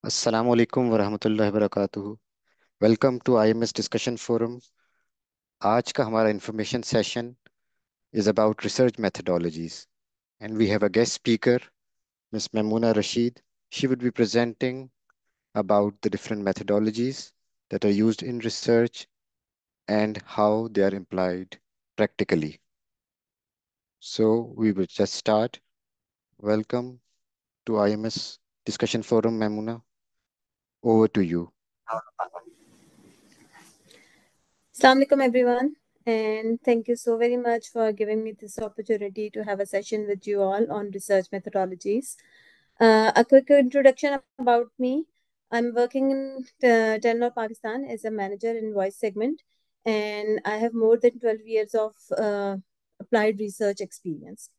Assalamu alaikum warahmatullahi wabarakatuh. Welcome to IMS discussion forum. आज का हमारा information session is about research methodologies and we have a guest speaker, Ms. Mamoona Rashid. She would be presenting about the different methodologies that are used in research and how they are applied practically. So we will just start. Welcome to IMS discussion forum, Mamoona. Over to you. Assalamu alaikum everyone, and thank you so very much for giving me this opportunity to have a session with you all on research methodologies. A quick introduction about me. I'm working in Telenor Pakistan as a manager in voice segment, and I have more than 12 years of applied research experience.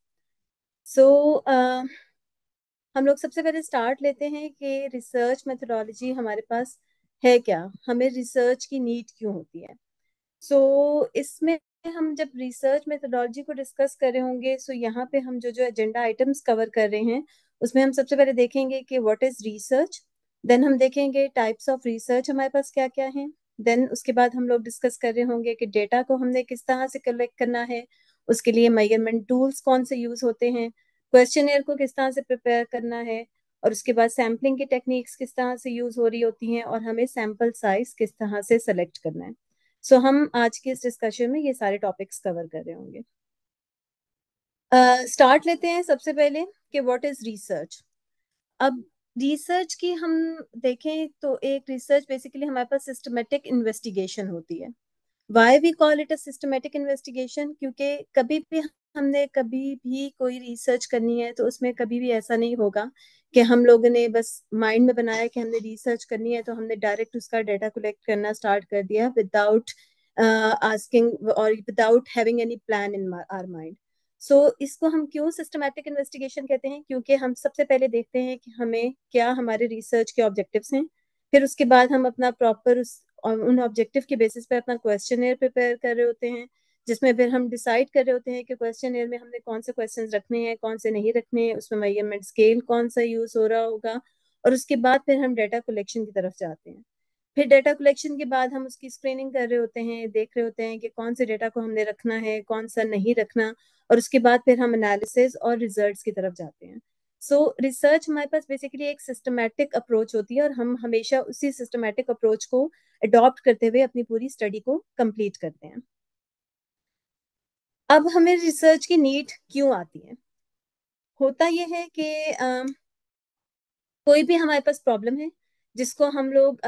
So, हम लोग सबसे पहले start लेते हैं कि research methodology हमारे पास है क्या, हमें रिसर्च की नीड क्यों होती है। इसमें हम जब रिसर्च मेथोडोलॉजी को डिस्कस कर रहे होंगे, यहाँ पे हम जो जो एजेंडा आइटम्स कवर कर रहे हैं उसमें हम सबसे पहले देखेंगे कि व्हाट इज रिसर्च। देन हम देखेंगे टाइप्स ऑफ रिसर्च हमारे पास क्या क्या है। देन उसके बाद हम लोग डिस्कस कर रहे होंगे कि डेटा को हमने किस तरह से कलेक्ट करना है, उसके लिए मेजरमेंट टूल्स कौन से यूज होते हैं, क्वेश्चनियर को किस तरह से प्रिपेयर करना है, और उसके बाद सैम्पलिंग की टेक्निक्स किस तरह से यूज हो रही होती हैं, और हमें सैंपल साइज किस तरह से सेलेक्ट करना है। हम आज के इस डिस्कशन में ये सारे टॉपिक्स कवर कर रहे होंगे। स्टार्ट लेते हैं सबसे पहले कि व्हाट इज रिसर्च। अब रिसर्च की हम देखें तो एक रिसर्च बेसिकली हमारे पास सिस्टमेटिक इन्वेस्टिगेशन होती है। Why we call it a systematic investigation, क्योंकि कभी भी हमने कभी भी कोई रिसर्च करनी है तो उसमें कभी भी ऐसा नहीं होगा कि हम लोगों ने बस माइंड में बनाया कि हमने रिसर्च करनी है तो हमने डायरेक्ट उसका डाटा कलेक्ट करना स्टार्ट कर दिया विदाउट आस्किंग और without having any plan in our mind. इसको हम क्यों सिस्टमैटिक इन्वेस्टिगेशन कहते हैं, क्योंकि हम सबसे पहले देखते हैं कि हमें क्या हमारे रिसर्च के ऑब्जेक्टिव्स हैं, फिर उसके बाद हम अपना प्रॉपर उस और उन ऑब्जेक्टिव के बेसिस पे अपना क्वेश्चनियर प्रिपेयर कर रहे होते हैं, जिसमें फिर हम डिसाइड कर रहे होते हैं कि क्वेश्चनियर में हमने कौन से क्वेश्चंस रखने हैं, कौन से नहीं रखने हैं, उसमें मेजरमेंट स्केल कौन सा यूज हो रहा होगा, और उसके बाद फिर हम डाटा कलेक्शन की तरफ जाते हैं। फिर डाटा कलेक्शन के बाद हम उसकी स्क्रीनिंग कर रहे होते हैं, देख रहे होते हैं कि कौन से डाटा को हमने रखना है, कौन सा नहीं रखना, और उसके बाद फिर हम एनालिसिस और रिजल्ट्स की तरफ जाते हैं। रिसर्च हमारे पास बेसिकली एक सिस्टमैटिक अप्रोच होती है और हम हमेशा उसी सिस्टमैटिक अप्रोच को अडॉप्ट करते हुए अपनी पूरी स्टडी को कंप्लीट करते हैं। अब हमें रिसर्च की नीड क्यों आती है। होता यह है कि कोई भी हमारे पास प्रॉब्लम है जिसको हम लोग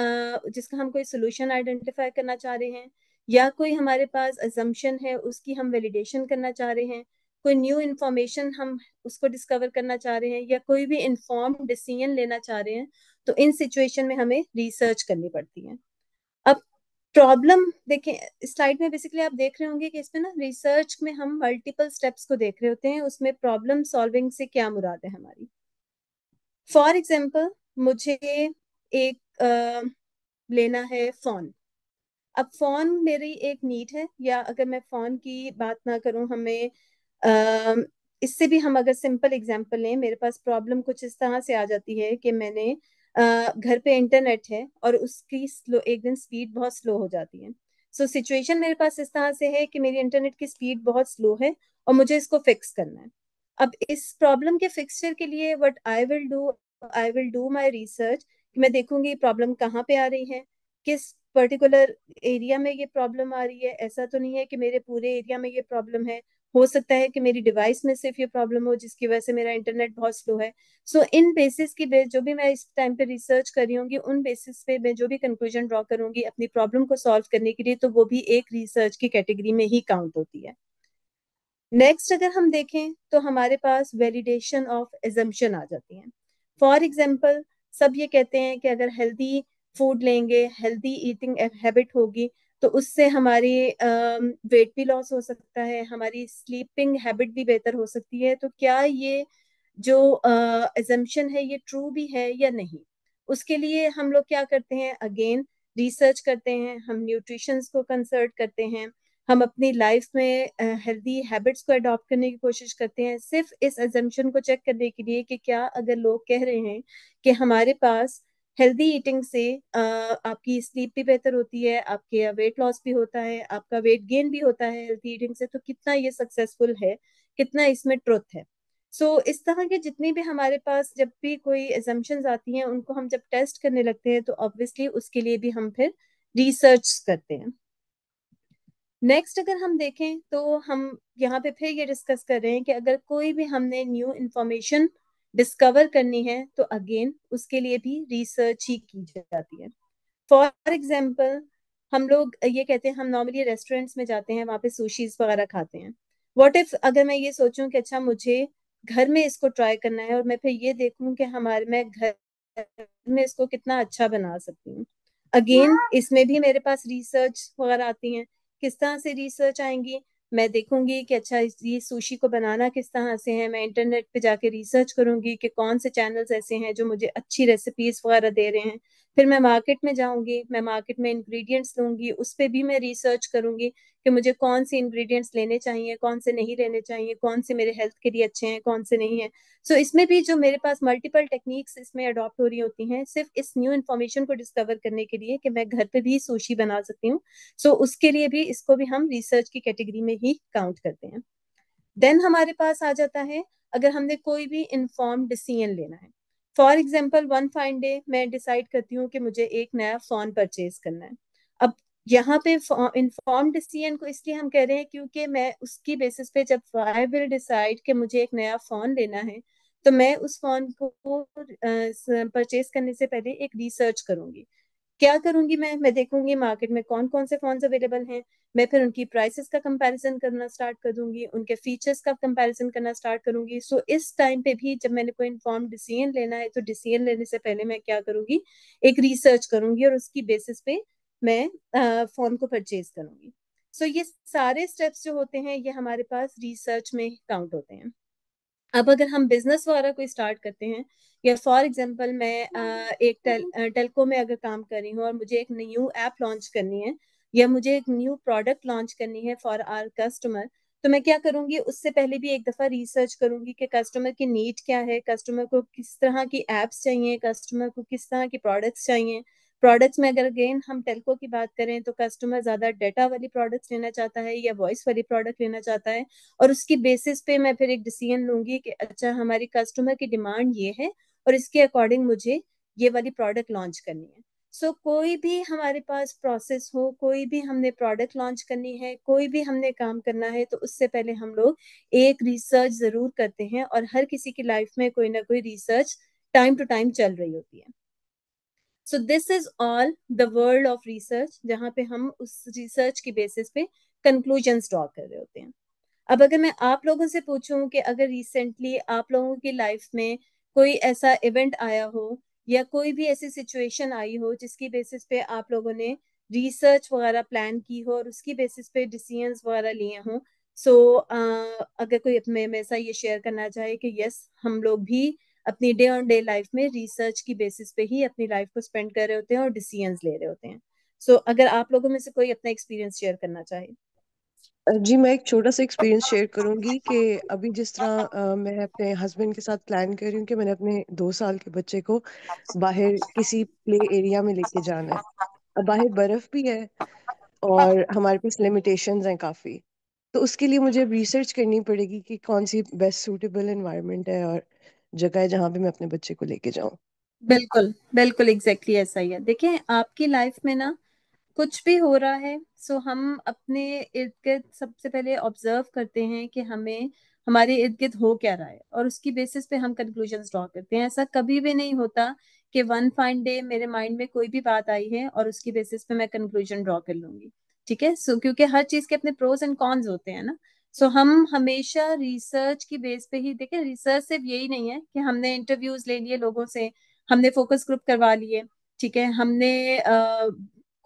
जिसका हम कोई सोल्यूशन आइडेंटिफाई करना चाह रहे हैं, या कोई हमारे पास अजम्पशन है उसकी हम वैलिडेशन करना चाह रहे हैं, कोई न्यू इंफॉर्मेशन हम उसको डिस्कवर करना चाह रहे हैं, या कोई भी इंफॉर्म्ड डिसीजन लेना चाह रहे हैं, तो इन सिचुएशन में हमें रिसर्च करनी पड़ती है। अब प्रॉब्लम देखें, स्लाइड में बेसिकली आप देख रहे होंगे कि इसमें ना रिसर्च में हम मल्टीपल स्टेप्स को देख रहे होते हैं, उसमें प्रॉब्लम सॉल्विंग से क्या मुराद है हमारी। फॉर एग्जाम्पल, मुझे एक लेना है फोन। अब फोन मेरी एक नीड है, या अगर मैं फोन की बात ना करूं, हमें अ, इससे भी हम अगर सिंपल एग्जांपल लें, मेरे पास प्रॉब्लम कुछ इस तरह से आ जाती है कि मैंने घर पे इंटरनेट है और उसकी स्लो एक दिन स्पीड बहुत स्लो हो जाती है। सिचुएशन मेरे पास इस तरह से है कि मेरी इंटरनेट की स्पीड बहुत स्लो है और मुझे इसको फिक्स करना है। अब इस प्रॉब्लम के फिक्सचर के लिए what I will do my research, कि मैं देखूंगी प्रॉब्लम कहाँ पे आ रही है, किस पर्टिकुलर एरिया में ये प्रॉब्लम आ रही है। ऐसा तो नहीं है कि मेरे पूरे एरिया में ये प्रॉब्लम है, हो सकता है कि मेरी डिवाइस में सिर्फ ये प्रॉब्लम हो जिसकी वजह से मेरा इंटरनेट बहुत स्लो है। इन बेसिस की जो भी मैं इस टाइम पे रिसर्च कर रही होंगी, उन बेसिस पे मैं जो भी कंक्लूजन ड्रॉ करूंगी अपनी प्रॉब्लम को सॉल्व करने के लिए, तो वो भी एक रिसर्च की कैटेगरी में ही काउंट होती है। नेक्स्ट अगर हम देखें तो हमारे पास वैलिडेशन ऑफ एजम्पशन आ जाती हैं। फॉर एग्जाम्पल, सब ये कहते हैं कि अगर हेल्दी फूड लेंगे, हेल्दी ईटिंग हैबिट होगी, तो उससे हमारी वेट भी लॉस हो सकता है, हमारी स्लीपिंग हैबिट भी बेहतर हो सकती है। तो क्या ये जो एजम्पशन है ये ट्रू भी है या नहीं। उसके लिए हम लोग क्या करते हैं, अगेन रिसर्च करते हैं, हम न्यूट्रिशंस को कंसल्ट करते हैं, हम अपनी लाइफ में हेल्दी हैबिट्स को अडॉप्ट करने की कोशिश करते हैं, सिर्फ इस अजम्पशन को चेक करने के लिए कि क्या अगर लोग कह रहे हैं कि हमारे पास हेल्दी ईटिंग से आपकी स्लीप भी बेहतर होती है, आपके वेट लॉस भी होता है, आपका वेट गेन भी होता है हेल्दी ईटिंग से। तो कितना ये सक्सेसफुल है, कितना इसमें ट्रुथ है। इस तरह के जितनी भी हमारे पास जब भी कोई एजम्पशंस आती हैं, उनको हम जब टेस्ट करने लगते हैं तो ऑब्वियसली उसके लिए भी हम फिर रिसर्च करते हैं। नेक्स्ट अगर हम देखें तो हम यहाँ पे फिर ये डिस्कस कर रहे हैं कि अगर कोई भी हमने न्यू इंफॉर्मेशन डिस्कवर करनी है तो अगेन उसके लिए भी रिसर्च ही की जाती है। फॉर एग्जाम्पल, हम लोग ये कहते हैं, हम नॉर्मली रेस्टोरेंट्स में जाते हैं, वहां पे सुशीज वगैरह खाते हैं। व्हाट इफ अगर मैं ये सोचूं कि अच्छा मुझे घर में इसको ट्राई करना है, और मैं फिर ये देखूं कि मैं घर में इसको कितना अच्छा बना सकती हूँ। अगेन इसमें भी मेरे पास रिसर्च वगैरह आती हैं। किस तरह से रिसर्च आएंगी? मैं देखूंगी कि अच्छा ये सुशी को बनाना किस तरह से है, मैं इंटरनेट पे जाके रिसर्च करूंगी कि कौन से चैनल्स ऐसे हैं जो मुझे अच्छी रेसिपीज वगैरह दे रहे हैं। फिर मैं मार्केट में जाऊंगी, मैं मार्केट में इंग्रेडिएंट्स लूंगी, उस पे भी मैं रिसर्च करूंगी कि मुझे कौन से इंग्रेडिएंट्स लेने चाहिए, कौन से नहीं लेने चाहिए, कौन से मेरे हेल्थ के लिए अच्छे हैं, कौन से नहीं है। इसमें भी जो मेरे पास मल्टीपल टेक्निक्स इसमें अडॉप्ट हो रही होती हैं, सिर्फ इस न्यू इन्फॉर्मेशन को डिस्कवर करने के लिए कि मैं घर पे भी सुशी बना सकती हूँ। उसके लिए भी इसको भी हम रिसर्च की कैटेगरी में ही काउंट करते हैं। देन हमारे पास आ जाता है, अगर हमने कोई भी इन्फॉर्म डिसीजन लेना है। For example, one fine day मैं डिसाइड करती हूँ कि मुझे एक नया फोन परचेज करना है। अब यहाँ पे इन्फॉर्म डिसीजन को इसलिए हम कह रहे हैं क्योंकि मैं उसकी बेसिस पे जब आई विल डिसाइड कि मुझे एक नया फोन लेना है, तो मैं उस फोन को परचेज करने से पहले एक रिसर्च करूंगी। क्या करूंगी? मैं देखूंगी मार्केट में कौन कौन से फोन्स अवेलेबल हैं। मैं फिर उनकी प्राइसेस का कंपैरिजन करना स्टार्ट कर दूंगी, उनके फीचर्स का कंपैरिजन करना स्टार्ट करूंगी। इस टाइम पे भी जब मैंने कोई इन्फॉर्म डिसीजन लेना है, तो डिसीजन लेने से पहले मैं क्या करूंगी? एक रिसर्च करूंगी और उसकी बेसिस पे मैं फोन को परचेज करूंगी। ये सारे स्टेप्स जो होते हैं, ये हमारे पास रिसर्च में काउंट होते हैं। अब अगर हम बिजनेस वगैरह कोई स्टार्ट करते हैं, या फॉर एग्जांपल मैं एक टेलको में अगर काम कर रही हूँ और मुझे एक न्यू ऐप लॉन्च करनी है, या मुझे एक न्यू प्रोडक्ट लॉन्च करनी है फॉर आवर कस्टमर, तो मैं क्या करूंगी? उससे पहले भी एक दफा रिसर्च करूंगी कि कस्टमर की नीड क्या है, कस्टमर को किस तरह की एप्स चाहिए, कस्टमर को किस तरह की प्रोडक्ट्स चाहिए। प्रोडक्ट्स में अगर अगेन हम टेलको की बात करें, तो कस्टमर ज्यादा डाटा वाली प्रोडक्ट्स लेना चाहता है या वॉइस वाली प्रोडक्ट लेना चाहता है। और उसकी बेसिस पे मैं फिर एक डिसीजन लूंगी कि अच्छा हमारी कस्टमर की डिमांड ये है, और इसके अकॉर्डिंग मुझे ये वाली प्रोडक्ट लॉन्च करनी है। कोई भी हमारे पास प्रोसेस हो, कोई भी हमने प्रोडक्ट लॉन्च करनी है, कोई भी हमने काम करना है, तो उससे पहले हम लोग एक रिसर्च जरूर करते हैं, और हर किसी की लाइफ में कोई ना कोई रिसर्च टाइम टू टाइम चल रही होती है। This is all the world of research, जहाँ पे हम उस रिसर्च की बेसिस पे कंक्लूजन्स ड्रॉ कर रहे होते हैं। अब अगर मैं आप लोगों से पूछूं कि अगर रिसेंटली आप लोगों की लाइफ में कोई ऐसा इवेंट आया हो, या कोई भी ऐसी सिचुएशन आई हो जिसकी बेसिस पे आप लोगों ने रिसर्च वगैरह प्लान की हो और उसकी बेसिस पे डिसीजंस वगैरह लिए हों, अगर कोई अपने में ऐसा ये शेयर करना चाहे कि यस, हम लोग भी अपनी डे ऑन डे लाइफ में रिसर्च की बेसिस पे ही अपनी लाइफ को स्पेंड कर रहे होते हैं और डिसीजंस ले रहे होते हैं। अगर आप लोगों में से कोई अपना एक्सपीरियंस शेयर करना चाहे। जी, मैं एक छोटा सा एक्सपीरियंस शेयर करूंगी कि अभी जिस तरह मैं अपने हस्बैंड के साथ प्लान कर रही हूँ कि मैंने अपने 2 साल के बच्चे को बाहर किसी प्ले एरिया में लेके जाना है। अब बाहर बर्फ भी है और हमारे पास लिमिटेशंस हैं काफ़ी। तो उसके लिए मुझे रिसर्च करनी पड़ेगी कि कौन सी बेस्ट सूटेबल एनवायरनमेंट है और जगह है जहाँ पे मैं अपने बच्चे को लेके जाऊँ। बिल्कुल बिल्कुल एग्जैक्टली ऐसा ही है। देखिए, आपकी लाइफ में ना कुछ भी हो रहा है, हम अपने इर्द गिर्द सबसे पहले ऑब्जर्व करते हैं कि हमें हमारे इर्द गिर्द हो क्या रहा है, और उसकी बेसिस पे हम कंक्लूजन्स ड्रॉ करते हैं। ऐसा कभी भी नहीं होता कि वन फाइन डे मेरे माइंड में कोई भी बात आई है और उसकी बेसिस पे मैं कंक्लूजन ड्रॉ कर लूंगी। ठीक है, क्योंकि हर चीज के अपने प्रोज एंड कॉन्स होते हैं ना। हम हमेशा रिसर्च की बेस पे ही देखें। रिसर्च सिर्फ यही नहीं है कि हमने इंटरव्यूज ले लिए लोगों से, हमने फोकस ग्रुप करवा लिए, ठीक है, हमने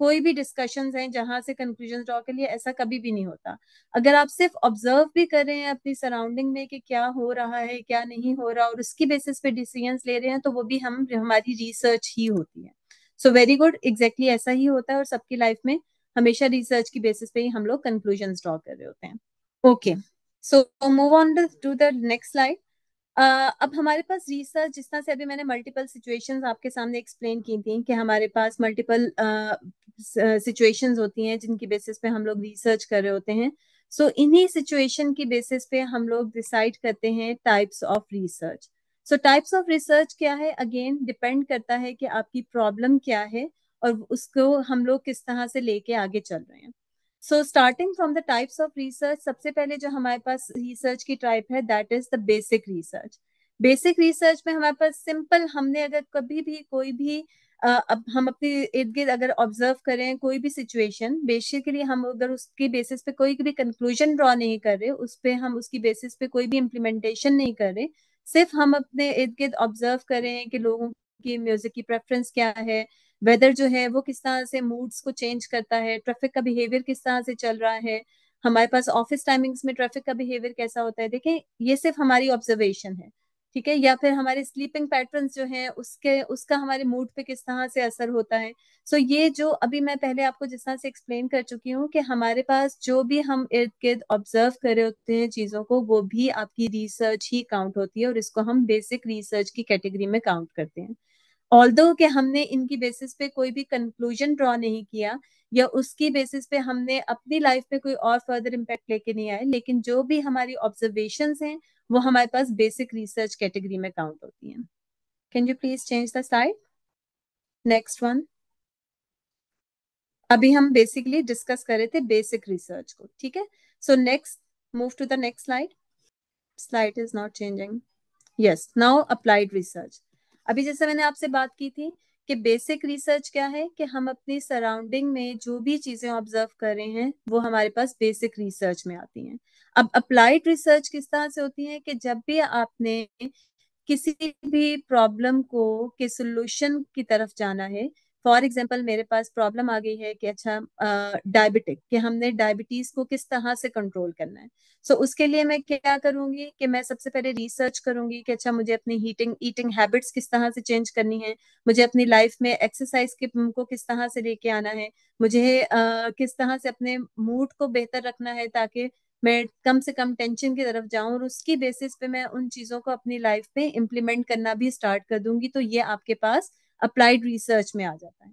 कोई भी डिस्कशंस हैं जहां से कंक्लूजन ड्रॉ के लिए, ऐसा कभी भी नहीं होता। अगर आप सिर्फ ऑब्जर्व भी कर रहे हैं अपनी सराउंडिंग में कि क्या हो रहा है क्या नहीं हो रहा, और उसकी बेसिस पे डिसीजंस ले रहे हैं, तो वो भी हमारी रिसर्च ही होती है। वेरी गुड, एग्जैक्टली ऐसा ही होता है, और सबकी लाइफ में हमेशा रिसर्च की बेसिस पे ही हम लोग कंक्लूजन ड्रॉ कर रहे होते हैं। Okay, so move on to the next slide. अब हमारे पास रिसर्च, जिस तरह से अभी मैंने मल्टीपल सिचुएशंस आपके सामने एक्सप्लेन की थी कि हमारे पास मल्टीपल सिचुएशंस होती हैं जिनकी बेसिस पे हम लोग रिसर्च कर रहे होते हैं। सो इन्हीं सिचुएशन की बेसिस पे हम लोग डिसाइड करते हैं types of research. So types of research क्या है, अगेन डिपेंड करता है कि आपकी प्रॉब्लम क्या है और उसको हम लोग किस तरह से लेके आगे चल रहे हैं। So starting from the types of research, सबसे पहले जो हमारे पास रिसर्च की टाइप है that is the basic research. Basic research में हमारे पास सिंपल, हमने अगर कभी भी कोई भी अब हम अपने इर्द गिर्द अगर ऑब्जर्व करें कोई भी सिचुएशन, बेसिकली हम अगर उसकी बेसिस पे कोई भी कंक्लूजन ड्रॉ नहीं कर रहे, उस पे हम उसकी बेसिस पे कोई भी इम्प्लीमेंटेशन नहीं कर रहे, सिर्फ हम अपने इर्द गिर्द ऑब्जर्व करें कि लोगों की म्यूजिक की प्रेफरेंस क्या है, वेदर जो है वो किस तरह से मूड्स को चेंज करता है, ट्रैफिक का बिहेवियर किस तरह से चल रहा है, हमारे पास ऑफिस टाइमिंग्स में ट्रैफिक का बिहेवियर कैसा होता है, देखें ये सिर्फ हमारी ऑब्जर्वेशन है, ठीक है। या फिर हमारे स्लीपिंग पैटर्न्स जो हैं उसके उसका हमारे मूड पे किस तरह से असर होता है। सो ये जो अभी मैं पहले आपको जिस तरह से एक्सप्लेन कर चुकी हूँ कि हमारे पास जो भी हम इर्द गिर्द ऑब्जर्व कर रहे होते हैं चीजों को, वो भी आपकी रिसर्च ही काउंट होती है और इसको हम बेसिक रिसर्च की कैटेगरी में काउंट करते हैं। ऑल्दो कि हमने इनकी बेसिस पे कोई भी कंक्लूजन ड्रॉ नहीं किया या उसकी बेसिस पे हमने अपनी लाइफ में कोई और फर्दर इम्पैक्ट लेके नहीं आए, लेकिन जो भी हमारी ऑब्जर्वेशंस हैं वो हमारे पास बेसिक रिसर्च कैटेगरी में काउंट होती हैं। Can you please change the slide, next one. अभी हम बेसिकली डिस्कस कर रहे थे बेसिक रिसर्च को, ठीक है। So next, move to the next slide. Slide is not changing. Yes, now applied research. अभी जैसे मैंने आपसे बात की थी कि बेसिक रिसर्च क्या है, कि हम अपनी सराउंडिंग में जो भी चीजें ऑब्जर्व कर रहे हैं वो हमारे पास बेसिक रिसर्च में आती हैं। अब अप्लाइड रिसर्च किस तरह से होती है, कि जब भी आपने किसी भी प्रॉब्लम को के सोल्यूशन की तरफ जाना है, फॉर एग्जाम्पल मेरे पास प्रॉब्लम आ गई है कि अच्छा डायबिटिक, कि हमने डायबिटीज को किस तरह से कंट्रोल करना है। सो उसके लिए मैं क्या करूंगी कि मैं सबसे पहले रिसर्च करूंगी कि अच्छा मुझे अपनी हीटिंग ईटिंग हैबिट्स किस तरह से चेंज करनी है, मुझे अपनी लाइफ में एक्सरसाइज को किस तरह से लेके आना है, मुझे किस तरह से अपने मूड को बेहतर रखना है ताकि मैं कम से कम टेंशन की तरफ जाऊं, और उसकी बेसिस पे मैं उन चीजों को अपनी लाइफ में इम्प्लीमेंट करना भी स्टार्ट कर दूंगी। तो ये आपके पास अप्लाइड रिसर्च में आ जाता है।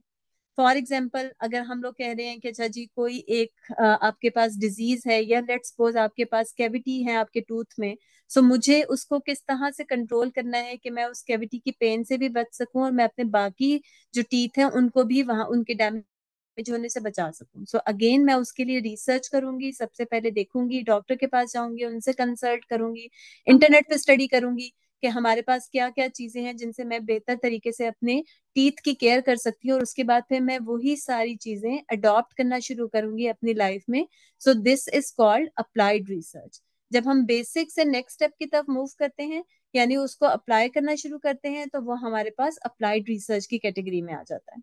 फॉर एग्जाम्पल अगर हम लोग कह रहे हैं कि अच्छा जी कोई एक आपके पास डिजीज है, या लेट्स सपोज आपके पास कैविटी है आपके टूथ में, सो मुझे उसको किस तरह से कंट्रोल करना है कि मैं उस कैविटी की पेन से भी बच सकूं और मैं अपने बाकी जो टीथ हैं उनको भी वहां उनके डैमेज होने से बचा सकूं। सो अगेन मैं उसके लिए रिसर्च करूंगी, सबसे पहले देखूंगी, डॉक्टर के पास जाऊंगी, उनसे कंसल्ट करूंगी, इंटरनेट पे स्टडी करूंगी कि हमारे पास क्या क्या चीजें हैं जिनसे मैं बेहतर तरीके से अपने टीथ की केयर कर सकती हूँ, और उसके बाद फिर मैं वही सारी चीजें अडॉप्ट करना शुरू करूंगी अपनी लाइफ में। सो this is called applied research. जब हम बेसिक से नेक्स्ट स्टेप की तरफ मूव करते हैं, यानी उसको अप्लाई करना शुरू करते हैं, तो वो हमारे पास अप्लाइड रिसर्च की कैटेगरी में आ जाता है।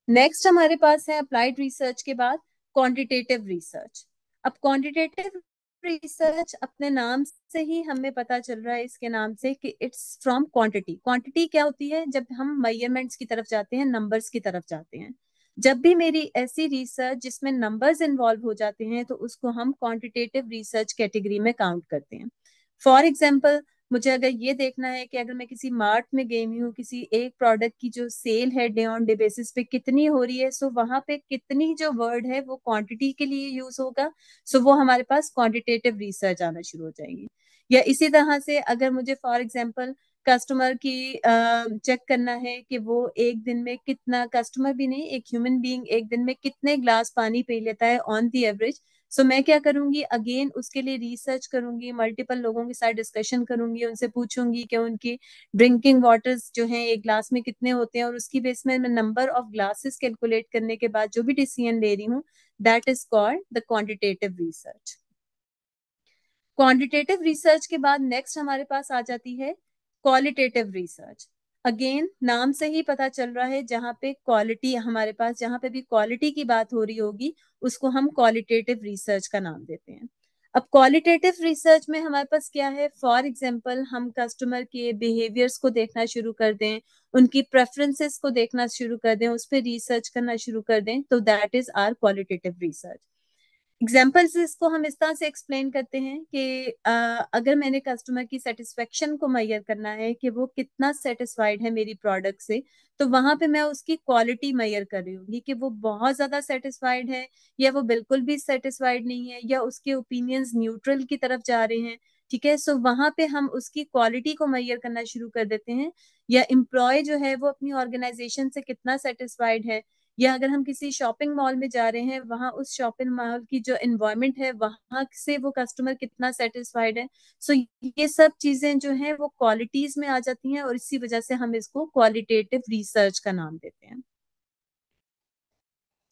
नेक्स्ट हमारे पास है अप्लाइड रिसर्च के बाद क्वांटिटेटिव रिसर्च। अब क्वांटिटेटिव रिसर्च अपने नाम से ही हमें पता चल रहा है, इसके नाम से, कि इट्स फ्रॉम क्वांटिटी। क्वांटिटी क्या होती है, जब हम मेजरमेंट्स की तरफ जाते हैं, नंबर्स की तरफ जाते हैं। जब भी मेरी ऐसी रिसर्च जिसमें नंबर्स इन्वॉल्व हो जाते हैं तो उसको हम क्वांटिटेटिव रिसर्च कैटेगरी में काउंट करते हैं। फॉर एग्जाम्पल मुझे अगर ये देखना है कि अगर मैं किसी मार्ट में गई हूँ, किसी एक प्रोडक्ट की जो सेल है डे ऑन डे बेसिस पे कितनी हो रही है, सो वहां पे कितनी जो वर्ड है वो क्वांटिटी के लिए यूज होगा, सो वो हमारे पास क्वांटिटेटिव रिसर्च आना शुरू हो जाएगी। या इसी तरह से अगर मुझे फॉर एग्जांपल कस्टमर की चेक करना है कि वो एक दिन में कितना, कस्टमर भी नहीं, एक ह्यूमन बीइंग एक दिन में कितने ग्लास पानी पी लेता है ऑन दी एवरेज, सो मैं क्या करूंगी, अगेन उसके लिए रिसर्च करूंगी, मल्टीपल लोगों के साथ डिस्कशन करूंगी, उनसे पूछूंगी कि उनकी ड्रिंकिंग वाटर्स जो हैं एक ग्लास में कितने होते हैं, और उसकी बेस में मैं नंबर ऑफ ग्लासेस कैलकुलेट करने के बाद जो भी डिसीजन ले रही हूँ, that is called the quantitative research. Quantitative research के बाद नेक्स्ट हमारे पास आ जाती है क्वालिटेटिव रिसर्च। अगेन नाम से ही पता चल रहा है, जहां पे क्वालिटी हमारे पास, जहां पे भी क्वालिटी की बात हो रही होगी उसको हम क्वालिटेटिव रिसर्च का नाम देते हैं। अब क्वालिटेटिव रिसर्च में हमारे पास क्या है, फॉर एग्जांपल हम कस्टमर के बिहेवियर्स को देखना शुरू कर दें, उनकी प्रेफरेंसेस को देखना शुरू कर दें, उस पर रिसर्च करना शुरू कर दें, तो that is are qualitative research. Examples इसको हम इस तरह से एक्सप्लेन करते हैं कि अगर मैंने कस्टमर की सेटिस्फेक्शन को मेजर करना है कि वो कितना सेटिस्फाइड है मेरी प्रोडक्ट से, तो वहां पे मैं उसकी क्वालिटी मेजर कर रही हूँ कि वो बहुत ज्यादा सेटिस्फाइड है या वो बिल्कुल भी सेटिस्फाइड नहीं है या उसके ओपिनियंस न्यूट्रल की तरफ जा रहे हैं। ठीक है, सो वहां पे हम उसकी क्वालिटी को मेजर करना शुरू कर देते हैं। या एम्प्लॉय जो है वो अपनी ऑर्गेनाइजेशन से कितना सेटिस्फाइड है, या अगर हम किसी शॉपिंग मॉल में जा रहे हैं, वहां उस शॉपिंग मॉल की जो एनवायरनमेंट है वहां से वो कस्टमर कितना सेटिस्फाइड है। सो ये सब चीजें जो है वो क्वालिटीज में आ जाती हैं और इसी वजह से हम इसको क्वालिटेटिव रिसर्च का नाम देते हैं।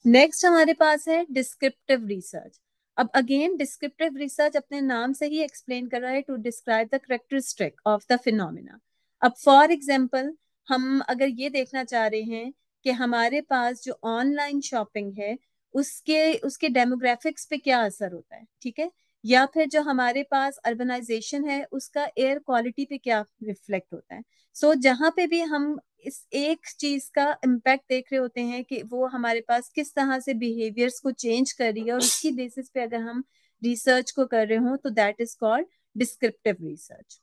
नेक्स्ट हमारे पास है डिस्क्रिप्टिव रिसर्च। अब अगेन डिस्क्रिप्टिव रिसर्च अपने नाम से ही एक्सप्लेन कर रहा है to describe the characteristic of the phenomena. अब फॉर एग्जांपल हम अगर ये देखना चाह रहे हैं कि हमारे पास जो ऑनलाइन शॉपिंग है उसके उसके डेमोग्राफिक्स पे क्या असर होता है, ठीक है, या फिर जो हमारे पास अर्बनाइजेशन है उसका एयर क्वालिटी पे क्या रिफ्लेक्ट होता है। सो जहां पे भी हम इस एक चीज का इम्पैक्ट देख रहे होते हैं कि वो हमारे पास किस तरह से बिहेवियर्स को चेंज कर रही है और उसकी बेसिस पे अगर हम रिसर्च को कर रहे हो तो that is called descriptive research.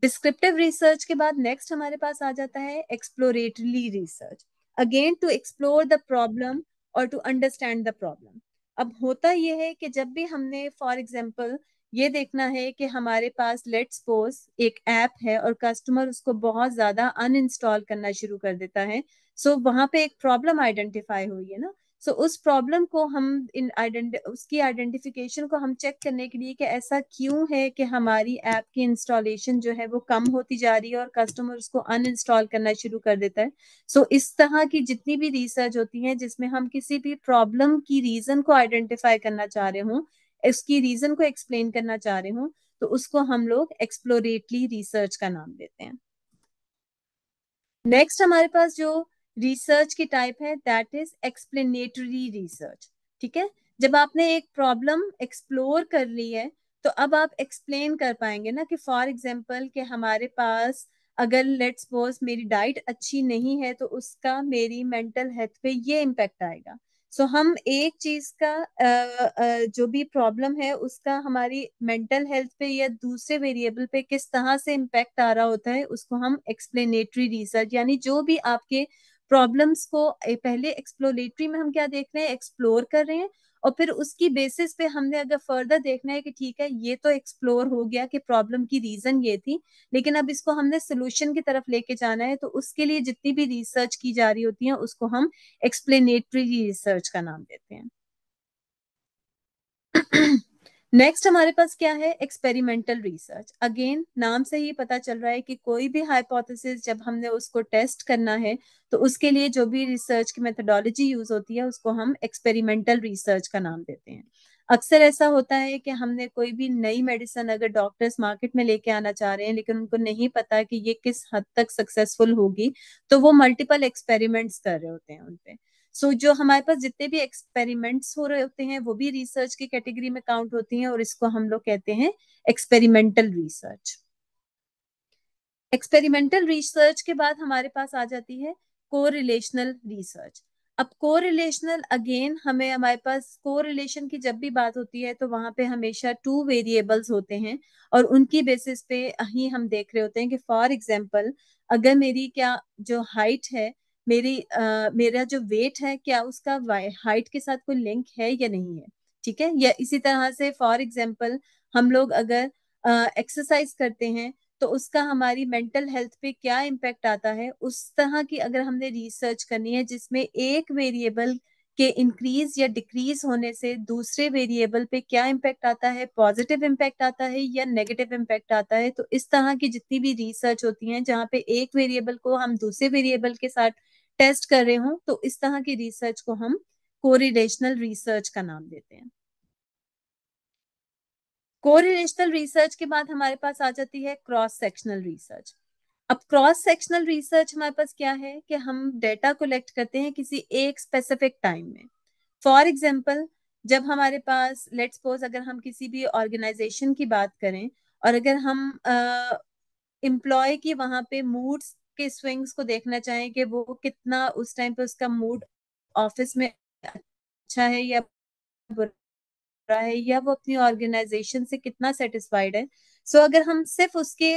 Descriptive research के बाद नेक्स्ट हमारे पास आ जाता है exploratory research, again to explore the problem और टू अंडरस्टैंड द प्रॉब्लम। अब होता यह है कि जब भी हमने फॉर एग्जांपल ये देखना है कि हमारे पास लेट्स सपोज एक ऐप है और कस्टमर उसको बहुत ज्यादा अनइंस्टॉल करना शुरू कर देता है, सो वहां पे एक प्रॉब्लम आइडेंटिफाई हुई है ना। सो उस प्रॉब्लम को हम उसकी आइडेंटिफिकेशन को हम चेक करने के लिए कि ऐसा क्यों है कि हमारी ऐप की इंस्टॉलेशन जो है वो कम होती जा रही है और कस्टमर उसको अनइंस्टॉल करना शुरू कर देता है। सो इस तरह की जितनी भी रिसर्च होती है जिसमें हम किसी भी प्रॉब्लम की रीजन को आइडेंटिफाई करना चाह रहे हो, उसकी रीजन को एक्सप्लेन करना चाह रहे हो, तो उसको हम लोग एक्सप्लोरेटरी रिसर्च का नाम देते हैं। नेक्स्ट हमारे पास जो रिसर्च की टाइप है दैट इज एक्सप्लेनेटरी रिसर्च। ठीक है, जब आपने एक प्रॉब्लम एक्सप्लोर कर ली है तो अब आप एक्सप्लेन कर पाएंगे ना कि फॉर एग्जांपल कि हमारे पास अगर लेट्स सपोज मेरी डाइट अच्छी नहीं है तो उसका मेरी मेंटल हेल्थ पे ये इम्पेक्ट आएगा। सो हम एक चीज का जो भी प्रॉब्लम है उसका हमारी मेंटल हेल्थ पे या दूसरे वेरिएबल पे किस तरह से इम्पेक्ट आ रहा होता है उसको हम एक्सप्लेनेटरी रिसर्च, यानी जो भी आपके प्रॉब्लम्स को पहले एक्सप्लोरेटरी में हम क्या देख रहे हैं, एक्सप्लोर कर रहे हैं, और फिर उसकी बेसिस पे हमने अगर फर्दर देखना है कि ठीक है ये तो एक्सप्लोर हो गया कि प्रॉब्लम की रीजन ये थी, लेकिन अब इसको हमने सोल्यूशन की तरफ लेके जाना है, तो उसके लिए जितनी भी रिसर्च की जा रही होती है उसको हम एक्सप्लेनेटरी रिसर्च का नाम देते हैं। नेक्स्ट हमारे पास क्या है, एक्सपेरिमेंटल रिसर्च। अगेन नाम से ही पता चल रहा है कि कोई भी हाइपोथेसिस जब हमने उसको टेस्ट करना है तो उसके लिए जो भी रिसर्च की मेथोडोलॉजी यूज होती है उसको हम एक्सपेरिमेंटल रिसर्च का नाम देते हैं। अक्सर ऐसा होता है कि हमने कोई भी नई मेडिसिन अगर डॉक्टर्स मार्केट में लेके आना चाह रहे हैं लेकिन उनको नहीं पता कि ये किस हद तक सक्सेसफुल होगी, तो वो मल्टीपल एक्सपेरिमेंट्स कर रहे होते हैं उनपे। सो जो हमारे पास जितने भी एक्सपेरिमेंट्स हो रहे होते हैं वो भी रिसर्च की कैटेगरी में काउंट होती हैं और इसको हम लोग कहते हैं एक्सपेरिमेंटल रिसर्च। एक्सपेरिमेंटल रिसर्च के बाद हमारे पास आ जाती है कोरिलेशनल रिसर्च। अब कोरिलेशनल अगेन हमें हमारे पास कोरिलेशन की जब भी बात होती है तो वहां पे हमेशा टू वेरिएबल्स होते हैं और उनकी बेसिस पे ही हम देख रहे होते हैं कि फॉर एग्जांपल अगर मेरी क्या जो हाइट है, मेरा जो वेट है क्या उसका हाइट के साथ कोई लिंक है या नहीं है। ठीक है, या इसी तरह से फॉर एग्जांपल हम लोग अगर एक्सरसाइज करते हैं तो उसका हमारी मेंटल हेल्थ पे क्या इम्पेक्ट आता है, उस तरह की अगर हमने रिसर्च करनी है जिसमें एक वेरिएबल के इंक्रीज या डिक्रीज होने से दूसरे वेरिएबल पे क्या इम्पेक्ट आता है, पॉजिटिव इम्पेक्ट आता है या नेगेटिव इम्पेक्ट आता है, तो इस तरह की जितनी भी रिसर्च होती है जहाँ पे एक वेरिएबल को हम दूसरे वेरिएबल के साथ टेस्ट कर रहे हो तो इस तरह की रिसर्च को हम कोरिलेशनल रिसर्च का नाम देते हैं। कोरिलेशनल रिसर्च के बाद हमारे पास आ जाती है क्रॉस सेक्शनल रिसर्च। अब क्रॉस सेक्शनल रिसर्च हमारे पास क्या है कि हम डेटा कलेक्ट करते हैं किसी एक स्पेसिफिक टाइम में। फॉर एग्जाम्पल जब हमारे पास लेट्स सपोज अगर हम किसी भी ऑर्गेनाइजेशन की बात करें और अगर हम एम्प्लॉय की वहां पे मूड्स के स्विंग्स को देखना चाहें कि वो कितना उस टाइम पे उसका मूड ऑफिस में अच्छा है या बुरा रहा है या वो अपनी ऑर्गेनाइजेशन से कितना सेटिस्फाइड है। सो अगर हम सिर्फ उसके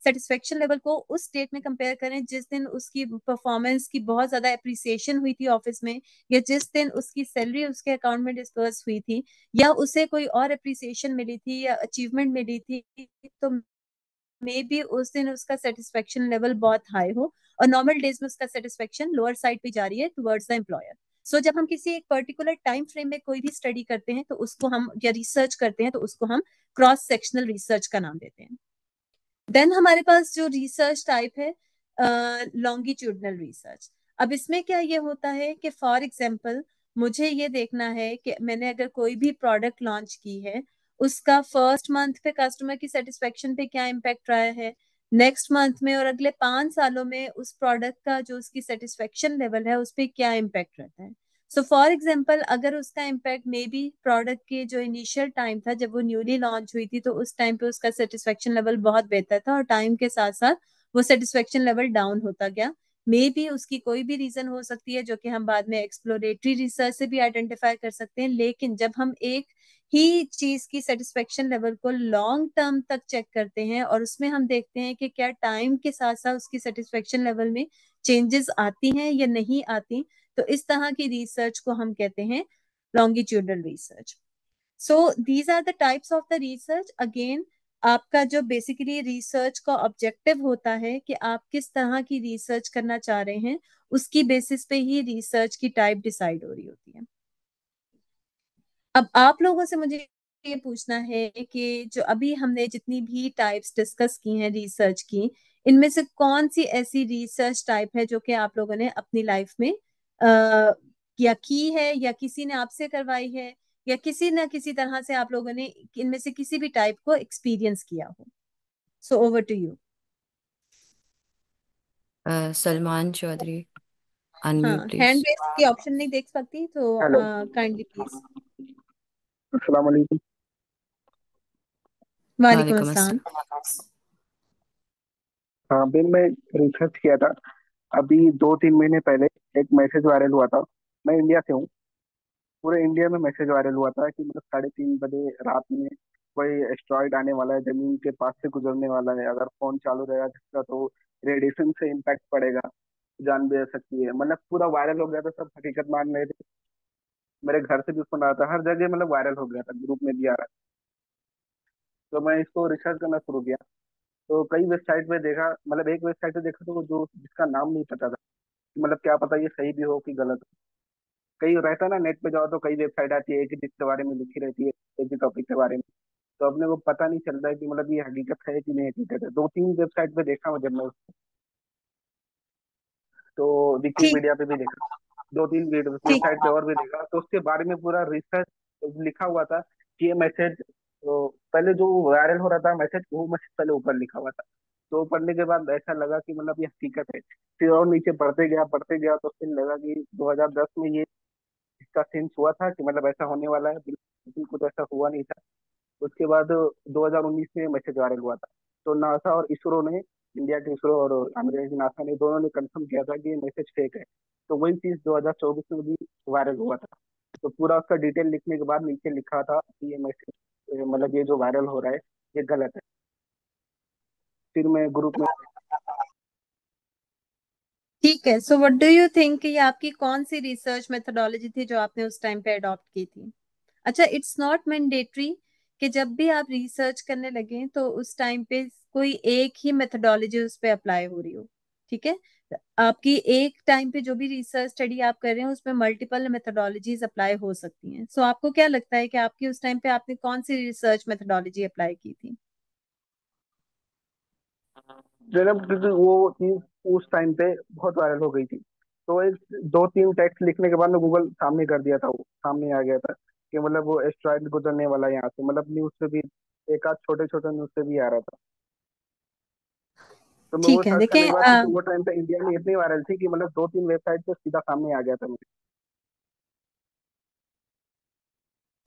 सेटिस्फेक्शन लेवल को उस डेट में कंपेयर करें जिस दिन उसकी परफॉर्मेंस की बहुत ज्यादा अप्रिसिएशन हुई थी ऑफिस में, या जिस दिन उसकी सैलरी उसके अकाउंट में डिस्पर्स हुई थी, या उसे कोई और अप्रिसिएशन मिली थी या अचीवमेंट मिली थी, तो मे बी उस दिन उसका सेटिस्फेक्शन लेवल बहुत हाई हो, और नॉर्मल डेज में उसका सेटिस्फेक्शन लोअर साइड पे जा रही है टुवर्ड्स द एम्प्लॉयर। सो जब हम किसी एक पर्टिकुलर टाइम फ्रेम में कोई भी स्टडी करते हैं तो उसको हम, या रिसर्च करते हैं तो उसको हम क्रॉस सेक्शनल रिसर्च का नाम देते हैं। देन हमारे पास जो रिसर्च टाइप है लॉन्गिट्यूडनल रिसर्च। अब इसमें क्या ये होता है कि फॉर एग्जांपल मुझे ये देखना है कि मैंने अगर कोई भी प्रोडक्ट लॉन्च की है, उसका फर्स्ट मंथ पे कस्टमर की सेटिस्फेक्शन पे क्या इम्पेक्ट रहा है, नेक्स्ट मंथ में और अगले 5 सालों में उस प्रोडक्ट का जो उसकी सेटिस्फेक्शन लेवल है उस पर क्या इम्पेक्ट रहता है। सो फॉर एग्जाम्पल अगर उसका इम्पैक्ट मे बी प्रोडक्ट के जो इनिशियल टाइम था जब वो न्यूली लॉन्च हुई थी, तो उस टाइम पे उसका सेटिस्फेक्शन लेवल बहुत बेहतर था, और टाइम के साथ साथ वो सेटिस्फेक्शन लेवल डाउन होता गया। मे बी उसकी कोई भी रीजन हो सकती है जो कि हम बाद में एक्सप्लोरेटरी रिसर्च से भी आइडेंटिफाई कर सकते हैं। लेकिन जब हम एक ही चीज की सेटिस्फेक्शन लेवल को लॉन्ग टर्म तक चेक करते हैं और उसमें हम देखते हैं कि क्या टाइम के साथ साथ उसकी सेटिस्फेक्शन लेवल में चेंजेस आती हैं या नहीं आती, तो इस तरह की रिसर्च को हम कहते हैं longitudinal research. So these are the types of the research. Again आपका जो बेसिकली रिसर्च का ऑब्जेक्टिव होता है कि आप किस तरह की रिसर्च करना चाह रहे हैं, उसकी बेसिस पे ही रिसर्च की टाइप डिसाइड हो रही होती है। अब आप लोगों से मुझे ये पूछना है कि जो अभी हमने जितनी भी टाइप्स डिस्कस की हैं रिसर्च की, इनमें से कौन सी ऐसी रिसर्च टाइप है जो कि आप लोगों ने अपनी लाइफ में या की है, या किसी ने आपसे करवाई है, या किसी ना किसी तरह से आप लोगों ने इनमें से किसी भी टाइप को एक्सपीरियंस किया हो। So over to you. Salman Chaudhary, हाँ, अनम्यूट हैंड प्लीज। रेस की ऑप्शन नहीं देख सकती तो हेलो। Kindly please. अस्सलाम वालेकुम। वालेकुम वालेकुम अस्सलाम। अस्सलाम। हाँ बिल, मैं रिसर्च किया था अभी 2-3 महीने पहले। एक मैसेज वायरल हुआ था। मैं इंडिया से हूँ। पूरे इंडिया में मैसेज वायरल हुआ था कि मतलब 3:30 बजे रात में कोई एस्ट्रॉइड आने वाला है, जमीन के पास से गुजरने वाला है। अगर फोन चालू रहेगा जिसका तो रेडिएशन से इम्पैक्ट पड़ेगा, जान भी जा सकती है। मतलब पूरा वायरल हो गया था, सब हकीकत मान रहे थे। मेरे घर से भी सुन रहा था, हर जगह मतलब वायरल हो गया था, ग्रुप में भी आ रहा था। तो मैं इसको रिसर्च करना शुरू किया। तो कई वेबसाइट पे देखा, मतलब एक वेबसाइट पे देखा तो वो जो जिसका नाम नहीं पता था कि मतलब क्या पता ये सही भी हो कि गलत हो। कई रहता है ना, नेट पे जाओ तो कई वेबसाइट आती है एक ही चीज के बारे में लिखी रहती है, एक ही टॉपिक के बारे में। तो अपने को पता नहीं चलता है कि मतलब ये हकीकत है कि नहीं हकीकत है। 2-3 वेबसाइट पे देखा मैं जब मैं तो ठीक। विकीपीडिया पे भी देखा, 2-3 ठीक। वेबसाइट पे और भी देखा, तो उसके बारे में पूरा रिसर्च लिखा हुआ था कि ये मैसेज, तो पहले जो वायरल हो रहा था मैसेज, वो मैसेज पहले ऊपर लिखा हुआ था। तो पढ़ने के बाद ऐसा लगा कि मतलब ये हकीकत है। फिर और नीचे पढ़ते गया तो फिर लगा कि 2010 में ये इसका सेंस हुआ था कि मतलब ऐसा होने वाला है। बिल्कुल कुछ ऐसा हुआ नहीं था। उसके बाद 2019 में मैसेज वायरल हुआ था। तो नासा और इसरो ने, इंडिया के इसरो और अमेरिका की नासा ने, दोनों ने कंफर्म किया था कि ये मैसेज फेक है। तो वही चीज 2024 में भी वायरल हुआ था। तो पूरा उसका डिटेल लिखने के बाद नीचे लिखा था कि ये मैसेज, मतलब ये जो वायरल हो रहा है ये गलत है। फिर मैं ग्रुप में। ठीक है। So what do you think कि ये आपकी कौन सी रिसर्च मेथोडोलॉजी थी जो आपने उस टाइम पे अडॉप्ट की थी? अच्छा, इट्स नॉट मैंडेटरी कि जब भी आप रिसर्च करने लगे तो उस टाइम पे कोई एक ही मेथोडोलॉजी उस पे अप्लाई हो रही हो। ठीक है। आपकी एक टाइम पे जो भी रिसर्च स्टडी आप कर रहे हैं उसमें मल्टीपल मेथोडोलॉजीज अप्लाई हो सकती हैं। सो आपको क्या लगता है कि आपकी उस टाइम पे आपने कौन सी रिसर्च मेथोडोलॉजी अप्लाई की थी? जैनब, क्योंकि वो चीज उस टाइम पे बहुत वायरल हो गई थी, तो एक 2-3 टेक्स्ट लिखने के बाद में गूगल सामने कर दिया था, वो सामने आ गया था कि मतलब वो एस्ट्रॉइड गुजरने वाला है यहाँ से। मतलब न्यूज पे भी, एक आध छोटे छोटे न्यूज पे भी आ रहा था। तो मैं वो ठीक है। सर्च देखें करने के बाद, क्योंकि वो टाइम पे इंडिया में इतनी वायरल थी कि मतलब 2-3 वेबसाइट पे सीधा सामने आ गया था मुझे।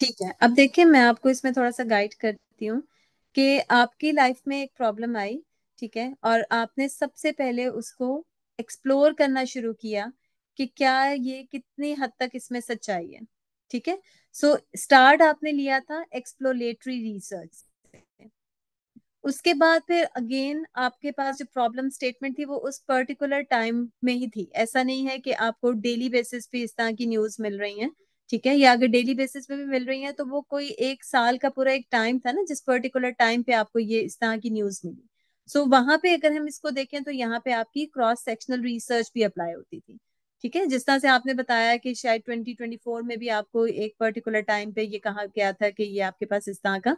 ठीक है। अब देखिए मैं आपको इसमें थोड़ा सा गाइड करती हूँ कि आपकी लाइफ में एक प्रॉब्लम आई, ठीक है, और आपने सबसे पहले उसको एक्सप्लोर करना शुरू किया कि क्या ये कितनी हद तक इसमें सच्चाई है। ठीक है। सो स्टार्ट आपने लिया था एक्सप्लोरेटरी रिसर्च, उसके बाद फिर अगेन आपके पास जो प्रॉब्लम स्टेटमेंट थी वो उस पर्टिकुलर टाइम में ही थी। ऐसा नहीं है कि आपको डेली बेसिस पे इस तरह की न्यूज मिल रही हैं, ठीक है, या अगर डेली बेसिस पे भी मिल रही है तो वो कोई एक साल का पूरा एक टाइम था ना जिस पर्टिकुलर टाइम पे आपको ये इस तरह की न्यूज मिली। सो वहां पे अगर हम इसको देखें तो यहाँ पे आपकी क्रॉस सेक्शनल रिसर्च भी अप्लाई होती थी, ठीक है। जिस तरह से आपने बताया कि शायद 2024 में भी आपको एक पर्टिकुलर टाइम पे ये कहा गया था कि ये आपके पास इस तरह का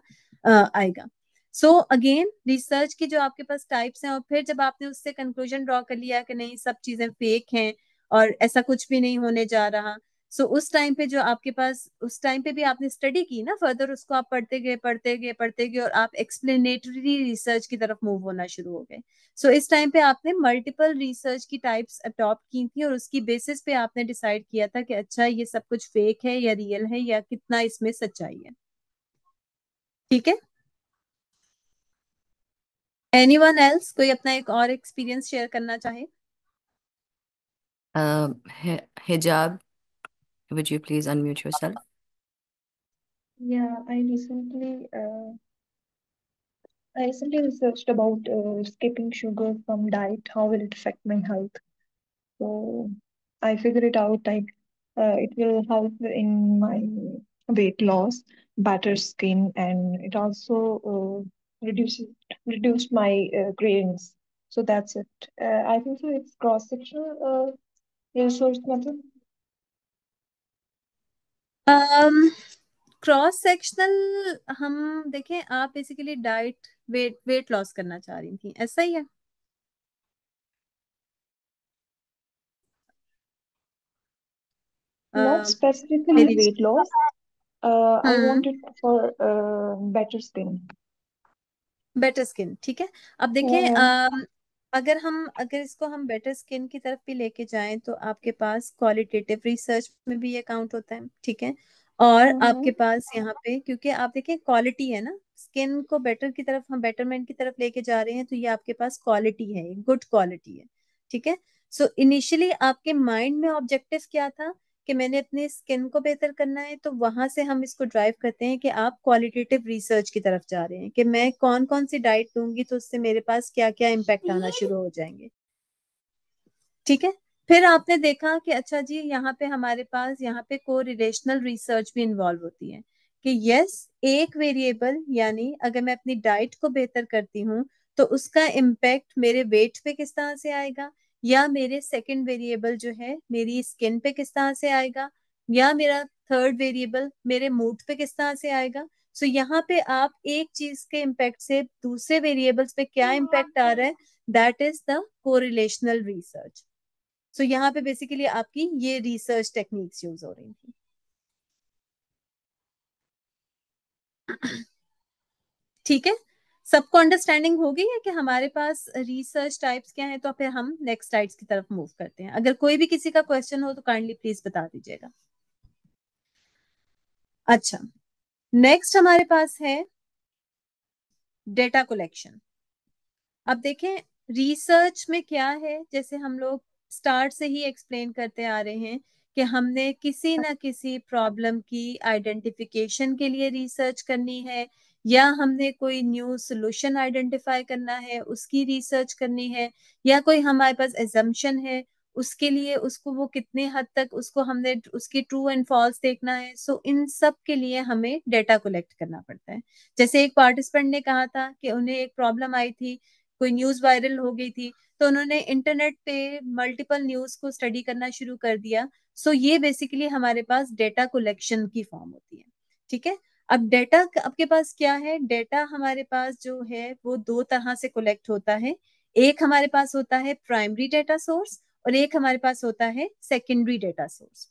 आएगा। सो अगेन रिसर्च की जो आपके पास टाइप्स हैं, और फिर जब आपने उससे कंक्लूजन ड्रॉ कर लिया कि नहीं सब चीजें फेक हैं और ऐसा कुछ भी नहीं होने जा रहा, सो उस टाइम पे जो आपके पास उस टाइम पे भी आपने स्टडी की ना फर्दर, उसको आप पढ़ते गए पढ़ते गए पढ़ते गए और आप एक्सप्लेनेटरी रिसर्च की तरफ मूव होना शुरू हो गए। सो इस टाइम पे आपने मल्टीपल रिसर्च की टाइप्स अडॉप्ट की थी और उसकी बेसिस पे आपने डिसाइड किया था कि अच्छा ये सब कुछ फेक है या रियल है या कितना इसमें सच्चाई है, ठीक है। एनीवन एल्स कोई अपना एक और एक्सपीरियंस शेयर करना चाहे? Hijab, would you please unmute yourself? Yeah, I recently researched about skipping sugar from diet. How will it affect my health? So I figured it out like it will help in my weight loss, better skin, and it also reduced my cravings. So that's it. I think so. It's cross-sectional resource method. Cross sectional हम देखें, आप basically diet weight loss करना चाह रही थी, ऐसा ही है? Not specifically मेरी weight loss. I hmm want it for better skin. Better skin, ठीक है। अब देखें Yeah. अगर इसको हम बेटर स्किन की तरफ भी लेके जाएं तो आपके पास क्वालिटेटिव रिसर्च में भी ये काउंट होता है, ठीक है। और आपके Mm-hmm. पास यहाँ पे क्योंकि आप देखें क्वालिटी है ना, स्किन को बेटर की तरफ हम बेटरमेंट की तरफ लेके जा रहे हैं तो ये आपके पास क्वालिटी है, गुड क्वालिटी है, ठीक है। सो इनिशियली आपके माइंड में ऑब्जेक्टिव क्या था कि मैंने अपने स्किन को बेहतर करना है, तो वहां से हम इसको ड्राइव करते हैं कि आप क्वालिटेटिव रिसर्च की तरफ जा रहे हैं कि मैं कौन कौन सी डाइट लूंगी तो उससे मेरे पास क्या क्या इम्पैक्ट आना शुरू हो जाएंगे, ठीक है। फिर आपने देखा कि अच्छा जी यहाँ पे हमारे पास यहाँ पे को रिलेशनल रिसर्च भी इन्वॉल्व होती है कि यस एक वेरिएबल यानी अगर मैं अपनी डाइट को बेहतर करती हूँ तो उसका इम्पैक्ट मेरे वेट पे किस तरह से आएगा, या मेरे सेकंड वेरिएबल जो है मेरी स्किन पे किस तरह से आएगा, या मेरा थर्ड वेरिएबल मेरे मूड पे किस तरह से आएगा। सो यहाँ पे आप एक चीज के इम्पैक्ट से दूसरे वेरिएबल्स पे क्या इम्पैक्ट आ रहा है, that is the correlational research. So यहाँ पे बेसिकली आपकी ये रिसर्च टेक्निक्स यूज हो रही थी, ठीक है। सबको अंडरस्टैंडिंग हो गई है कि हमारे पास रिसर्च टाइप्स क्या है, तो फिर हम नेक्स्ट टाइप्स की तरफ मूव करते हैं। अगर कोई भी किसी का क्वेश्चन हो तो काइंडली प्लीज बता दीजिएगा। अच्छा, नेक्स्ट हमारे पास है डेटा कलेक्शन। अब देखें रिसर्च में क्या है, जैसे हम लोग स्टार्ट से ही एक्सप्लेन करते आ रहे हैं कि हमने किसी ना किसी प्रॉब्लम की आइडेंटिफिकेशन के लिए रिसर्च करनी है, या हमने कोई न्यू सोल्यूशन आइडेंटिफाई करना है उसकी रिसर्च करनी है, या कोई हमारे पास एजम्पशन है उसके लिए उसको वो कितने हद तक उसको हमने उसकी ट्रू एंड फॉल्स देखना है। सो इन सब के लिए हमें डेटा कलेक्ट करना पड़ता है। जैसे एक पार्टिसिपेंट ने कहा था कि उन्हें एक प्रॉब्लम आई थी, कोई न्यूज वायरल हो गई थी, तो उन्होंने इंटरनेट पे मल्टीपल न्यूज को स्टडी करना शुरू कर दिया। सो ये बेसिकली हमारे पास डेटा कलेक्शन की फॉर्म होती है, ठीक है। अब डेटा आपके पास क्या है, डेटा हमारे पास जो है वो दो तरह से कलेक्ट होता है। एक हमारे पास होता है प्राइमरी डेटा सोर्स और एक हमारे पास होता है secondary data source.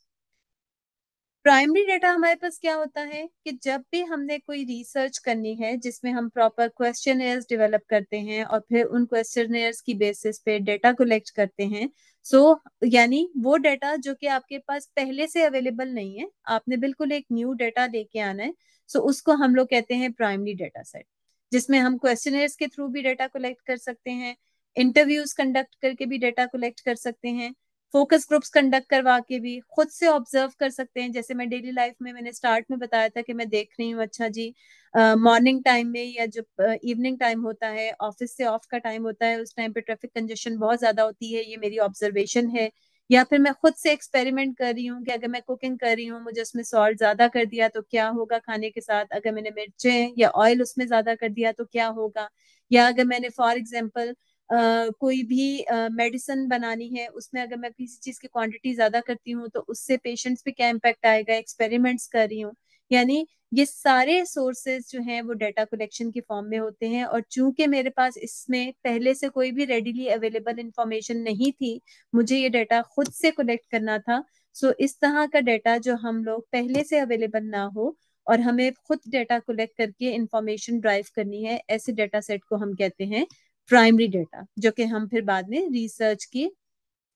Primary data हमारे पास क्या होता है कि जब भी हमने कोई रिसर्च करनी है जिसमें हम प्रॉपर क्वेश्चनर्स डेवलप करते हैं और फिर उन क्वेश्चनर्स की बेसिस पे डेटा कलेक्ट करते हैं, सो यानी वो डेटा जो कि आपके पास पहले से अवेलेबल नहीं है, आपने बिल्कुल एक न्यू डेटा लेके आना है, सो उसको हम लोग कहते हैं प्राइमरी डेटा सेट, जिसमें हम क्वेश्चनर्स के थ्रू भी डेटा कलेक्ट कर सकते हैं, इंटरव्यूज कंडक्ट करके भी डेटा कलेक्ट कर सकते हैं, फोकस ग्रुप्स कंडक्ट करवा के भी खुद से ऑब्जर्व कर सकते हैं। जैसे मैं डेली लाइफ में, मैंने स्टार्ट में बताया था कि मैं देख रही हूँ, अच्छा जी मॉर्निंग टाइम में या जब इवनिंग टाइम होता है, ऑफिस से ऑफ का टाइम होता है, उस टाइम पे ट्रैफिक कंजेशन बहुत ज्यादा होती है, ये मेरी ऑब्जर्वेशन है। या फिर मैं खुद से एक्सपेरिमेंट कर रही हूँ कि अगर मैं कुकिंग कर रही हूँ, मुझे उसमें सॉल्ट ज्यादा कर दिया तो क्या होगा खाने के साथ, अगर मैंने मिर्चें या ऑयल उसमें ज्यादा कर दिया तो क्या होगा, या अगर मैंने फॉर एग्जाम्पल कोई भी मेडिसिन बनानी है, उसमें अगर मैं किसी चीज की क्वांटिटी ज्यादा करती हूँ तो उससे पेशेंट्स पे क्या इम्पैक्ट आएगा, एक्सपेरिमेंट्स कर रही हूँ। यानी ये सारे सोर्सेज जो हैं वो डेटा कलेक्शन की फॉर्म में होते हैं। और चूंकि मेरे पास इसमें पहले से कोई भी रेडिली अवेलेबल इंफॉर्मेशन नहीं थी, मुझे ये डाटा खुद से कलेक्ट करना था। सो इस तरह का डाटा जो हम लोग पहले से अवेलेबल ना हो और हमें खुद डाटा कलेक्ट करके इंफॉर्मेशन ड्राइव करनी है, ऐसे डाटा सेट को हम कहते हैं प्राइमरी डाटा, जो कि हम फिर बाद में रिसर्च के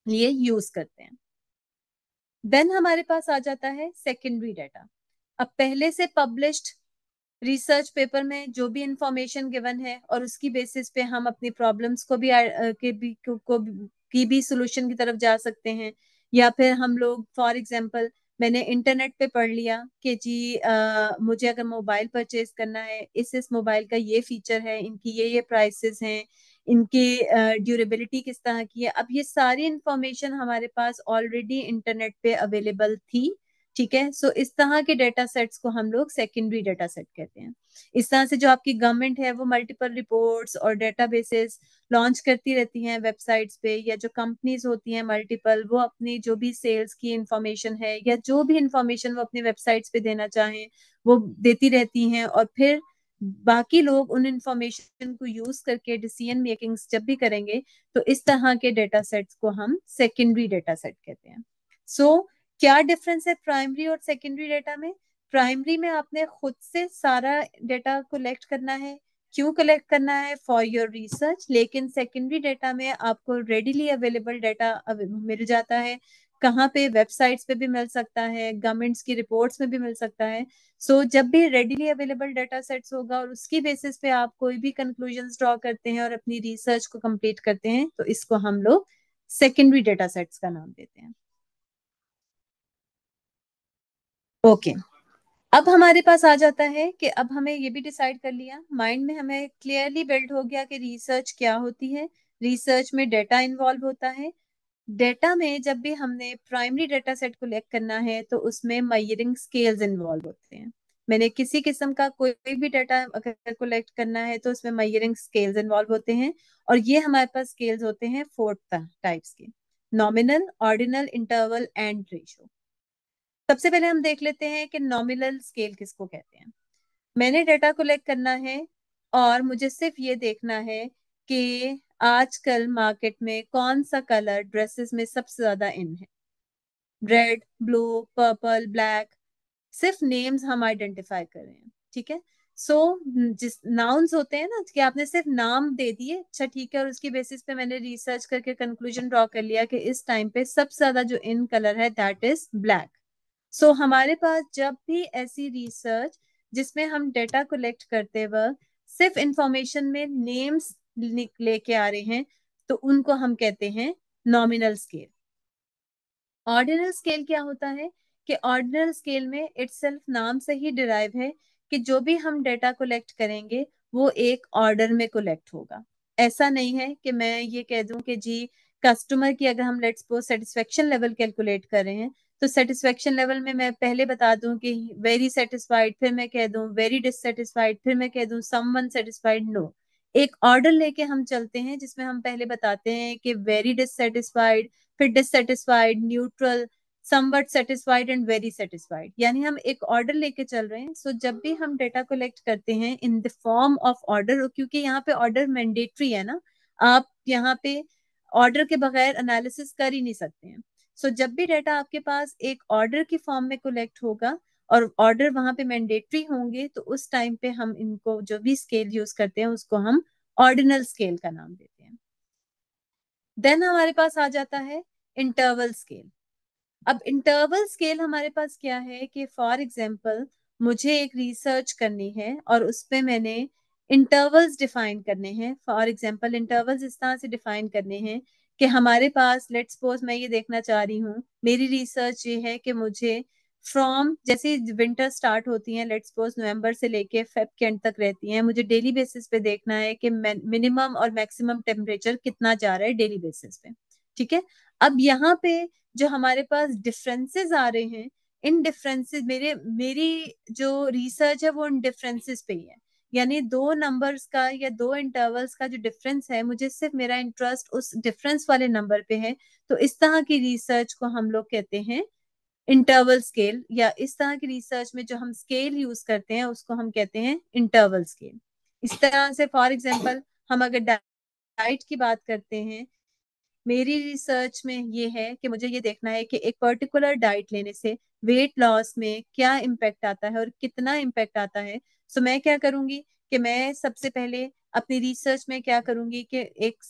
लिए यूज करते हैं। देन हमारे पास आ जाता है सेकेंडरी डाटा। अब पहले से पब्लिश्ड रिसर्च पेपर में जो भी इंफॉर्मेशन गिवन है और उसकी बेसिस पे हम अपनी प्रॉब्लम्स को भी की भी सोल्यूशन की तरफ जा सकते हैं। या फिर हम लोग फॉर एग्जांपल, मैंने इंटरनेट पे पढ़ लिया कि जी मुझे अगर मोबाइल परचेज करना है, इस मोबाइल का ये फीचर है, इनकी ये प्राइसेस हैं, इनकी ड्यूरेबिलिटी किस तरह की है। अब ये सारी इंफॉर्मेशन हमारे पास ऑलरेडी इंटरनेट पे अवेलेबल थी, ठीक है। सो इस तरह के डेटा सेट्स को हम लोग सेकेंडरी डेटा सेट कहते हैं। इस तरह से जो आपकी गवर्नमेंट है वो मल्टीपल रिपोर्ट्स और डेटाबेसेस लॉन्च करती रहती हैं वेबसाइट्स पे, या जो कंपनीज होती हैं मल्टीपल, वो अपनी जो भी सेल्स की इंफॉर्मेशन है या जो भी इंफॉर्मेशन वो अपनी वेबसाइट्स पे देना चाहें वो देती रहती हैं। और फिर बाकी लोग उन इंफॉर्मेशन को यूज करके डिसीजन मेकिंग्स जब भी करेंगे, तो इस तरह के डेटा सेट्स को हम सेकेंडरी डेटा सेट कहते हैं। सो क्या डिफरेंस है प्राइमरी और सेकेंडरी डेटा में? प्राइमरी में आपने खुद से सारा डेटा कलेक्ट करना है। क्यों कलेक्ट करना है? For your research. लेकिन सेकेंडरी डेटा में आपको रेडिली अवेलेबल डेटा मिल जाता है। कहाँ पे? वेबसाइट्स पे भी मिल सकता है, गवर्नमेंट्स की रिपोर्ट्स में भी मिल सकता है। सो जब भी रेडिली अवेलेबल डेटा सेट्स होगा और उसकी बेसिस पे आप कोई भी कंक्लूजन्स ड्रॉ करते हैं और अपनी रिसर्च को कंप्लीट करते हैं, तो इसको हम लोग सेकेंडरी डेटा सेट्स का नाम देते हैं। ओके अब हमारे पास आ जाता है कि अब हमें ये भी डिसाइड कर लिया, माइंड में हमें क्लियरली बिल्ड हो गया कि रिसर्च क्या होती है। रिसर्च में डेटा इन्वॉल्व होता है। डेटा में जब भी हमने प्राइमरी डेटा सेट कलेक्ट करना है तो उसमें मेजरिंग स्केल्स इन्वॉल्व होते हैं। मैंने किसी किस्म का कोई भी डाटा अगर कलेक्ट करना है तो उसमें मेजरिंग स्केल्स इन्वॉल्व होते हैं। और ये हमारे पास स्केल्स होते हैं 4 टाइप्स के: nominal, ordinal, interval and ratio. सबसे पहले हम देख लेते हैं कि नॉमिनल स्केल किसको कहते हैं। मैंने डाटा कलेक्ट करना है और मुझे सिर्फ ये देखना है कि आजकल मार्केट में कौन सा कलर ड्रेसेस में सबसे ज्यादा इन है। रेड, ब्लू, पर्पल, ब्लैक, सिर्फ नेम्स हम आइडेंटिफाई कर रहे हैं, ठीक है। सो जिस नाउन्स होते हैं ना, कि आपने सिर्फ नाम दे दिए, अच्छा ठीक है, और उसकी बेसिस पे मैंने रिसर्च करके कंक्लूजन ड्रॉ कर लिया कि इस टाइम पे सबसे ज्यादा जो इन कलर है दैट इज ब्लैक। सो हमारे पास जब भी ऐसी रिसर्च जिसमें हम डेटा कलेक्ट करते वक्त सिर्फ इंफॉर्मेशन में नेम्स लेके आ रहे हैं, तो उनको हम कहते हैं नॉमिनल स्केल। ऑर्डिनल स्केल क्या होता है कि ऑर्डिनल स्केल में इटसेल्फ नाम से ही डिराइव है कि जो भी हम डेटा कलेक्ट करेंगे वो एक ऑर्डर में कलेक्ट होगा। ऐसा नहीं है कि मैं ये कह दूं कि जी कस्टमर की अगर हम let's suppose satisfaction level calculate कर रहे हैं, तो सेटिस्फेक्शन लेवल में मैं पहले बता दूं कि वेरी सेटिस्फाइड, फिर मैं कह दूं वेरी डिससेटिस्फाइड, फिर मैं कह दूं समवन सेटिस्फाइड। नो, एक ऑर्डर लेके हम चलते हैं जिसमें हम पहले बताते हैं कि वेरी डिससेटिस्फाइड, फिर dissatisfied, neutral, somewhat satisfied and very satisfied. यानी हम एक ऑर्डर लेके चल रहे हैं। सो जब भी हम डेटा कलेक्ट करते हैं in the form of order, क्योंकि यहाँ पे ऑर्डर मैंडेटरी है ना, आप यहाँ पे ऑर्डर के बगैर एनालिसिस कर ही नहीं सकते हैं। सो जब भी डेटा आपके पास एक ऑर्डर की फॉर्म में कलेक्ट होगा और ऑर्डर वहां पे मैंडेटरी होंगे, तो उस टाइम पे हम इनको जो भी स्केल यूज करते हैं उसको हम ऑर्डिनल स्केल का नाम देते हैं। देन हमारे पास आ जाता है इंटरवल स्केल। अब इंटरवल स्केल हमारे पास क्या है कि फॉर एग्जांपल मुझे एक रिसर्च करनी है और उस पे मैंने इंटरवल्स डिफाइन करने हैं। फॉर एग्जांपल इंटरवल्स इस तरह से डिफाइन करने हैं कि हमारे पास लेट्स सपोज मैं ये देखना चाह रही हूँ, मेरी रिसर्च ये है कि मुझे फ्रॉम जैसे विंटर स्टार्ट होती है लेट्स सपोज नवंबर से लेके फेब के एंड तक रहती हैं, मुझे डेली बेसिस पे देखना है कि मिनिमम और मैक्सिमम टेम्परेचर कितना जा रहा है डेली बेसिस पे। ठीक है, अब यहाँ पे जो हमारे पास डिफरेंसेस आ रहे हैं, इन डिफरेंसेस मेरी जो रिसर्च है वो इन डिफरेंसेस पे ही है, यानी दो नंबर्स का या दो इंटरवल्स का जो डिफरेंस है, मुझे सिर्फ मेरा इंटरेस्ट उस डिफरेंस वाले नंबर पे है। तो इस तरह की रिसर्च को हम लोग कहते हैं इंटरवल स्केल, या इस तरह की रिसर्च में जो हम स्केल यूज करते हैं उसको हम कहते हैं इंटरवल स्केल। इस तरह से फॉर एग्जांपल हम अगर डाइट की बात करते हैं, मेरी रिसर्च में ये है कि मुझे ये देखना है कि एक पर्टिकुलर डाइट लेने से वेट लॉस में क्या इम्पैक्ट आता है और कितना इम्पैक्ट आता है। सो मैं क्या करूंगी कि मैं सबसे पहले अपनी रिसर्च में क्या करूंगी कि एक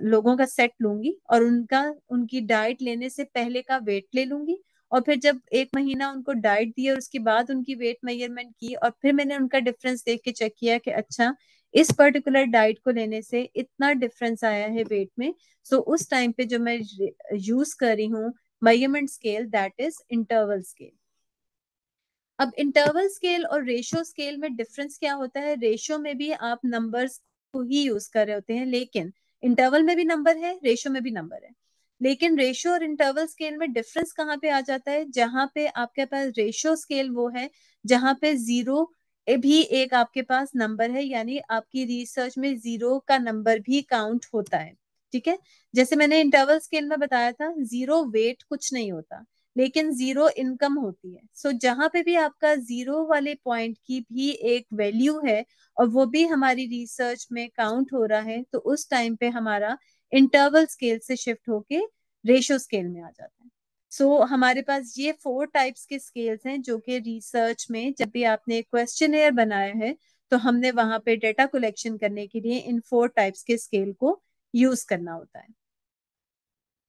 लोगों का सेट लूंगी और उनकी डाइट लेने से पहले का वेट ले लूंगी, और फिर जब एक महीना उनको डाइट दी और उसके बाद उनकी वेट मेजरमेंट की और फिर मैंने उनका डिफरेंस देख के चेक किया कि अच्छा इस पर्टिकुलर डाइट को लेने से इतना डिफरेंस आया है वेट में। सो उस टाइम पे जो मैं यूज कर रही हूँ measurement scale, that is interval scale. अब इंटरवल स्केल और रेशियो स्केल में डिफरेंस क्या होता है? रेशियो में भी आप नंबर्स को ही यूज कर रहे होते हैं, लेकिन इंटरवल में भी नंबर है, रेशियो में भी नंबर है। लेकिन रेशियो और इंटरवल स्केल में डिफरेंस कहाँ पे आ जाता है? जहां पे आपके पास रेशियो स्केल वो है जहां पे जीरो भी एक आपके पास नंबर है, यानी आपकी रिसर्च में जीरो का नंबर भी काउंट होता है। ठीक है, जैसे मैंने इंटरवल स्केल में बताया था, जीरो वेट कुछ नहीं होता, लेकिन जीरो इनकम होती है। सो जहां पे भी आपका जीरो वाले पॉइंट की भी एक वैल्यू है और वो भी हमारी रिसर्च में काउंट हो रहा है, तो उस टाइम पे हमारा इंटरवल स्केल से शिफ्ट होके रेशियो स्केल में आ जाता है। सो हमारे पास ये 4 टाइप्स के स्केल्स हैं जो कि रिसर्च में जब भी आपने क्वेश्चनेयर बनाया है तो हमने वहां पे डेटा कलेक्शन करने के लिए इन 4 टाइप्स के स्केल को यूज करना होता है।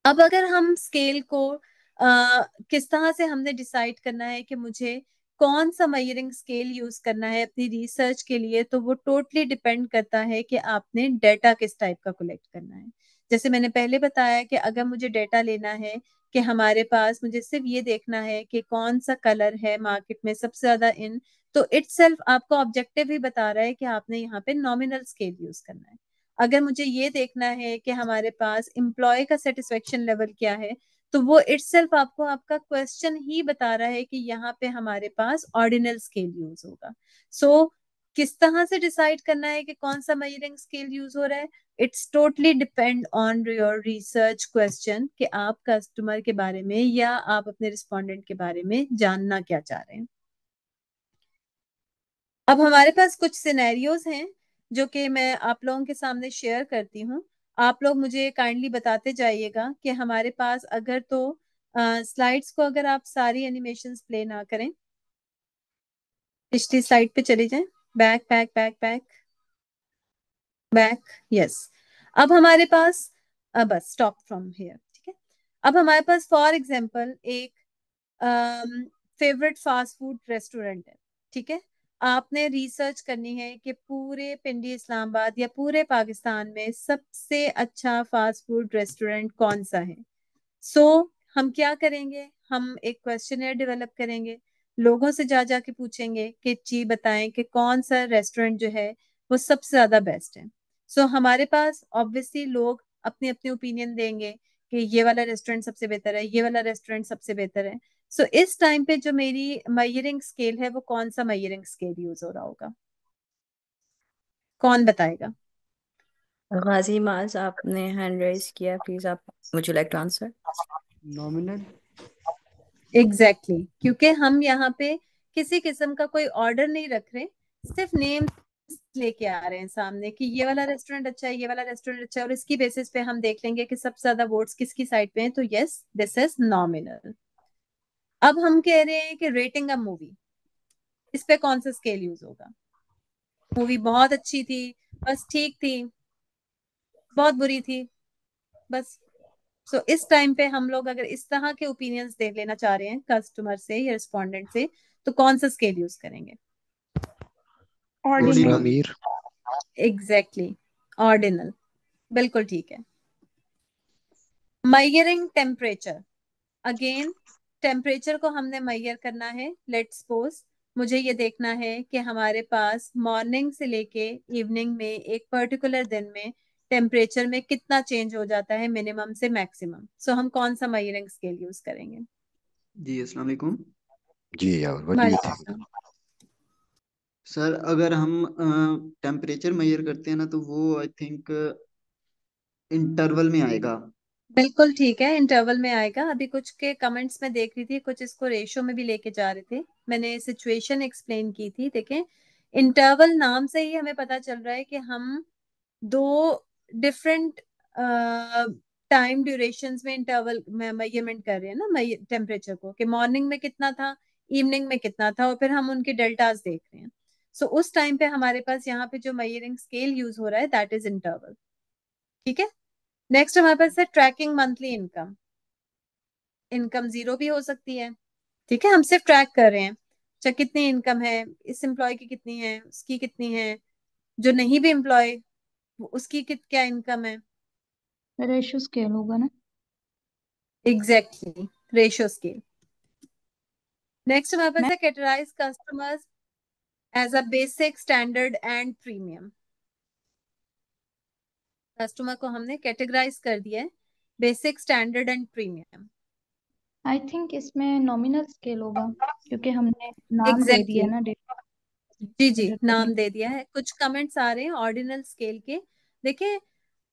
अब अगर हम स्केल को किस तरह से हमने डिसाइड करना है कि मुझे कौन सा मेजरिंग स्केल यूज करना है अपनी रिसर्च के लिए, तो वो टोटली डिपेंड करता है कि आपने डेटा किस टाइप का कलेक्ट करना है। जैसे मैंने पहले बताया कि अगर मुझे डेटा लेना है कि हमारे पास, मुझे सिर्फ ये देखना है कि कौन सा कलर है मार्केट में सबसे ज्यादा इन, तो इटसेल्फ आपको ऑब्जेक्टिव ही बता रहा है कि आपने यहाँ पे नॉमिनल स्केल यूज करना है। अगर मुझे ये देखना है कि हमारे पास एम्प्लॉय का सेटिस्फेक्शन लेवल क्या है, तो वो इटसेल्फ आपको आपका क्वेश्चन ही बता रहा है कि यहाँ पे हमारे पास ऑर्डिनल स्केल यूज होगा। सो किस तरह से डिसाइड करना है कि कौन सा मेजरिंग स्केल यूज हो रहा है? It's totally depend on your research question कि आप कस्टमर के बारे में या आप अपने रिस्पोंडेंट के बारे में जानना क्या चाह रहे हैं। अब हमारे पास कुछ सिनेरियोज हैं जो कि मैं आप लोगों के सामने शेयर करती हूँ। आप लोग मुझे काइंडली बताते जाइएगा कि हमारे पास अगर तो स्लाइड्स को अगर आप सारी एनिमेशंस प्ले ना करें, पिछली स्लाइड पे चले जाएं, back back back back back, yes. अब हमारे पास बस स्टॉप फ्रॉम हियर, ठीक है। अब हमारे पास फॉर एग्जांपल एक फेवरेट फास्ट फूड रेस्टोरेंट है, ठीक है। आपने रिसर्च करनी है कि पूरे पिंडी इस्लामाबाद या पूरे पाकिस्तान में सबसे अच्छा फास्ट फूड रेस्टोरेंट कौन सा है। सो हम क्या करेंगे, हम एक क्वेश्चनर डेवलप करेंगे, लोगों से जा जाके पूछेंगे कि जी बताएं कि कौन सा रेस्टोरेंट जो है वो सबसे ज्यादा बेस्ट है। सो हमारे पास ऑब्वियसली लोग अपनी अपनी ओपिनियन देंगे कि ये वाला रेस्टोरेंट सबसे बेहतर है, ये वाला रेस्टोरेंट सबसे बेहतर है। सो इस टाइम पे जो मेरी मेजरिंग स्केल है वो कौन सा मेजरिंग स्केल यूज हो रहा होगा, कौन बताएगा? गाजी माज, आपने हैंड रेज किया, प्लीज आप, would you like to answer? Nominal. Exactly exactly. क्योंकि हम यहाँ पे किसी किस्म का कोई ऑर्डर नहीं रख रहे, सिर्फ नेम लेके आ रहे हैं सामने कि ये वाला रेस्टोरेंट अच्छा है, ये वाला रेस्टोरेंट अच्छा है, और इसकी बेसिस पे हम देख लेंगे कि सबसे ज्यादा वोट्स किसकी साइड पे हैं, तो यस दिस इज नॉमिनल। अब हम कह रहे हैं कि रेटिंग अ मूवी, इस पे कौन सा स्केल यूज होगा? मूवी बहुत अच्छी थी, बस ठीक थी, बहुत बुरी थी, बस। सो इस टाइम पे हम लोग अगर इस तरह के ओपिनियंस दे लेना चाह रहे हैं कस्टमर से या रिस्पोंडेंट से, तो कौन सा स्केल यूज करेंगे? ऑर्डिनल। मीर। एग्जैक्टली, ऑर्डिनल, बिल्कुल ठीक है। मयरिंग टेम्परेचर, अगेन टेम्परेचर को हमने मैयर करना है। लेट्स सपोज मुझे ये देखना है कि हमारे पास मॉर्निंग से लेके इवनिंग में एक पर्टिकुलर दिन में टेम्परेचर में कितना चेंज हो जाता है मिनिमम से मैक्सिमम। सो हम कौन सा मयरिंग स्केल यूज करेंगे? जी अस्सलाम वालेकुम जी यार, व्हाट डू यू थिंक? वालेकुम। सर। अगर हम टेम्परेचर मेजर करते हैं ना तो वो आई थिंक इंटरवल में आएगा। बिल्कुल ठीक है, इंटरवल में आएगा। अभी कुछ के कमेंट्स में देख रही थी, कुछ इसको रेशो में भी लेके जा रहे थे। मैंने सिचुएशन एक्सप्लेन की थी। देखें, इंटरवल नाम से ही हमें पता चल रहा है कि हम दो डिफरेंट टाइम ड्यूरेशंस में इंटरवल मेजरमेंट कर रहे हैं ना टेम्परेचर को, कि मॉर्निंग में कितना था, इवनिंग में कितना था, और फिर हम उनके डेल्टास देख रहे हैं। सो उस टाइम पे हमारे पास यहाँ पे जो मेजरिंग स्केल यूज हो रहा है दैट इज इंटरवल। ठीक है। नेक्स्ट हमारे पास है tracking monthly income. Income zero भी हो सकती है। ठीक है, हम सिर्फ ट्रैक कर रहे हैं, अच्छा कितनी इनकम है, इस एम्प्लॉय की कितनी है, उसकी कितनी है, जो नहीं भी एम्प्लॉय उसकी क्या इनकम है। रेशियो स्केल होगा ना? Exactly, ratio scale. नेक्स्ट हमारे पास मैम है categorise customers as a basic, standard and premium. Customer को हमने कैटेगराइज कर दिया है basic, standard and premium. I think इसमें नॉमिनल स्केल होगा, क्योंकि हमने नाम दे दिया एग्जैक्टली, ना जी जी, डेटा करने। नाम दे दिया है। कुछ कमेंट्स आ रहे हैं ऑर्डिनल स्केल के। देखिए,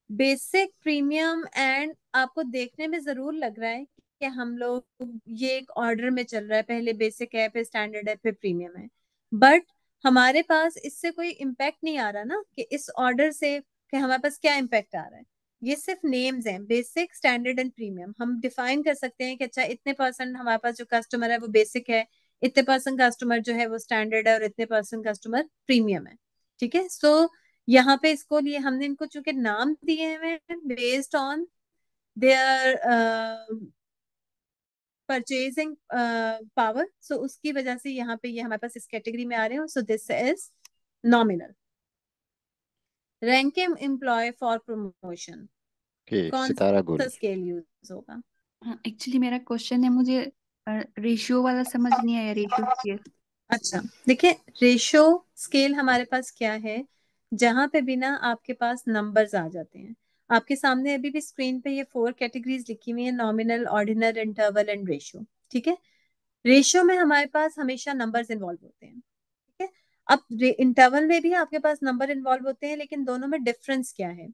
बेसिक, प्रीमियम एंड आपको देखने में जरूर लग रहा है कि हम लोग ये एक ऑर्डर में चल रहा है, पहले बेसिक है, फिर स्टैंडर्ड है, फिर प्रीमियम है। बट हमारे पास इससे कोई इम्पैक्ट नहीं आ रहा ना, कि इस ऑर्डर से कि हमारे पास क्या इम्पैक्ट आ रहा है। ये सिर्फ नेम्स हैं, बेसिक, स्टैंडर्ड एंड प्रीमियम। हम डिफाइन कर सकते हैं कि अच्छा इतने परसेंट हमारे पास जो कस्टमर है वो बेसिक है, इतने परसेंट कस्टमर जो है वो स्टैंडर्ड है, और इतने परसेंट कस्टमर प्रीमियम है। ठीक है। सो यहाँ पे इसको लिए हमने इनको चूंकि नाम दिए हुए हैं based on their purchasing power, so उसकी वजह से यहाँ पे ये हमारे पास इस कैटेगरी में आ रहे हैं। So this is nominal. Ranking employ for promotion, okay, कौन सितारा सा गोल। स्केल यूज होगा? एक्चुअली मेरा क्वेश्चन है, मुझे रेशियो वाला समझ नहीं आया, रेशियो स्केल। अच्छा, देखिए, रेशियो स्केल हमारे पास क्या है, जहां पे भी ना आपके पास नंबर्स आ जाते हैं। आपके सामने अभी भी स्क्रीन पे ये 4 कैटेगरीज लिखी हुई है, nominal, ordinal, interval and ratio. ठीक है। रेशियो में हमारे पास हमेशा नंबर्स इन्वॉल्व होते हैं। ठीक है। अब इंटरवल में भी आपके पास नंबर इन्वॉल्व होते हैं, लेकिन दोनों में डिफरेंस क्या है?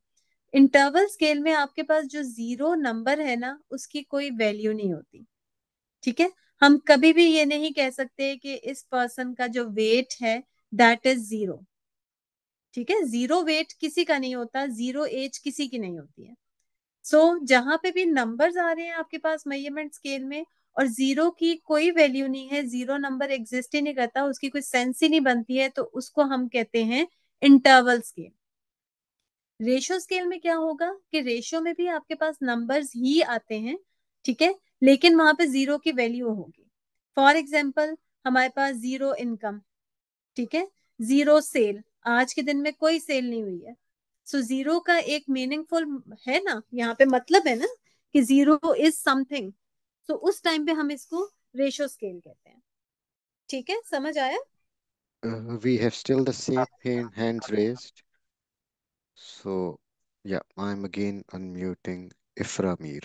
इंटरवल स्केल में आपके पास जो जीरो नंबर है ना, उसकी कोई वैल्यू नहीं होती। ठीक है। हम कभी भी ये नहीं कह सकते कि इस पर्सन का जो वेट है दैट इज जीरो। ठीक है, जीरो वेट किसी का नहीं होता, जीरो एज किसी की नहीं होती है। सो जहां पे भी नंबर्स आ रहे हैं आपके पास मेजरमेंट स्केल में, और जीरो की कोई वैल्यू नहीं है, जीरो नंबर एग्जिस्ट ही नहीं करता, उसकी कोई सेंस ही नहीं बनती है, तो उसको हम कहते हैं इंटरवल स्केल। रेशियो स्केल में क्या होगा कि रेशियो में भी आपके पास नंबर्स ही आते हैं। ठीक है, लेकिन वहां पे जीरो की वैल्यू होगी। फॉर एग्जाम्पल, हमारे पास जीरो इनकम, ठीक है, जीरो सेल, आज के दिन में कोई सेल नहीं हुई है। सो जीरो का एक मीनिंगफुल है ना, यहाँ पे मतलब है ना कि जीरो इज समथिंग। सो उस टाइम पे हम इसको रेशियो स्केल कहते हैं। ठीक है, समझ आया? We have still the same hands raised. So, yeah, I'm again unmuting Ifra Mir.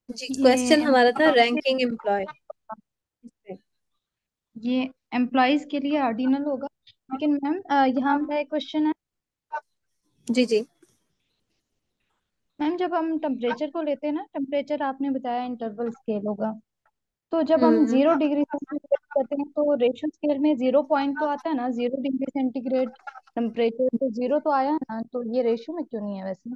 जी, ये क्वेश्चन हमारा था रैंकिंग एम्प्लॉय। ये एम्प्लॉयज के लिए ऑर्डिनल होगा, लेकिन मैम यहाँ मेरा एक क्वेश्चन है। जी जी। मैम जब हम टेम्परेचर को लेते हैं ना, टेम्परेचर आपने बताया इंटरवल स्केल होगा, तो जब हम हम्म 0 डिग्री सेंटीग्रेड करते हैं तो रेशियो स्केल में 0 पॉइंट तो आता है ना, 0 डिग्री सेंटीग्रेड टेम्परेचर, तो 0 तो आया है ना, तो ये रेशियो में क्यों नहीं है वैसे?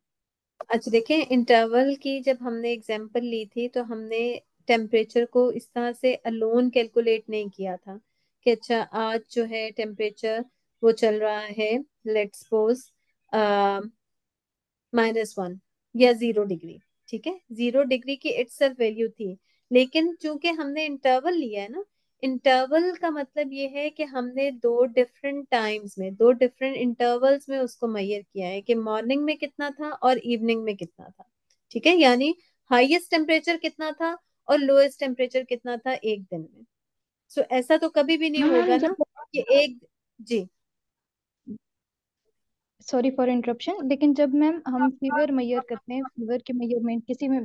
अच्छा, देखिए, इंटरवल की जब हमने एग्जांपल ली थी तो हमने टेम्परेचर को इस तरह से अलोन कैलकुलेट नहीं किया था कि अच्छा आज जो है टेम्परेचर वो चल रहा है, लेट्स सपोज -1 या 0 डिग्री। ठीक है, 0 डिग्री की इटसेल्फ वैल्यू थी, लेकिन चूंकि हमने इंटरवल लिया है ना, इंटरवल का मतलब ये है कि हमने दो डिफरेंट टाइम्स में, दो डिफरेंट इंटरवल्स में उसको मेजर किया है कि मॉर्निंग में कितना था और इवनिंग में कितना था। ठीक है, यानी हाईएस्ट टेम्परेचर कितना था और लोएस्ट टेम्परेचर कितना था एक दिन में। सो ऐसा तो कभी भी नहीं मैम होगा ना जब कि एक, जी सॉरी फॉर इंटरप्शन, लेकिन जब मैम हम फीवर मेजर करते हैं, फीवर की मेजरमेंट किसी में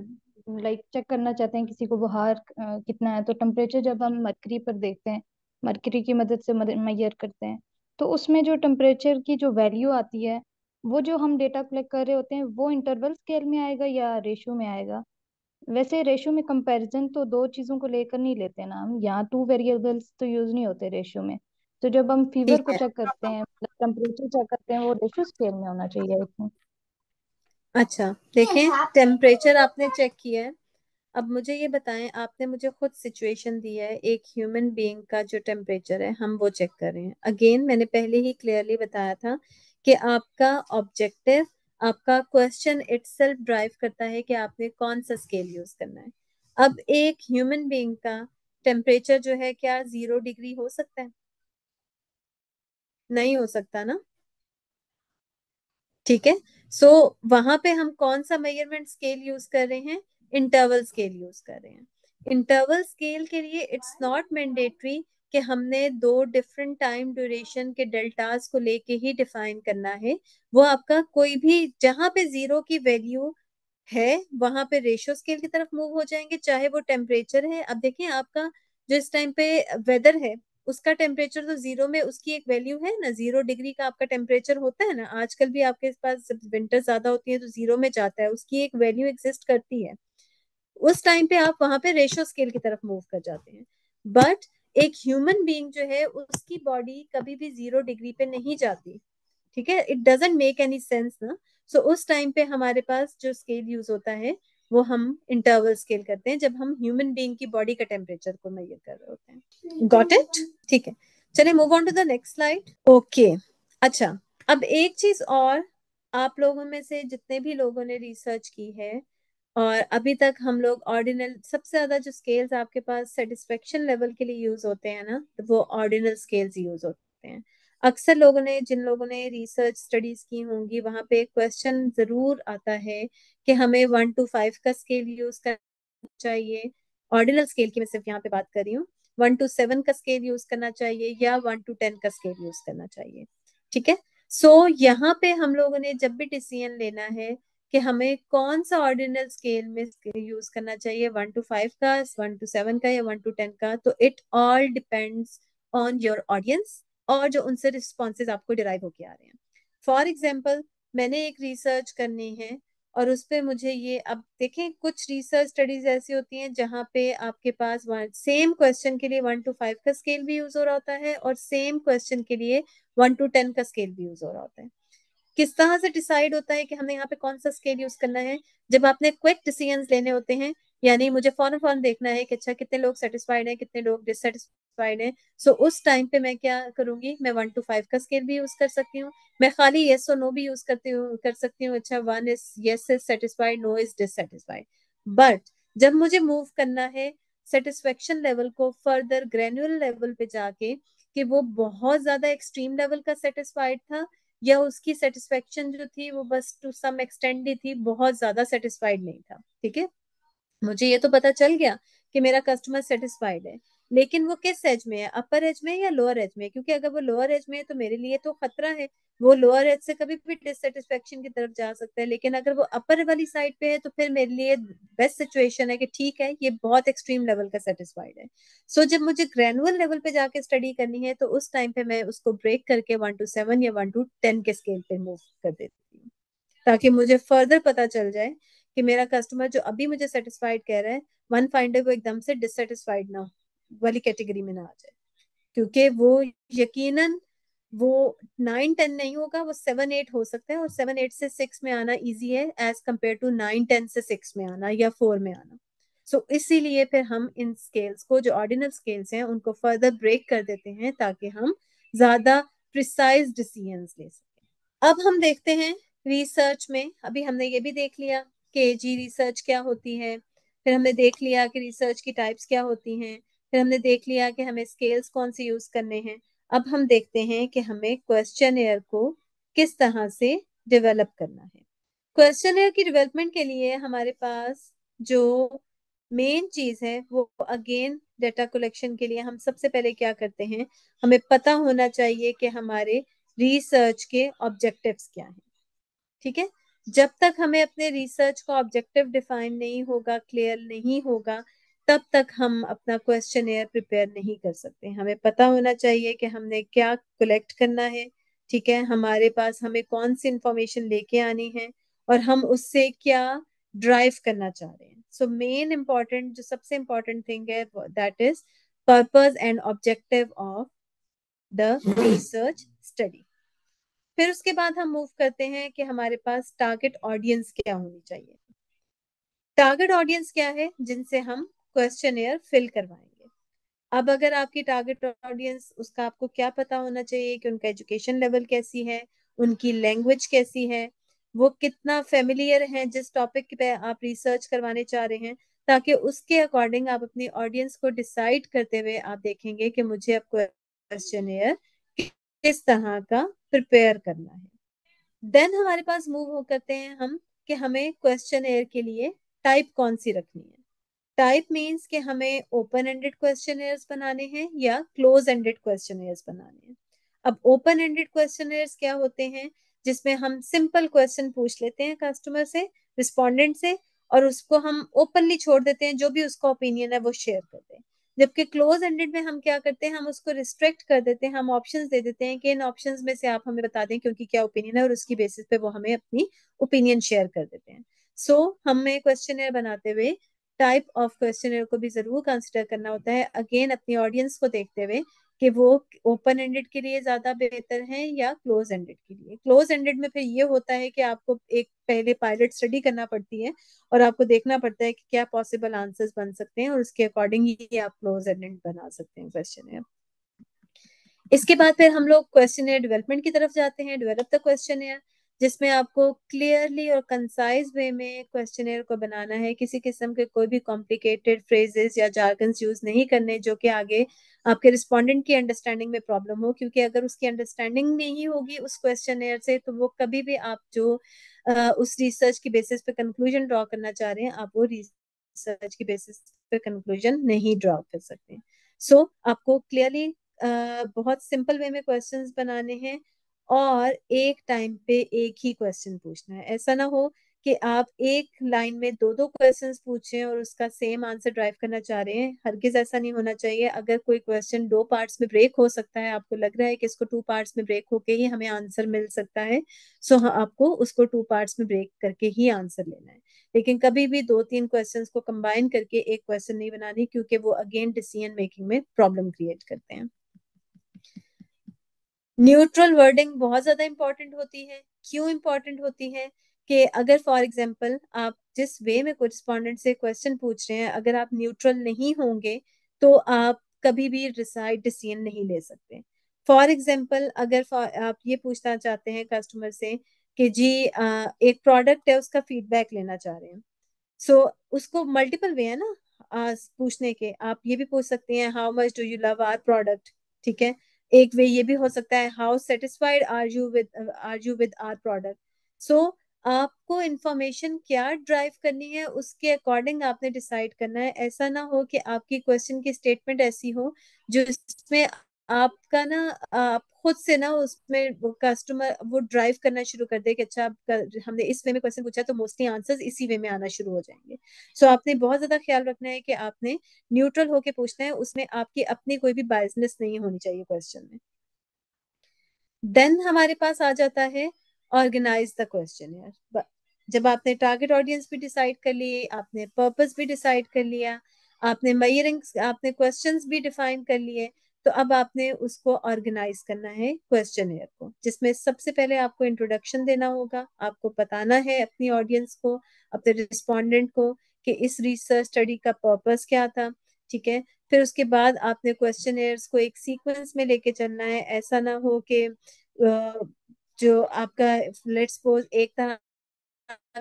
लाइक चेक करना चाहते हैं किसी को बुखार कितना है, तो टेम्परेचर जब हम मरकरी पर देखते हैं, मरकरी की मदद से मेजर करते हैं, तो उसमें जो टेम्परेचर की जो वैल्यू आती है, वो जो हम डेटा कलेक्ट कर रहे होते हैं वो इंटरवल स्केल में आएगा या रेशियो में आएगा? वैसे रेशियो में कंपैरिजन तो दो चीजों को लेकर नहीं लेते ना हम, यहाँ टू वेरिएबल्स तो यूज नहीं होते रेशियो में। तो जब हम फीवर ठीक को है। चेक करते हैं, मतलब टेम्परेचर चेक करते हैं, वो रेशियो स्केल में होना चाहिए आई थिंक। अच्छा देखें, टेम्परेचर आपने चेक किया है, अब मुझे ये बताएं, आपने मुझे खुद सिचुएशन दी है, एक ह्यूमन बीइंग का जो टेम्परेचर है हम वो चेक कर रहे हैं। अगेन मैंने पहले ही क्लियरली बताया था कि आपका ऑब्जेक्टिव, आपका क्वेश्चन इटसेल्फ ड्राइव करता है कि आपने कौन सा स्केल यूज करना है। अब एक ह्यूमन बीइंग का टेम्परेचर जो है क्या 0 डिग्री हो सकता है? नहीं हो सकता ना। ठीक है, सो वहां पे हम कौन सा मेजरमेंट स्केल यूज कर रहे हैं? इंटरवल स्केल यूज कर रहे हैं। इंटरवल स्केल के लिए इट्स नॉट मैंडेटरी कि हमने दो डिफरेंट टाइम ड्यूरेशन के डेल्टास को लेके ही डिफाइन करना है। वो आपका कोई भी, जहां पे 0 की वैल्यू है वहां पे रेशियो स्केल की तरफ मूव हो जाएंगे, चाहे वो टेम्परेचर है। अब देखिए आपका जो इस टाइम पे वेदर है, उसका टेम्परेचर तो 0 में उसकी एक वैल्यू है ना, 0 डिग्री का आपका टेम्परेचर होता है ना। आजकल भी आपके पास जब विंटर ज्यादा होती है तो 0 में जाता है, उसकी एक वैल्यू एग्जिस्ट करती है। उस टाइम पे आप वहां पे रेशियो स्केल की तरफ मूव कर जाते हैं। बट एक ह्यूमन बीइंग जो है उसकी बॉडी कभी भी 0 डिग्री पे नहीं जाती। ठीक है, it doesn't make any sense ना। सो उस टाइम पे हमारे पास जो स्केल यूज होता है वो हम इंटरवल स्केल करते हैं, जब हम ह्यूमन बीइंग की बॉडी का टेम्परेचर को मेजर कर रहे होते हैं। Got it? ठीक है, चलिए move on to the next slide. Okay, अच्छा, अब एक चीज और, आप लोगों में से जितने भी लोगों ने रिसर्च की है और अभी तक हम लोग ऑर्डिनल, सबसे ज्यादा जो स्केल्स आपके पास सेटिस्फेक्शन लेवल के लिए यूज होते हैं ना, तो वो ऑर्डिनल स्केल्स यूज होते हैं। अक्सर लोगों ने, जिन लोगों ने रिसर्च स्टडीज की होंगी, वहां पे एक क्वेश्चन जरूर आता है कि हमें 1 to 5 का स्केल यूज करना चाहिए। ऑर्डिनल स्केल की मैं सिर्फ यहाँ पे बात कर रही हूँ। 1 to 7 का स्केल यूज करना चाहिए या 1 to 10 का स्केल यूज करना चाहिए। ठीक है, सो यहाँ पे हम लोगों ने जब भी डिसीजन लेना है कि हमें कौन सा ऑर्डिनल स्केल में यूज करना चाहिए, 1 to 5 का, 1 to 7 का या 1 to 10 का, तो it all depends on your audience और जो उनसे रिस्पॉन्सेज आपको डिराइव होके आ रहे हैं। फॉर एग्जाम्पल, मैंने एक रिसर्च करनी है और उस पर मुझे ये, अब देखें कुछ रिसर्च स्टडीज ऐसी होती हैं जहाँ पे आपके पास सेम क्वेश्चन के लिए 1 to 5 का स्केल भी यूज हो रहा होता है और सेम क्वेश्चन के लिए 1 to 10 का स्केल भी यूज हो रहा होता है। किस तरह से डिसाइड होता है कि हमें यहाँ पे कौन सा स्केल यूज करना है? जब आपने क्विक डिसीजंस लेने होते हैं, यानी मुझे फौरन फौरन देखना है कि अच्छा कितने लोग सेटिस्फाइड हैं, कितने लोग डिससेटिस्फाइड हैं, सो उस टाइम पे मैं क्या करूंगी, मैं 1 to 5 का स्केल भी यूज कर सकती हूँ, मैं खाली येस और नो भी यूज कर सकती हूँ। अच्छा, 1 is yes is satisfied, no is dissatisfied. But जब मुझे मूव करना है सेटिस्फेक्शन लेवल को फर्दर ग्रेन्युलर लेवल पे जाके, कि वो बहुत ज्यादा एक्सट्रीम लेवल का सेटिस्फाइड था या उसकी सेटिस्फेक्शन जो थी वो बस टू सम एक्सटेंड ही थी, बहुत ज्यादा सेटिस्फाइड नहीं था। ठीक है, मुझे ये तो पता चल गया कि मेरा कस्टमर सेटिस्फाइड है, लेकिन वो किस एज में है, अपर एज में या लोअर एज में? क्योंकि अगर वो लोअर एज में है तो मेरे लिए तो खतरा है, वो लोअर एज से कभी भी डिससेटिस्फेक्शन की तरफ जा सकता है। लेकिन अगर वो अपर वाली साइड पे है तो फिर मेरे लिए बेस्ट सिचुएशन है कि ठीक है, ये बहुत एक्सट्रीम लेवल का सेटिस्फाइड है। सो जब मुझे ग्रेनुअल लेवल पे जाके स्टडी करनी है तो उस टाइम पे मैं उसको ब्रेक करके 1 to 7 या 1 to 10 के स्केल पे मूव कर देती हूँ, ताकि मुझे फर्दर पता चल जाए कि मेरा कस्टमर जो अभी मुझे सेटिस्फाइड कह रहा है, वन फाइंडर वो एकदम से डिससेटिस्फाइड ना वाली कैटेगरी में ना आ जाए। क्योंकि वो यकीनन वो 9 10 नहीं होगा, वो 7 8 हो सकता है, और 7 8 से 6 में आना इजी है एज कम्पेयर टू 9 10 से 6 में आना या 4 में आना। सो इसीलिए फिर हम इन स्केल्स को, जो ऑर्डिनल स्केल्स हैं, उनको फर्दर ब्रेक कर देते हैं ताकि हम ज्यादा प्रिसाइज डिसीजंस ले सकें। अब हम देखते हैं रिसर्च में, अभी हमने ये भी देख लिया कि एजी रिसर्च क्या होती है, फिर हमने देख लिया कि रिसर्च की टाइप्स क्या होती हैं, फिर हमने देख लिया कि हमें स्केल्स कौन से यूज करने हैं। अब हम देखते हैं कि हमें क्वेश्चन को किस तरह से डेवलप करना है। क्वेश्चनर की डेवलपमेंट के लिए हमारे पास जो मेन चीज है वो अगेन डेटा कलेक्शन के लिए हम सबसे पहले क्या करते हैं, हमें पता होना चाहिए कि हमारे रिसर्च के ऑब्जेक्टिव्स क्या हैं। ठीक है, जब तक हमें अपने रिसर्च का ऑब्जेक्टिव डिफाइन नहीं होगा, क्लियर नहीं होगा, तब तक हम अपना क्वेश्चनेयर प्रिपेयर नहीं कर सकते। हमें पता होना चाहिए कि हमने क्या कलेक्ट करना है, ठीक है, हमारे पास हमें कौन सी इंफॉर्मेशन लेके आनी है और हम उससे क्या ड्राइव करना चाह रहे हैं। सो मेन इंपॉर्टेंट जो सबसे इंपॉर्टेंट थिंग है that is purpose and objective of the research study. फिर उसके बाद हम मूव करते हैं कि हमारे पास टारगेट ऑडियंस क्या होनी चाहिए। टारगेट ऑडियंस क्या है, जिनसे हम क्वेश्चनेयर फिल करवाएंगे। अब अगर आपकी टारगेट ऑडियंस, उसका आपको क्या पता होना चाहिए कि उनका एजुकेशन लेवल कैसी है, उनकी लैंग्वेज कैसी है, वो कितना फेमिलियर है जिस टॉपिक पे आप रिसर्च करवाने चाह रहे हैं, ताकि उसके अकॉर्डिंग आप अपनी ऑडियंस को डिसाइड करते हुए आप देखेंगे कि मुझे अब क्वेश्चनेयर किस तरह का प्रिपेयर करना है। देन हमारे पास मूव हो करते हैं हम कि हमें क्वेश्चनेयर के लिए टाइप कौन सी रखनी है। टाइप मींस कि हमें ओपन एंडेड क्वेश्चनेयर्स बनाने हैं या क्लोज एंडेड क्वेश्चनेयर्स बनाने हैं। अब ओपन एंडेड क्वेश्चनेयर्स क्या होते हैं, जिसमें हम सिंपल क्वेश्चन पूछ लेते हैं कस्टमर से, रिस्पोंडेंट से, और उसको हम ओपनली छोड़ देते हैं, जो भी उसका ओपिनियन है वो शेयर कर दें। जबकि क्लोज एंडेड में हम क्या करते हैं, हम उसको रिस्ट्रिक्ट कर देते हैं, हम ऑप्शंस दे देते हैं कि इन ऑप्शंस में से आप हमें बता दें क्योंकि क्या ओपिनियन है, और उसकी बेसिस पे वो हमें अपनी ओपिनियन शेयर कर देते हैं। सो हमें क्वेश्चनर बनाते हुए टाइप ऑफ क्वेश्चनर को भी जरूर कंसिडर करना होता है, अगेन अपनी ऑडियंस को देखते हुए कि वो ओपन एंडेड के लिए ज्यादा बेहतर है या क्लोज एंडेड के लिए। क्लोज एंडेड में फिर ये होता है कि आपको एक पहले पायलट स्टडी करना पड़ती है और आपको देखना पड़ता है कि क्या पॉसिबल आंसर्स बन सकते हैं, और उसके अकॉर्डिंग ही आप क्लोज एंडेड बना सकते हैं क्वेश्चन। इसके बाद फिर हम लोग क्वेश्चनेयर डेवलपमेंट की तरफ जाते हैं, डेवलप द क्वेश्चनेयर, जिसमें आपको क्लियरली और कंसाइज वे में क्वेश्चनेयर को बनाना है। किसी किस्म के कोई भी कॉम्प्लिकेटेड फ्रेजेस या जार्गन्स यूज नहीं करने जो कि आगे आपके रिस्पोंडेंट की अंडरस्टैंडिंग में प्रॉब्लम हो, क्योंकि अगर उसकी अंडरस्टैंडिंग नहीं होगी उस क्वेश्चनेयर से तो वो कभी भी आप जो उस रिसर्च की बेसिस पे कंक्लूजन ड्रॉ करना चाह रहे हैं, आप वो रिसर्च की बेसिस पे कंक्लूजन नहीं ड्रॉ कर सकते। सो आपको क्लियरली बहुत सिंपल वे में क्वेश्चंस बनाने हैं और एक टाइम पे एक ही क्वेश्चन पूछना है। ऐसा ना हो कि आप एक लाइन में दो दो क्वेश्चंस पूछें और उसका सेम आंसर ड्राइव करना चाह रहे हैं। हरगिज ऐसा नहीं होना चाहिए। अगर कोई क्वेश्चन दो पार्ट्स में ब्रेक हो सकता है, आपको लग रहा है कि इसको टू पार्ट्स में ब्रेक होके ही हमें आंसर मिल सकता है, सो आपको उसको टू पार्ट्स में ब्रेक करके ही आंसर लेना है। लेकिन कभी भी दो तीन क्वेश्चंस को कंबाइन करके एक क्वेश्चन नहीं बनानी, क्योंकि वो अगेन डिसीजन मेकिंग में प्रॉब्लम क्रिएट करते हैं। न्यूट्रल वर्डिंग बहुत ज्यादा इंपॉर्टेंट होती है। क्यों इंपॉर्टेंट होती है कि अगर फॉर एग्जांपल आप जिस वे में कोरिस्पोंडेंट से क्वेश्चन पूछ रहे हैं, अगर आप न्यूट्रल नहीं होंगे तो आप कभी भी डिसाइड डिसीजन नहीं ले सकते। फॉर एग्जांपल अगर आप ये पूछना चाहते हैं कस्टमर से कि जी एक प्रोडक्ट है उसका फीडबैक लेना चाह रहे हैं, सो उसको मल्टीपल वे है ना पूछने के। आप ये भी पूछ सकते हैं how much do you love our product, ठीक है। एक वे ये भी हो सकता है how satisfied are you with our product. So आपको इंफॉर्मेशन क्या ड्राइव करनी है उसके अकॉर्डिंग आपने डिसाइड करना है। ऐसा ना हो कि आपकी क्वेश्चन की स्टेटमेंट ऐसी हो जो इसमें आपका ना आप खुद से ना उसमें कस्टमर वो ड्राइव करना शुरू कर दे कि अच्छा हमने इस वे में क्वेश्चन पूछा तो मोस्टली आंसर्स इसी वे में आना शुरू हो जाएंगे। सो आपने बहुत ज्यादा ख्याल रखना है कि आपने न्यूट्रल होके पूछना है, उसमें आपकी अपनी कोई भी बायसनेस नहीं होनी चाहिए क्वेश्चन में। देन हमारे पास आ जाता है ऑर्गेनाइज द क्वेश्चन। जब आपने टारगेट ऑडियंस भी डिसाइड कर लिए, आपने पर्पस भी डिसाइड कर लिया, आपने मेजरिंग, आपने क्वेश्चंस भी डिफाइन कर लिए, तो अब आपने उसको ऑर्गेनाइज करना है क्वेश्चनेयर को, जिसमें सबसे पहले आपको इंट्रोडक्शन देना होगा। आपको बताना है अपनी ऑडियंस को, अपने रिस्पोंडेंट को कि इस रिसर्च स्टडी का पर्पस क्या था, ठीक है। फिर उसके बाद आपने क्वेश्चनेयर्स को एक सीक्वेंस में लेके चलना है। ऐसा ना हो कि जो आपका लेट्स सपोज एक तरह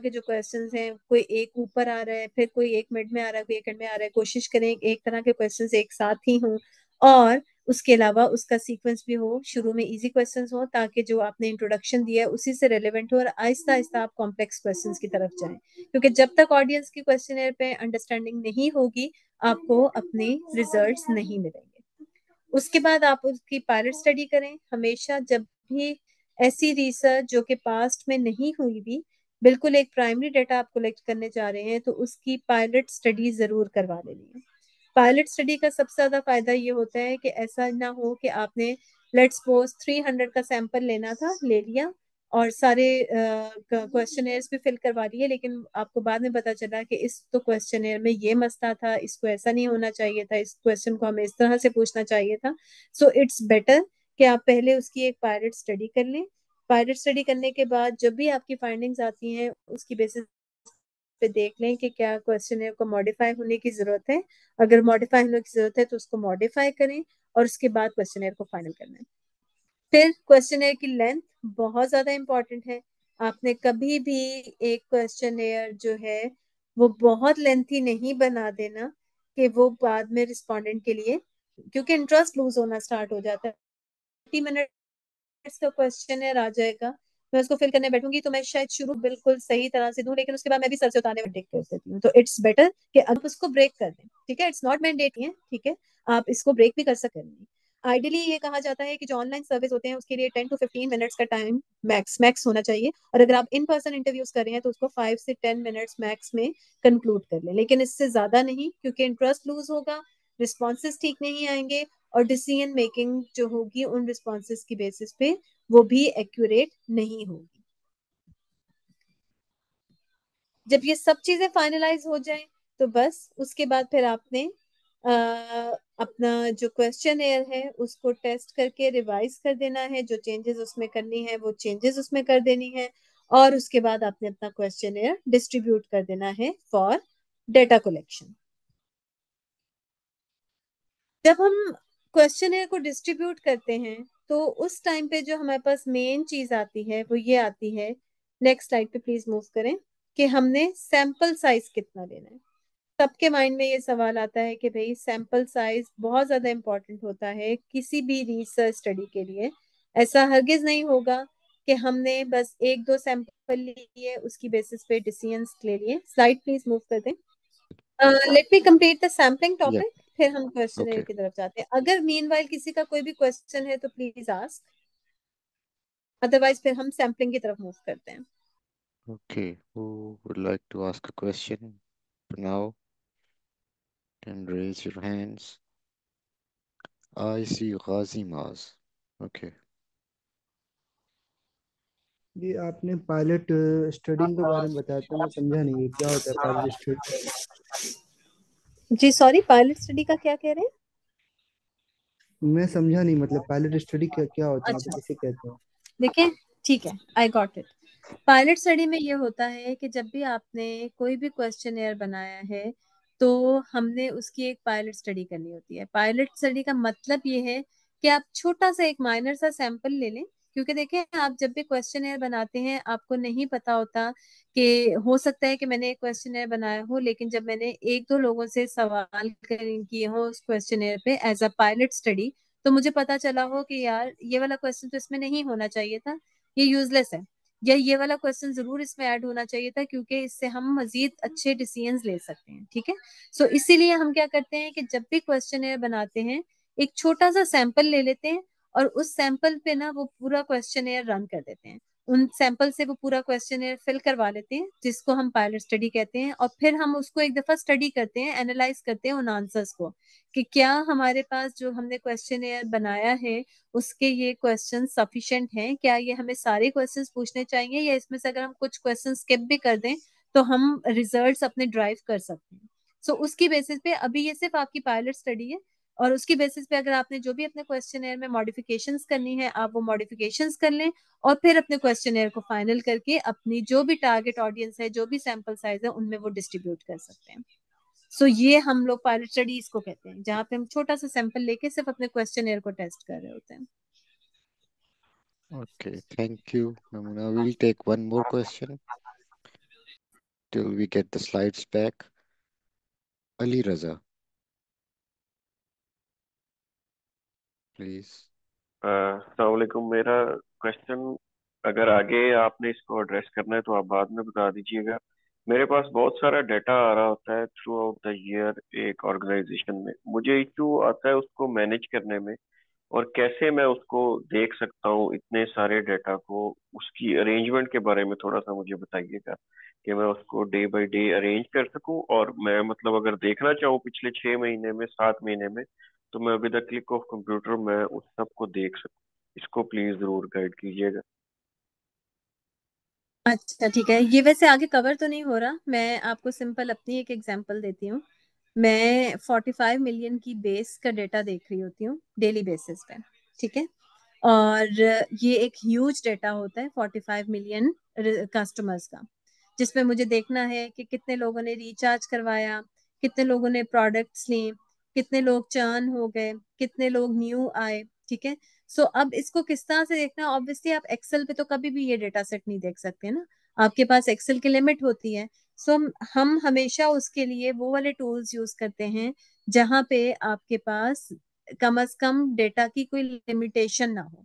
के जो क्वेश्चंस हैं कोई एक ऊपर आ रहा है, फिर कोई एक मिड में आ रहा है, कोई एक एंड में आ रहा है। कोशिश करें एक तरह के क्वेश्चंस एक साथ ही हों और उसके अलावा उसका सीक्वेंस भी हो, शुरू में इजी क्वेश्चंस हो ताकि जो आपने इंट्रोडक्शन दिया है उसी से रिलेवेंट हो और आहिस्ता आहिस्ता आप कॉम्प्लेक्स क्वेश्चंस की तरफ जाएं, क्योंकि जब तक ऑडियंस की क्वेश्चनर पे अंडरस्टैंडिंग नहीं होगी आपको अपने रिजल्ट्स नहीं मिलेंगे। उसके बाद आप उसकी पायलट स्टडी करें। हमेशा जब भी ऐसी रिसर्च जो कि पास्ट में नहीं हुई भी, बिल्कुल एक प्राइमरी डेटा आप कलेक्ट करने जा रहे हैं तो उसकी पायलट स्टडी जरूर करवा लेनी है। पायलट स्टडी का सबसे ज्यादा फायदा ये होता है कि ऐसा ना हो कि आपने लेट्स सपोज 300 का सैंपल लेना था, ले लिया और सारे क्वेश्चनेयर्स भी फिल करवा लिए, लेकिन आपको बाद में पता चला कि इस तो क्वेश्चनेयर में ये मसला था, इसको ऐसा नहीं होना चाहिए था, इस क्वेश्चन को हमें इस तरह से पूछना चाहिए था। सो इट्स बेटर कि आप पहले उसकी एक पायलट स्टडी कर लें। पायलट स्टडी करने के बाद जब भी आपकी फाइंडिंग्स आती हैं उसकी बेसिस पे देख लें कि क्या क्वेश्चनेयर को मॉडिफाई होने की जरूरत है। अगर मॉडिफाई होने की जरूरत है तो उसको मॉडिफाई करें और उसके बाद क्वेश्चनेयर को फाइनल करना है। फिर क्वेश्चनेयर की लेंथ बहुत ज्यादा इंपॉर्टेंट है। आपने कभी भी एक क्वेश्चनेयर जो है वो बहुत लेंथी नहीं बना देना कि वो बाद में रिस्पोंडेंट के लिए, क्योंकि इंटरेस्ट लूज होना स्टार्ट हो जाता है। 30 मिनट्स का क्वेश्चनेयर आ जाएगा, मैं उसको फिल करने बैठूंगी तो मैं शायद शुरू बिल्कुल सही तरह से दूं लेकिन उसके बाद मैं भी सर से उतारने में टेक कर देती हूँ। तो इट्स बेटर कि आप उसको ब्रेक कर दें। ठीक है, इट्स नॉट मैंडेटरी है, ठीक है, आप इसको ब्रेक भी कर सकते हैं। आइडियली ये कहा जाता है कि जो ऑनलाइन सर्विस होते हैं उसके लिए 10 to 15 मिनट्स का टाइम मैक्स मैक्स होना चाहिए, और अगर आप इन पर्सन इंटरव्यूज कर रहे हैं तो उसको 5 से 10 मिनट्स मैक्स में कंक्लूड कर लें, लेकिन इससे ज्यादा नहीं, क्योंकि इंटरेस्ट लूज होगा, रिस्पॉन्सेज ठीक नहीं आएंगे और डिसीजन मेकिंग जो होगी उन रिस्पॉन्सेज की बेसिस पे वो भी एक्यूरेट नहीं होगी। जब ये सब चीजें फाइनलाइज हो जाए तो बस उसके बाद फिर आपने अपना जो क्वेश्चन एयर है उसको टेस्ट करके रिवाइज कर देना है, जो चेंजेस उसमें करनी है वो चेंजेस उसमें कर देनी है, और उसके बाद आपने अपना क्वेश्चन एयर डिस्ट्रीब्यूट कर देना है फॉर डेटा कलेक्शन। जब हम क्वेश्चनेयर को डिस्ट्रीब्यूट करते हैं तो उस टाइम पे जो हमारे पास मेन चीज आती है वो ये आती है, नेक्स्ट स्लाइड पे प्लीज मूव करें, कि हमने सैंपल साइज कितना लेना है। सबके माइंड में ये सवाल आता है कि भाई सैंपल साइज बहुत ज्यादा इंपॉर्टेंट होता है किसी भी रिसर्च स्टडी के लिए। ऐसा हरगिज नहीं होगा कि हमने बस एक दो सैंपल लिए उसकी बेसिस पे डिसीजंस ले लिए। स्लाइड प्लीज मूव कर दें। Let me complete the sampling Yeah. Topic, फिर हम क्वेश्चनरी Okay. की तरफ जाते हैं। अगर मीनवाइल किसी का कोई भी क्वेश्चन है तो प्लीज आस्क, अदरवाइज फिर हम सैम्पलिंग की तरफ मूव करते हैं। Okay. Who would like to ask a question now? Can raise your hands. I see Ghazi Maz. Okay. जी आपने पायलट स्टडिंग के बारे में बताया था, मैं समझा नहीं ये क्या होता है पायलट स्टडी। जी सॉरी, पायलट स्टडी का क्या कह रहे हैं? मैं समझा नहीं, मतलब पायलट स्टडी क्या क्या होता है, मतलब अच्छा किसे कहते हैं। देखिए, ठीक है, I got it. Pilot study में ये होता है कि जब भी आपने कोई भी क्वेश्चन बनाया है तो हमने उसकी एक पायलट स्टडी करनी होती है। पायलट स्टडी का मतलब ये है कि आप छोटा सा एक माइनर सा सैंपल ले लें, क्योंकि देखें आप जब भी क्वेश्चन बनाते हैं आपको नहीं पता होता कि हो सकता है कि मैंने एक क्वेश्चन बनाया हो लेकिन जब मैंने एक दो लोगों से सवाल किए हो उस क्वेश्चन पे एज अ पायलट स्टडी, तो मुझे पता चला हो कि यार ये वाला क्वेश्चन तो इसमें नहीं होना चाहिए था, ये यूजलेस है, या ये वाला क्वेश्चन जरूर इसमें ऐड होना चाहिए था क्योंकि इससे हम मजीद अच्छे डिसीजंस ले सकते हैं। ठीक है, सो इसीलिए हम क्या करते हैं कि जब भी क्वेश्चन बनाते हैं एक छोटा सा सैंपल ले लेते हैं और उस सैंपल पे ना वो पूरा क्वेश्चन रन कर देते हैं। उन सैंपल से वो पूरा क्वेश्चन फिल करवा लेते हैं जिसको हम पायलट स्टडी कहते हैं, और फिर हम उसको एक दफा स्टडी करते हैं, एनालाइज करते हैं उन आंसर्स को कि क्या हमारे पास जो हमने क्वेश्चन बनाया है उसके ये क्वेश्चन सफिशिएंट हैं, क्या ये हमें सारे क्वेश्चंस पूछने चाहिए या इसमें से अगर हम कुछ क्वेश्चन स्किप भी कर दें तो हम रिजल्ट्स अपने ड्राइव कर सकते हैं। सो उसकी बेसिस पे अभी ये सिर्फ आपकी पायलट स्टडी है, और उसकी बेसिस पे अगर आपने जो भी अपने क्वेश्चन में मॉडिफिकेशंस करनी है आप वो मॉडिफिकेशंस कर लें और फिर अपने क्वेश्चन को फाइनल करके अपनी जो भी टारगेट ऑडियंस है, जो भी सैंपल साइज है, उनमें वो डिस्ट्रीब्यूट कर सकते हैं। सो ये हम लोग पायलट स्टडी इसको कहते हैं, जहाँ पे हम छोटा सा सैंपल लेके सिर्फ अपने क्वेश्चन को टेस्ट कर रहे होते हैं। Okay. Thank you, Namuna. We'll take one more question till we get the slides back. Ali Raza. Please. अस्सलाम वालेकुम। मेरा क्वेश्चन, अगर आगे आपने इसको एड्रेस करना है तो आप बाद में बता दीजिएगा। मेरे पास बहुत सारा डाटा आ रहा होता है थ्रू आउट द ईयर एक ऑर्गेनाइजेशन में। मुझे इशू आता है उसको मैनेज करने में, और कैसे मैं उसको देख सकता हूँ इतने सारे डाटा को। उसकी अरेंजमेंट के बारे में थोड़ा सा मुझे बताइएगा कि मैं उसको डे बाय डे अरेंज कर सकूं, और मैं मतलब अगर देखना चाहूँ पिछले 6 महीने में, 7 महीने में, तो मैं with the click of computer मैं उस सब को देख सकूं। इसको प्लीज जरूर गाइड कीजिएगा। अच्छा ठीक है, ये वैसे आगे कवर तो नहीं हो रहा, मैं आपको सिंपल अपनी एक एग्जांपल देती हूँ। मैं 45 मिलियन की बेस का डेटा देख रही होती हूँ डेली बेसिस पे, ठीक है। और ये एक ह्यूज डेटा होता है 45 मिलियन कस्टमर्स का, जिसमें मुझे देखना है कि कितने लोगों ने रिचार्ज करवाया, कितने लोगों ने प्रोडक्ट्स लिए, कितने लोग चर्न हो गए, कितने लोग न्यू आए, ठीक है। सो अब इसको किस तरह से देखना है, ऑब्वियसली आप एक्सेल पे तो कभी भी ये डेटा सेट नहीं देख सकते ना, आपके पास एक्सेल की लिमिट होती है। सो हम हमेशा उसके लिए वो वाले टूल्स यूज करते हैं जहां पे आपके पास कम से कम डेटा की कोई लिमिटेशन ना हो।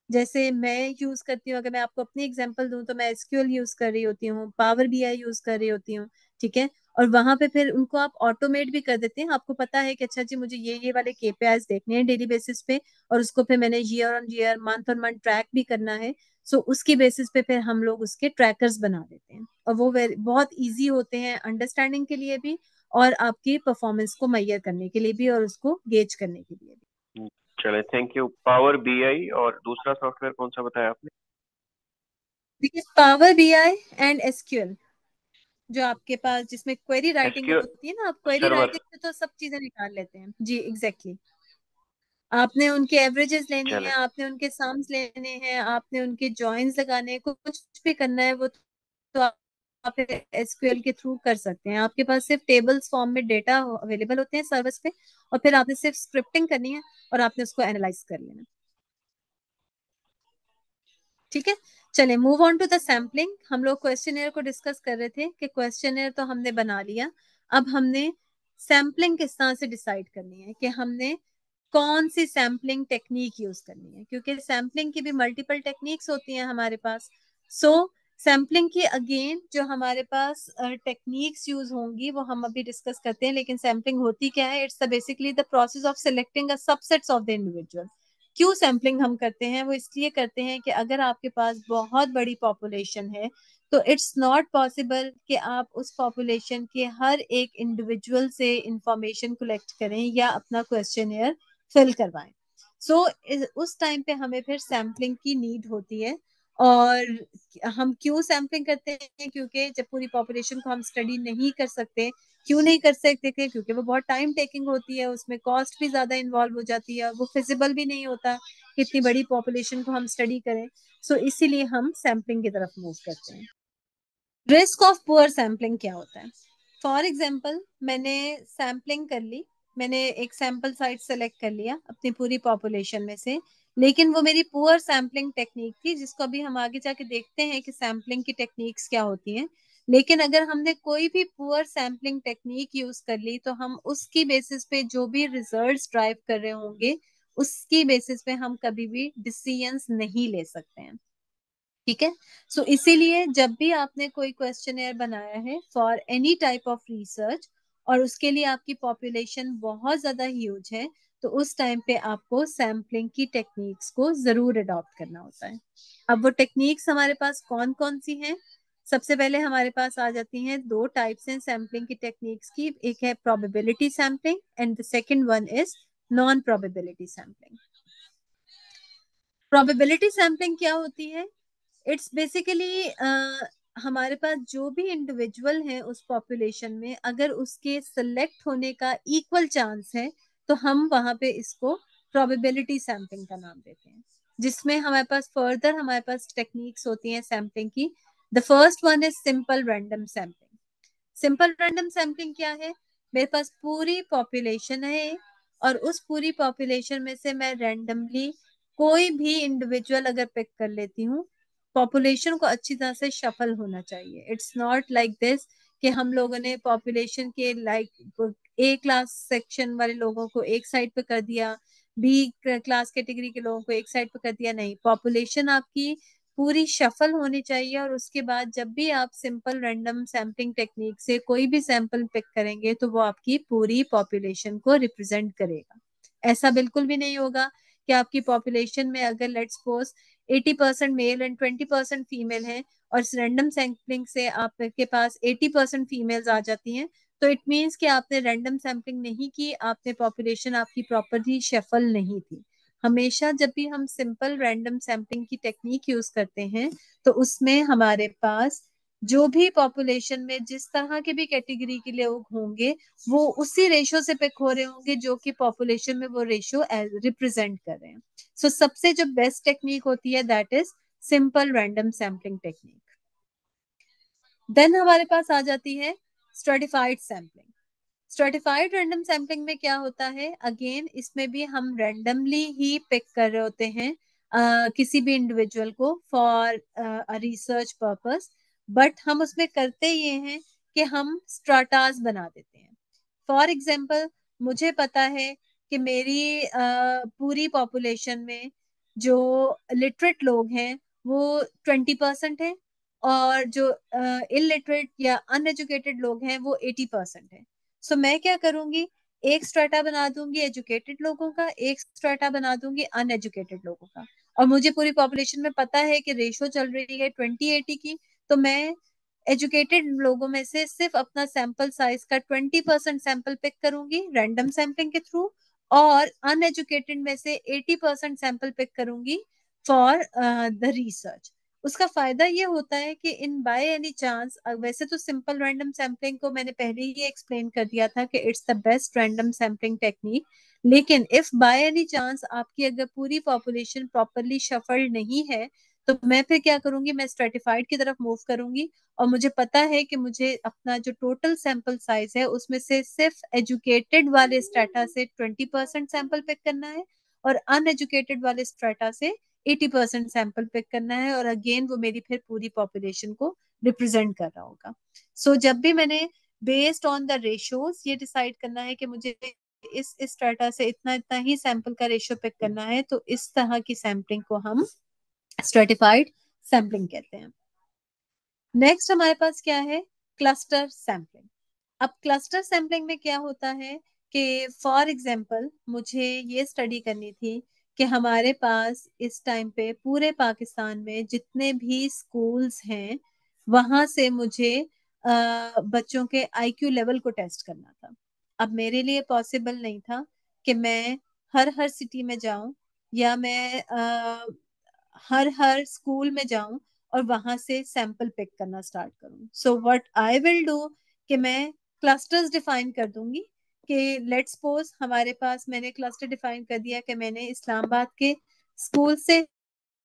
जैसे मैं यूज करती हूँ, अगर मैं आपको अपनी एग्जांपल दूं तो मैं एसक्यूएल यूज कर रही होती हूँ, पावर बीआई यूज कर रही होती हूँ, ठीक है। और वहां पे फिर उनको आप ऑटोमेट भी कर देते हैं, आपको पता है कि अच्छा जी मुझे ये वाले केपीआईज देखने हैं डेली बेसिस पे, और उसको फिर मैंने year on year, month on month track भी करना है। सो उसकी बेसिस पे फिर हम लोग उसके ट्रैकर्स बना देते हैं, और वो बहुत इजी होते हैं अंडरस्टैंडिंग के लिए भी, और आपकी परफॉर्मेंस को मैयर करने के लिए भी, और उसको गेज करने के लिए भी। चले, थैंक यू। पावर बीआई और दूसरा सॉफ्टवेयर कौन सा बताया आपने? पावर बीआई एंड एसक्यूएल, जो आपके पास जिसमें क्वेरी राइटिंग एसक्यू होती है ना, आप क्वेरी सर्वर। राइटिंग से तो सब चीजें निकाल लेते हैं जी, एग्जैक्टली आपने उनके एवरेजेस लेने चले, हैं, आपने उनके सम्स लेने हैं, आपने उनके जॉइंस लगाने हैं, कुछ भी करना है वो तो आप एसक्यूएल के थ्रू कर सकते हैं। आपके पास सिर्फ टेबल्स फॉर्म में डेटा अवेलेबल होते हैं सर्वर्स पे, और फिर आपने सिर्फ स्क्रिप्टिंग करनी है और आपने उसको एनालाइज कर लेना है, ठीक है। चले move on to the sampling. हम लोग क्वेश्चनेयर को डिस्कस कर रहे थे कि क्वेश्चनेयर तो हमने बना लिया, अब हमने सैम्पलिंग किस तरह से डिसाइड करनी है कि हमने कौन सी सैम्पलिंग टेक्निक यूज करनी है, क्योंकि सैम्पलिंग की भी मल्टीपल टेक्निक्स होती हैं हमारे पास। सो सैम्पलिंग की अगेन जो हमारे पास टेक्निक्स यूज होंगी वो हम अभी डिस्कस करते हैं, लेकिन सैम्पलिंग होती क्या है, it's basically the process of selecting a subsets of the individual. क्यों सैम्पलिंग हम करते हैं, वो इसलिए करते हैं कि अगर आपके पास बहुत बड़ी पॉपुलेशन है तो इट्स नॉट पॉसिबल कि आप उस पॉपुलेशन के हर एक इंडिविजुअल से इंफॉर्मेशन कलेक्ट करें या अपना क्वेश्चनेयर फिल करवाएं। सो उस टाइम पे हमें फिर सैम्पलिंग की नीड होती है। और हम क्यों सैम्पलिंग करते हैं, क्योंकि जब पूरी पॉपुलेशन को हम स्टडी नहीं कर सकते, क्यों नहीं कर सकते थे, क्योंकि वो बहुत टाइम टेकिंग होती है, उसमें कॉस्ट भी ज्यादा इन्वॉल्व हो जाती है, वो फिजिबल भी नहीं होता कि इतनी बड़ी पॉपुलेशन को हम स्टडी करें। सो इसीलिए हम सैम्पलिंग की तरफ मूव करते हैं। रिस्क ऑफ पुअर सैम्पलिंग क्या होता है, फॉर एग्जाम्पल मैंने सैम्पलिंग कर ली, मैंने एक सैंपल साइट सेलेक्ट कर लिया अपनी पूरी पॉपुलेशन में से, लेकिन वो मेरी पुअर सैम्पलिंग टेक्निक थी, जिसको अभी हम आगे जाके देखते हैं कि सैम्पलिंग की टेक्निक्स क्या होती हैं। लेकिन अगर हमने कोई भी पुअर सैम्पलिंग टेक्निक यूज कर ली तो हम उसकी बेसिस पे जो भी रिजल्ट्स ड्राइव कर रहे होंगे उसकी बेसिस पे हम कभी भी डिसीजंस नहीं ले सकते हैं, ठीक है। सो इसीलिए जब भी आपने कोई क्वेश्चनेयर बनाया है for any type of research, और उसके लिए आपकी पॉपुलेशन बहुत ज्यादा ह्यूज है, तो उस टाइम पे आपको सैम्पलिंग की टेक्निक्स को जरूर अडॉप्ट करना होता है। अब वो टेक्निक्स हमारे पास कौन कौन सी हैं, सबसे पहले हमारे पास आ जाती हैं दो टाइप्स हैं सैम्पलिंग की टेक्निक्स की, एक है probability sampling and the second one is non probability sampling. Probability sampling क्या होती है, इट्स बेसिकली हमारे पास जो भी इंडिविजुअल है उस पॉपुलेशन में, अगर उसके सिलेक्ट होने का इक्वल चांस है तो हम वहां पे इसको प्रोबेबिलिटी सैम्पलिंग का नाम देते हैं, जिसमें हमारे पास फर्दर हमारे पास टेक्निक्स होती हैं सैम्पलिंग की। The first one is simple random sampling. Simple random sampling क्या है, मेरे पास पूरी पॉपुलेशन है और उस पूरी पॉपुलेशन में से मैं रैंडमली कोई भी इंडिविजुअल अगर पिक कर लेती हूँ, पॉपुलेशन को अच्छी तरह से शफल होना चाहिए। इट्स नॉट लाइक दिस कि हम लोगों ने पॉपुलेशन के लाइक ए क्लास सेक्शन वाले लोगों को एक साइड पे कर दिया, बी क्लास कैटेगरी के लोगों को एक साइड पे कर दिया, नहीं, पॉपुलेशन आपकी पूरी शफल होनी चाहिए। और उसके बाद जब भी आप सिंपल रैंडम सैम्पलिंग टेक्निक से कोई भी सैंपल पिक करेंगे तो वो आपकी पूरी पॉपुलेशन को रिप्रेजेंट करेगा। ऐसा बिल्कुल भी नहीं होगा कि आपकी पॉपुलेशन में अगर let's suppose 80% male and 20% female है और रैंडम सैम्पलिंग से आपके पास 80% फीमेल्स आ जाती हैं, तो इट मीन्स कि आपने रैंडम सैम्पलिंग नहीं की, आपने पॉपुलेशन आपकी प्रॉपरली शफल नहीं थी। हमेशा जब भी हम सिंपल रैंडम सैम्पलिंग की टेक्निक यूज करते हैं तो उसमें हमारे पास जो भी पॉपुलेशन में जिस तरह के भी कैटेगरी के लोग होंगे वो उसी रेशो से पिक हो रहे होंगे जो कि पॉपुलेशन में वो रेशो रिप्रेजेंट कर रहे हैं। सो सबसे जो बेस्ट टेक्निक होती है that is simple random sampling technique. Then हमारे पास आ जाती है stratified sampling. Stratified random sampling में क्या होता है, अगेन इसमें भी हम रैंडमली ही पिक कर रहे होते हैं किसी भी इंडिविजुअल को for a research purpose, but हम उसमें करते ये हैं कि हम स्ट्राटास बना देते हैं। फॉर एग्जाम्पल, मुझे पता है कि मेरी पूरी पॉपुलेशन में जो लिटरेट लोग हैं वो 20% है और जो इलिटरेट या अनएजुकेटेड लोग हैं वो 80% है। सो मैं क्या करूंगी, एक स्ट्रेटा बना दूंगी एजुकेटेड लोगों का, एक स्ट्रेटा बना दूंगी अनएजुकेटेड लोगों का। और मुझे पूरी पॉपुलेशन में पता है कि रेशो चल रही है 20-80 की, तो मैं एजुकेटेड लोगों में से सिर्फ अपना सैंपल साइज का 20% सैंपल पिक करूंगी रैंडम सैम्पलिंग के थ्रू, और अनएजुकेटेड में से 80% सैंपल पिक करूंगी फॉर द रिसर्च। उसका फायदा ये होता है कि इन बाय एनी चांस, वैसे तो सिंपल रैंडम सैम्पलिंग को मैंने पहले ही एक्सप्लेन कर दिया था कि it's the best random sampling technique, लेकिन इफ बाय एनी चांस आपकी अगर पूरी पॉपुलेशन प्रॉपरली शफल्ड नहीं है तो मैं फिर क्या करूंगी, मैं स्ट्रेटिफाइड की तरफ मूव करूंगी। और मुझे पता है कि मुझे अपना जो टोटल सैंपल साइज है उसमें से सिर्फ एजुकेटेड वाले स्ट्रेटा से 20% सैंपल पिक करना है और अनएजुकेटेड वाले स्ट्रेटा से 80% सैंपल पिक करना है, और अगेन वो मेरी फिर पूरी पॉपुलेशन को रिप्रेजेंट कर रहा होगा। सो जब भी मैंने बेस्ड ऑन द रेशियोज ये डिसाइड करना है कि मुझे इस स्ट्रेटा से इतना इतना ही सैंपल का रेशियो पिक करना है, तो इस तरह की सैम्पलिंग को हम स्ट्रेटिफाइड सैम्पलिंग कहते हैं। नेक्स्ट हमारे पास क्या है, क्लस्टर सैम्पलिंग। अब क्लस्टर सैम्पलिंग में क्या होता है कि फॉर एग्जांपल मुझे ये स्टडी करनी थी कि हमारे पास इस टाइम पे पूरे पाकिस्तान में जितने भी स्कूल्स हैं वहां से मुझे बच्चों के आईक्यू लेवल को टेस्ट करना था। अब मेरे लिए पॉसिबल नहीं था कि मैं हर हर सिटी में जाऊं या मैं हर हर स्कूल में जाऊं और वहां से सैंपल पिक करना स्टार्ट करूं। So what I will do कि मैं क्लस्टर्स डिफाइन कर दूंगी कि लेट्स सपोज हमारे पास, मैंने क्लस्टर डिफाइन कर दिया कि मैंने इस्लामाबाद के स्कूल से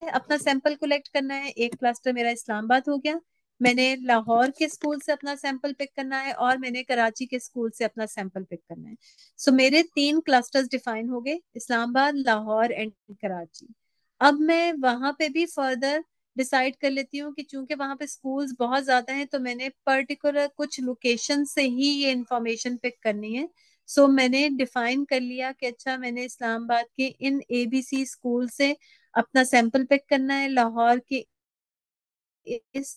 अपना सैंपल कलेक्ट करना है, एक क्लस्टर मेरा इस्लामाबाद हो गया। मैंने लाहौर के स्कूल से अपना सैंपल पिक करना है और मैंने कराची के स्कूल से अपना सैंपल पिक करना है। सो मेरे 3 क्लस्टर्स डिफाइन हो गए, इस्लामाबाद, लाहौर एंड कराची। अब मैं वहां पे भी फर्दर डिसाइड कर लेती हूँ कि चूंकि वहां पे स्कूल्स बहुत ज्यादा हैं तो मैंने पर्टिकुलर कुछ लोकेशन से ही ये इंफॉर्मेशन पिक करनी है। सो मैंने डिफाइन कर लिया कि अच्छा मैंने इस्लामाबाद के इन ABC स्कूल से अपना सैंपल पिक करना है, लाहौर के इस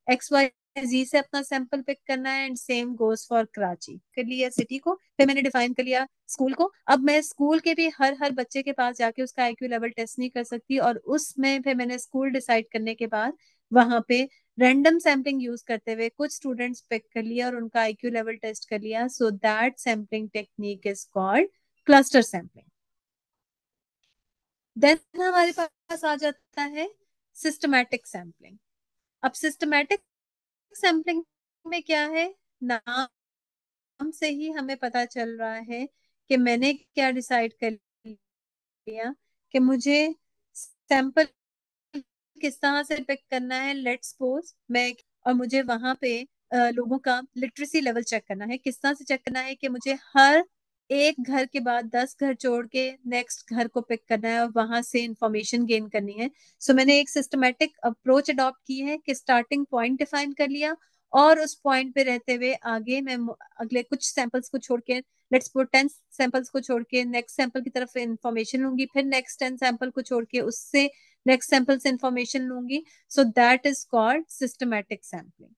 XYZ से अपना सैंपल पिक करना है, and same goes for Karachi. कर लिया सिटी को, फिर मैंने डिफाइन कर लिया स्कूल को। अब मैं स्कूल के भी हर हर बच्चे के पास जाके उसका आईक्यू लेवल टेस्ट नहीं कर सकती, और उसमें फिर मैंने स्कूल डिसाइड करने के बाद वहां पे रैंडम सैम्पलिंग यूज करते हुए कुछ स्टूडेंट्स पिक कर लिया और उनका आईक्यू लेवल टेस्ट कर लिया। So that sampling technique is called cluster sampling. Then हमारे पास आ जाता है सिस्टमैटिक सैम्पलिंग। अब सिस्टमैटिक सैम्पलिंग में क्या है, नाम से ही हमें पता चल रहा है कि मैंने क्या डिसाइड कर लिया कि मुझे सैंपल किस तरह से पिक करना है। लेट्स सपोज मैं, और मुझे वहां पे लोगों का लिटरेसी लेवल चेक करना है। किस तरह से चेक करना है कि मुझे हर एक घर के बाद 10 घर छोड़ के नेक्स्ट घर को पिक करना है और वहां से इंफॉर्मेशन गेन करनी है। सो मैंने एक सिस्टमेटिक अप्रोच अडॉप्ट की है कि स्टार्टिंग पॉइंट डिफाइन कर लिया और उस पॉइंट पे रहते हुए आगे मैं अगले कुछ सैंपल्स को छोड़ के, लेट्स सपोज 10 सैंपल्स को छोड़ के नेक्स्ट सैंपल की तरफ इंफॉर्मेशन लूंगी, फिर नेक्स्ट 10 सैंपल को छोड़ के उससे नेक्स्ट सैंपल से इंफॉर्मेशन लूंगी. So that is called systematic sampling.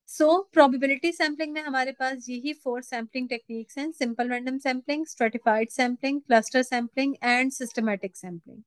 So probability sampling में हमारे पास यही 4 सैम्पलिंग टेक्निक्स हैं: simple random sampling, stratified sampling, cluster sampling and systematic sampling.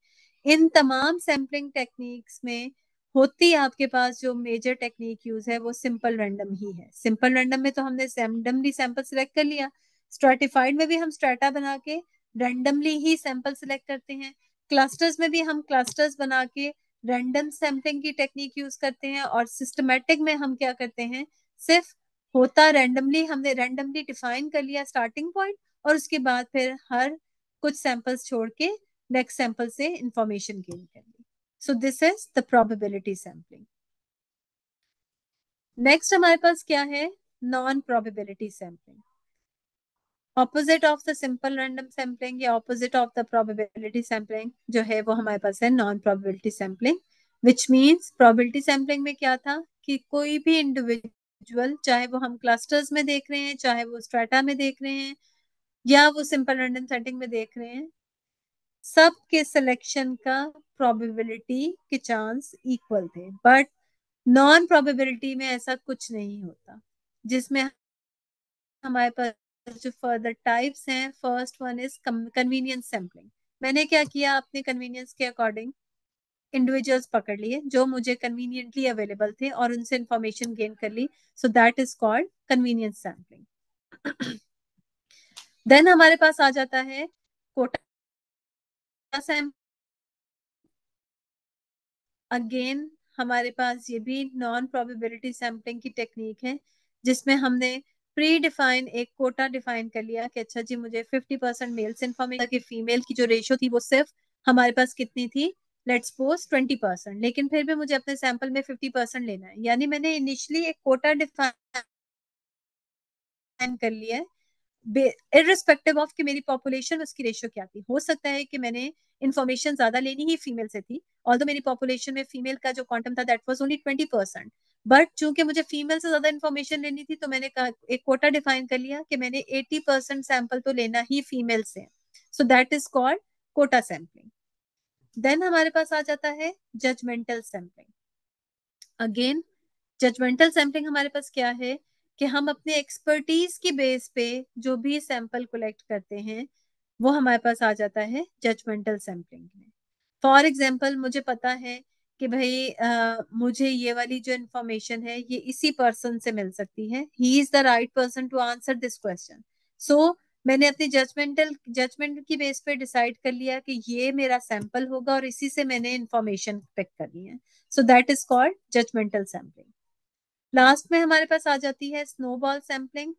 इन तमाम सैम्पलिंग टेक्निक्स में होती आपके पास जो मेजर टेक्निक यूज है वो सिंपल रैंडम ही है. सिंपल रैंडम में तो हमने रैंडमली सैंपल सिलेक्ट कर लिया. स्ट्रेटिफाइड में भी हम स्ट्रेटा बना के रैंडमली ही सैंपल सिलेक्ट करते हैं. क्लस्टर्स में भी हम क्लस्टर्स बना के रैंडम सैम्पलिंग की टेक्निक यूज करते हैं. और सिस्टमैटिक में हम क्या करते हैं, सिर्फ होता रैंडमली, हमने रैंडमली डिफाइन कर लिया स्टार्टिंग पॉइंट और उसके बाद फिर हर कुछ सैंपल्स छोड़ के नेक्स्ट सैंपल से इंफॉर्मेशन गेन कर ली. So this is the probability sampling. Next हमारे पास क्या है, non probability sampling. Opposite of the simple random sampling या opposite of the probability sampling जो है वो हमारे पास है non probability sampling. Which means probability sampling में क्या था कि कोई भी इंडिविजुअल, चाहे वो हम क्लस्टर्स में देख रहे हैं, चाहे वो स्ट्रेटा में देख रहे हैं या वो सिंपल रैंडम सेटिंग में देख रहे हैं, सब के सिलेक्शन का प्रोबेबिलिटी के चांस इक्वल थे. बट नॉन प्रोबेबिलिटी में ऐसा कुछ नहीं होता, जिसमें हमारे पास जो फर्दर टाइप्स हैं, first one is convenience sampling. मैंने क्या किया, अपने कन्वीनियंस के अकॉर्डिंग इंडिविजुअल्स पकड़ लिए जो मुझे कन्वीनियंटली अवेलेबल थे और उनसे इंफॉर्मेशन गेन कर ली. So that is called convenience sampling. Then हमारे पास आ जाता है कोटा सैम्पलिंग. अगेन हमारे पास ये भी नॉन प्रोबेबिलिटी सैम्पलिंग की टेक्निक है, जिसमें हमने प्री डिफाइन एक कोटा डिफाइन कर लिया कि अच्छा जी मुझे 50% मेल्स इन्फॉर्मेशन की, फीमेल की जो रेशियो थी वो सिर्फ हमारे पास कितनी थी, लेट्स सपोज 20%, लेकिन फिर भी मुझे अपने सैंपल में 50% लेना है. यानी मैंने इनिशियली एक कोटा डिफाइन कर लिया है इररिस्पेक्टिव ऑफ कि मेरी पॉपुलेशन उसकी रेशियो क्या थी. हो सकता है कि मैंने इन्फॉर्मेशन ज्यादा लेनी ही फीमेल से थी, ऑल्दो मेरी पॉपुलेशन में फीमेल का जो क्वांटम था दैट वाज ओनली 20%, बट चूंकि मुझे फीमेल से ज्यादा इन्फॉर्मेशन लेनी थी तो मैंने कहा एक कोटा डिफाइन कर लिया कि मैंने 80% सैंपल तो लेना ही फीमेल से. So that is called quota sampling. Then हमारे पास आ जाता है judgemental sampling. Again judgemental sampling हमारे पास क्या है कि हम अपने एक्सपर्टीज की बेस पे जो भी सैंपल कलेक्ट करते हैं वो हमारे पास आ जाता है जजमेंटल सैम्पलिंग में. फॉर एग्जाम्पल मुझे पता है कि भाई मुझे ये वाली जो इंफॉर्मेशन है ये इसी पर्सन से मिल सकती है, he is the right person to answer this question. So मैंने अपनी जजमेंट की बेस पे डिसाइड कर लिया कि ये मेरा सैंपल होगा और इसी से मैंने इंफॉर्मेशन पिक करनी है. So that is called judgemental sampling. Last में हमारे पास आ जाती है स्नोबॉल सैम्पलिंग.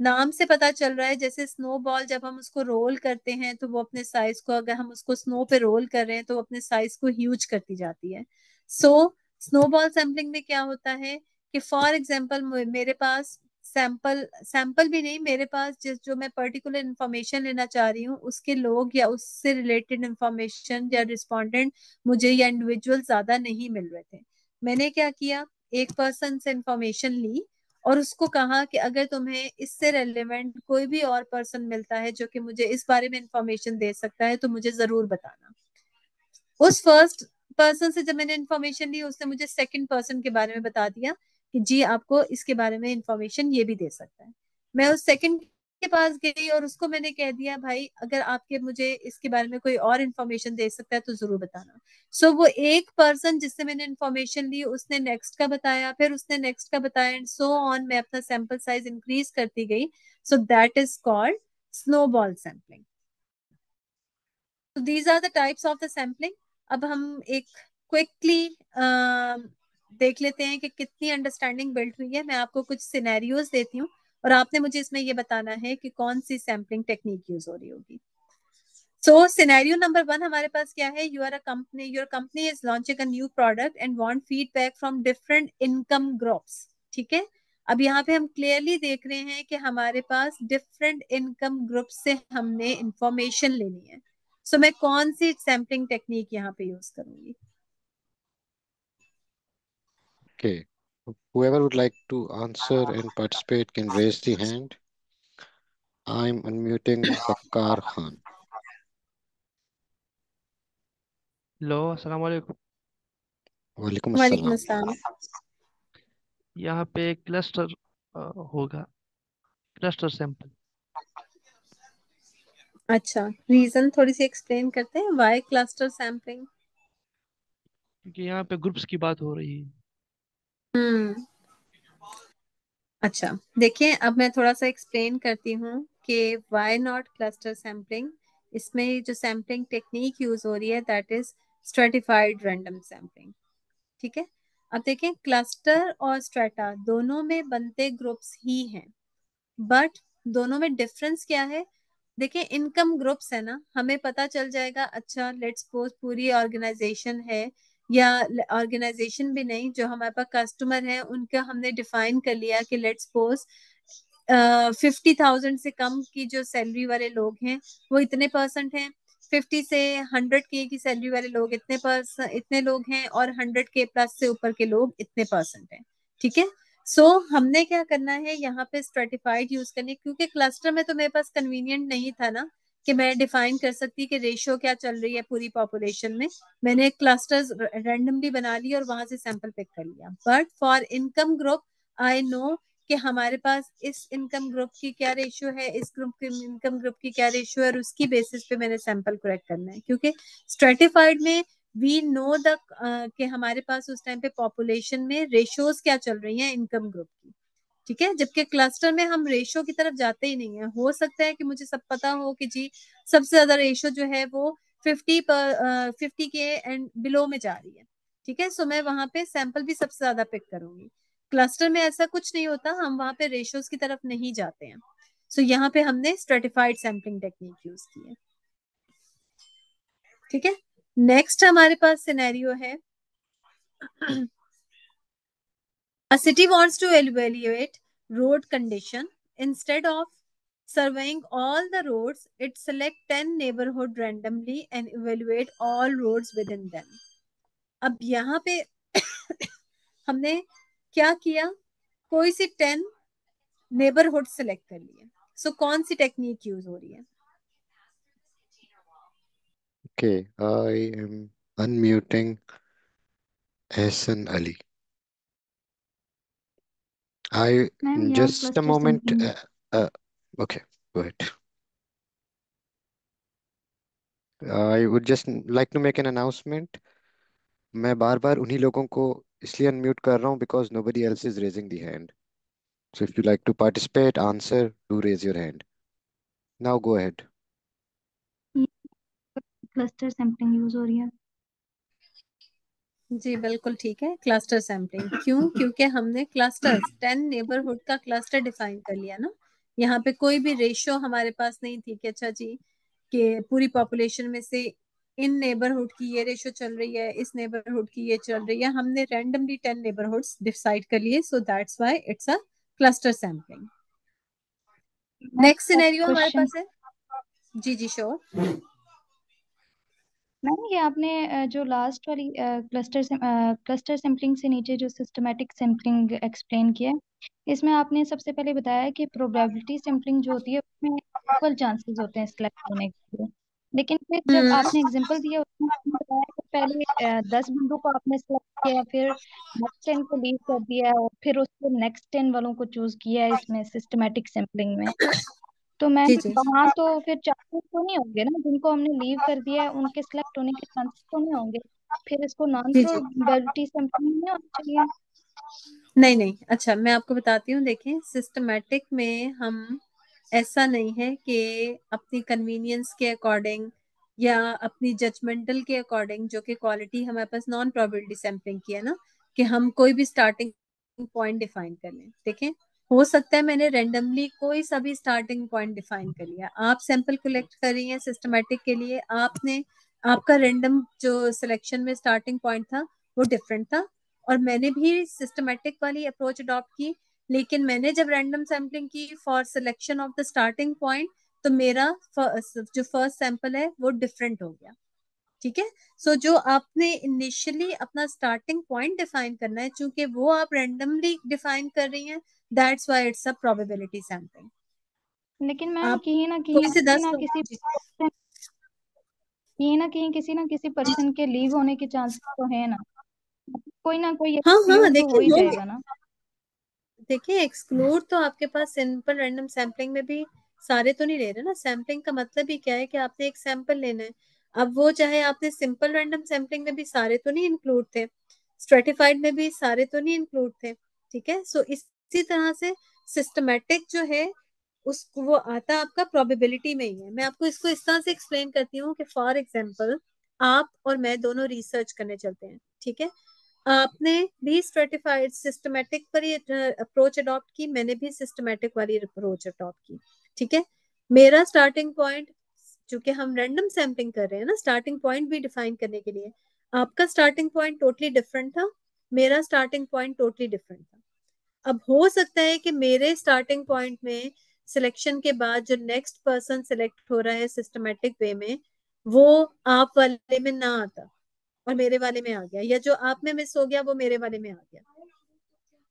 नाम से पता चल रहा है जैसे स्नोबॉल जब हम उसको रोल करते हैं तो वो अपने साइज को, अगर हम उसको स्नो पे रोल कर रहे हैं तो वो अपने साइज को ह्यूज करती जाती है. सो स्नोबॉल सैम्पलिंग में क्या होता है कि फॉर एग्जांपल मेरे पास सैंपल भी नहीं, मेरे पास जो मैं पर्टिकुलर इंफॉर्मेशन लेना चाह रही हूँ उसके लोग या उससे रिलेटेड इंफॉर्मेशन या रिस्पोंडेंट मुझे या इंडिविजुअल ज्यादा नहीं मिल रहे थे. मैंने क्या किया, एक पर्सन से इंफॉर्मेशन ली और उसको कहा कि अगर तुम्हें इससे रेलेवेंट कोई भी और पर्सन मिलता है जो कि मुझे इस बारे में इंफॉर्मेशन दे सकता है तो मुझे जरूर बताना. उस फर्स्ट पर्सन से जब मैंने इंफॉर्मेशन ली उसने मुझे सेकंड पर्सन के बारे में बता दिया कि जी आपको इसके बारे में इंफॉर्मेशन ये भी दे सकता है. मैं उस सेकंड के पास गई और उसको मैंने कह दिया भाई अगर आपके मुझे इसके बारे में कोई और इन्फॉर्मेशन दे सकता है तो जरूर बताना. सो वो एक पर्सन जिससे मैंने इन्फॉर्मेशन ली उसने नेक्स्ट का बताया, फिर उसने नेक्स्ट का बताया एंड सो ऑन. मैं अपना सैंपल साइज इंक्रीज करती गई. So that is called snowball sampling. तो these are the types of the sampling. अब हम एक क्विकली देख लेते हैं कि कितनी अंडरस्टैंडिंग बिल्ड हुई है. मैं आपको कुछ सिनेरियोज देती हूँ और आपने मुझे इसमें ये बताना है कि कौन सी सैम्पलिंग टेक्निक यूज हो रही होगी. सो सिनेरियो नंबर 1 हमारे पास क्या है, you are a company, your company is launching a new product and want feedback from different income groups. ठीक है, अब यहाँ पे हम क्लियरली देख रहे हैं कि हमारे पास डिफरेंट इनकम ग्रुप से हमने इंफॉर्मेशन लेनी है. सो मैं कौन सी सैम्पलिंग टेक्निक यहाँ पे यूज करूंगी. Okay. Whoever would like to answer and participate can raise the hand. I'm unmuting Bakar Khan. Hello अस्सलाम वालेकुम। वालेकुम वालेकुम अस्सलाम। अस्सलाम। यहाँ पे क्लस्टर होगा, क्लस्टर सैंपल, अच्छा, रीजन थोड़ी सी एक्सप्लेन करते हैं, वाई क्लस्टर सैम्पलिंग? क्योंकि यहाँ पे ग्रुप्स की बात हो रही है। हम्म। अच्छा, देखिए अब मैं थोड़ा सा एक्सप्लेन करती हूँ कि व्हाई नॉट क्लस्टर सैम्पलिंग। इसमें जो सैम्पलिंग टेक्निक यूज हो रही है that is stratified random sampling. ठीक है, अब देखें क्लस्टर और स्ट्रेटा दोनों में बनते ग्रुप्स ही हैं, बट दोनों में डिफरेंस क्या है? देखिए इनकम ग्रुप्स है ना, हमें पता चल जाएगा। अच्छा लेट्स सपोज पूरी ऑर्गेनाइजेशन है, या ऑर्गेनाइजेशन भी नहीं, जो हमारे पास कस्टमर है उनका हमने डिफाइन कर लिया कि लेट्स सपोज 50,000 से कम की जो सैलरी वाले लोग हैं वो इतने परसेंट हैं, 50 से 100K की सैलरी वाले लोग इतने लोग हैं, और 100K प्लस से ऊपर के लोग इतने परसेंट हैं। ठीक है, सो हमने क्या करना है यहाँ पे स्ट्रेटिफाइड यूज करनी, क्योंकि क्लस्टर में तो मेरे पास कन्वीनियंट नहीं था ना कि मैं डिफाइन कर सकती कि रेशियो क्या चल रही है पूरी पॉपुलेशन में। मैंने क्लस्टर्स रैंडमली बना ली और वहां से सैंपल पिक कर लिया। But for income group I know कि हमारे पास इस इनकम ग्रुप की क्या रेशियो है, इस ग्रुप की इनकम ग्रुप की क्या रेशियो है, और उसकी बेसिस पे मैंने सैंपल कलेक्ट करना है। क्योंकि स्ट्रेटिफाइड में वी नो द कि हमारे पास उस टाइम पे पॉपुलेशन में रेशियोज क्या चल रही हैं इनकम ग्रुप की। ठीक है, जबकि क्लस्टर में हम रेशियो की तरफ जाते ही नहीं है। हो सकता है कि मुझे सब पता हो कि जी सबसे ज्यादा रेशियो जो है वो 50 के एंड बिलो में जा रही है। ठीक है, सो मैं वहां पे सैंपल भी सबसे ज्यादा पिक करूंगी। क्लस्टर में ऐसा कुछ नहीं होता, हम वहां पे रेशियोज की तरफ नहीं जाते हैं। सो यहाँ पे हमने स्ट्रेटिफाइड सैम्पलिंग टेक्निक यूज की है। ठीक है, नेक्स्ट हमारे पास सिनेरियो है A city wants to evaluate road condition. Instead of surveying all the roads, it select 10 neighborhood randomly and evaluate all roads within them. अब यहाँ पे हमने क्या किया, कोई सी 10 नेबरहुड सेलेक्ट कर लिए। सो कौन सी टेक्निक यूज हो रही है? Okay, I am unmuting Hassan Ali. I ma'am यहाँ just a cluster moment. Sampling. Okay, go ahead. I would just like to make an announcement. मैं बार बार उन्हीं लोगों को इसलिए अनम्यूट कर रहा हूँ because nobody else is raising the hand. So if you like to participate, answer, do raise your hand. Now go ahead. Cluster sampling use हो रही है। जी बिल्कुल ठीक है, क्लस्टर सैम्पलिंग। क्यों? क्योंकि हमने क्लस्टर्स 10 नेबरहुड का क्लस्टर डिफाइन कर लिया ना। यहाँ पे कोई भी रेशियो हमारे पास नहीं थी कि अच्छा जी कि पूरी पॉपुलेशन में से इन नेबरहुड की ये रेशियो चल रही है, इस नेबरहुड की ये चल रही है। हमने रैंडमली 10 नेबरहुड्स डिसाइड कर लिए, so that's why it's a cluster sampling. Next scenario हमारे क्वेश्चन पास है। जी जी श्योर। मैम, ये आपने जो लास्ट वाली क्लस्टर सैम्पलिंग से नीचे जो सिस्टमैटिक सैम्पलिंग एक्सप्लेन किया है, इसमें आपने सबसे पहले बताया कि प्रोबेबिलिटी सैम्पलिंग जो होती है उसमें इक्वल चांसेस होते हैं सिलेक्ट होने के लिए। लेकिन फिर जब आपने एग्जांपल दिया उसमें आपने बताया कि पहले 10 बंदों को आपने सिलेक्ट किया, फिर नेक्स्ट 10 को लीव कर दिया, और फिर उसके नेक्स्ट 10 वालों को चूज किया इसमें सिस्टमैटिक सैम्पलिंग में। तो मैम जी जी वहां तो फिर चांसेस तो नहीं होंगे ना, जिनको हमने लीव कर दिया है उनके सिलेक्ट होने के चांसेस तो नहीं होंगे? फिर इसको नॉन जी जी प्रोबेबिलिटी सैम्पलिंग नहीं होना चाहिए? नहीं नहीं, अच्छा मैं आपको बताती हूँ। देखें सिस्टमैटिक में हम ऐसा नहीं है कि अपनी कन्वीनियंस के अकॉर्डिंग या अपनी जजमेंटल के अकॉर्डिंग, जो कि क्वालिटी हमारे पास नॉन प्रोबेबिलिटी सैम्पलिंग की है ना, कि हम कोई भी स्टार्टिंग पॉइंट डिफाइन कर लें। देखें हो सकता है मैंने रेंडमली कोई सा भी स्टार्टिंग पॉइंट डिफाइन कर लिया, आप सैंपल कलेक्ट कर रही हैं सिस्टमैटिक के लिए, आपने आपका रेंडम जो सिलेक्शन में स्टार्टिंग पॉइंट था वो डिफरेंट था, और मैंने भी सिस्टमैटिक वाली अप्रोच अडॉप्ट की। लेकिन मैंने जब रैंडम सैम्पलिंग की for selection of the starting point, तो मेरा जो फर्स्ट सैंपल है वो डिफरेंट हो गया। ठीक है। सो जो आपने इनिशियली अपना स्टार्टिंग पॉइंट डिफाइन करना है, चूंकि वो आप रैंडमली डिफाइन कर रही हैं, that's why it's a probability sampling. लेकिन मैम आप कहीं ना कोई कहीं से किसी 10 ना लोग, किसी person- कहीं ना कहीं किसी ना किसी पर्सन के लीव होने के चांसेस तो है ना, कोई ना कोई हाँ हाँ, एक्सक्लूड तो हो देखिए ही होंगे। जाएगा ना। देखिए एक्सक्लूड तो आपके पास सिंपल रैंडम सैम्पलिंग में भी सारे तो नहीं ले रहे ना। सैम्पलिंग का मतलब ही क्या है कि आपने एक सैंपल लेना है। अब वो चाहे आपने सिंपल रैंडम सैम्पलिंग में भी सारे तो नहीं इंक्लूड थे, स्ट्रेटिफाइड में भी सारे तो नहीं इंक्लूड थे, ठीक है। सो इसी तरह से सिस्टमैटिक जो है उसको वो आता आपका प्रोबेबिलिटी में ही है। मैं आपको इसको इस तरह से एक्सप्लेन करती हूँ कि फॉर एग्जाम्पल आप और मैं दोनों रिसर्च करने चलते हैं, ठीक है। आपने भी स्ट्रेटिफाइड सिस्टमैटिक पर ही अप्रोच अडॉप्ट की, मैंने भी सिस्टमैटिक वाली अप्रोच अडॉप्ट की, ठीक है। मेरा स्टार्टिंग पॉइंट, चूंकि हम रैंडम सैम्पलिंग कर रहे हैं ना, स्टार्टिंग पॉइंट भी डिफाइन करने के लिए आपका स्टार्टिंग पॉइंट टोटली डिफरेंट था, मेरा स्टार्टिंग पॉइंट टोटली डिफरेंट था। अब हो सकता है कि मेरे स्टार्टिंग पॉइंट में सिलेक्शन के बाद जो नेक्स्ट पर्सन सिलेक्ट हो रहा है सिस्टमैटिक वे में, वो आप वाले में ना आता और मेरे वाले में आ गया, या जो आप में मिस हो गया वो मेरे वाले में आ गया,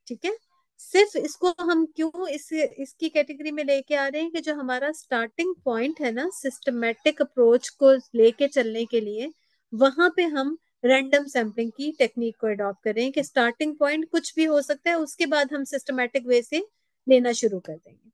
ठीक है। सिर्फ इसको हम क्यों इसकी कैटेगरी में लेके आ रहे हैं कि जो हमारा स्टार्टिंग पॉइंट है ना सिस्टमैटिक अप्रोच को लेके चलने के लिए, वहां पे हम रैंडम सैम्पलिंग की टेक्निक को अडॉप्ट करें कि स्टार्टिंग पॉइंट कुछ भी हो सकता है, उसके बाद हम सिस्टमैटिक वे से लेना शुरू कर देंगे।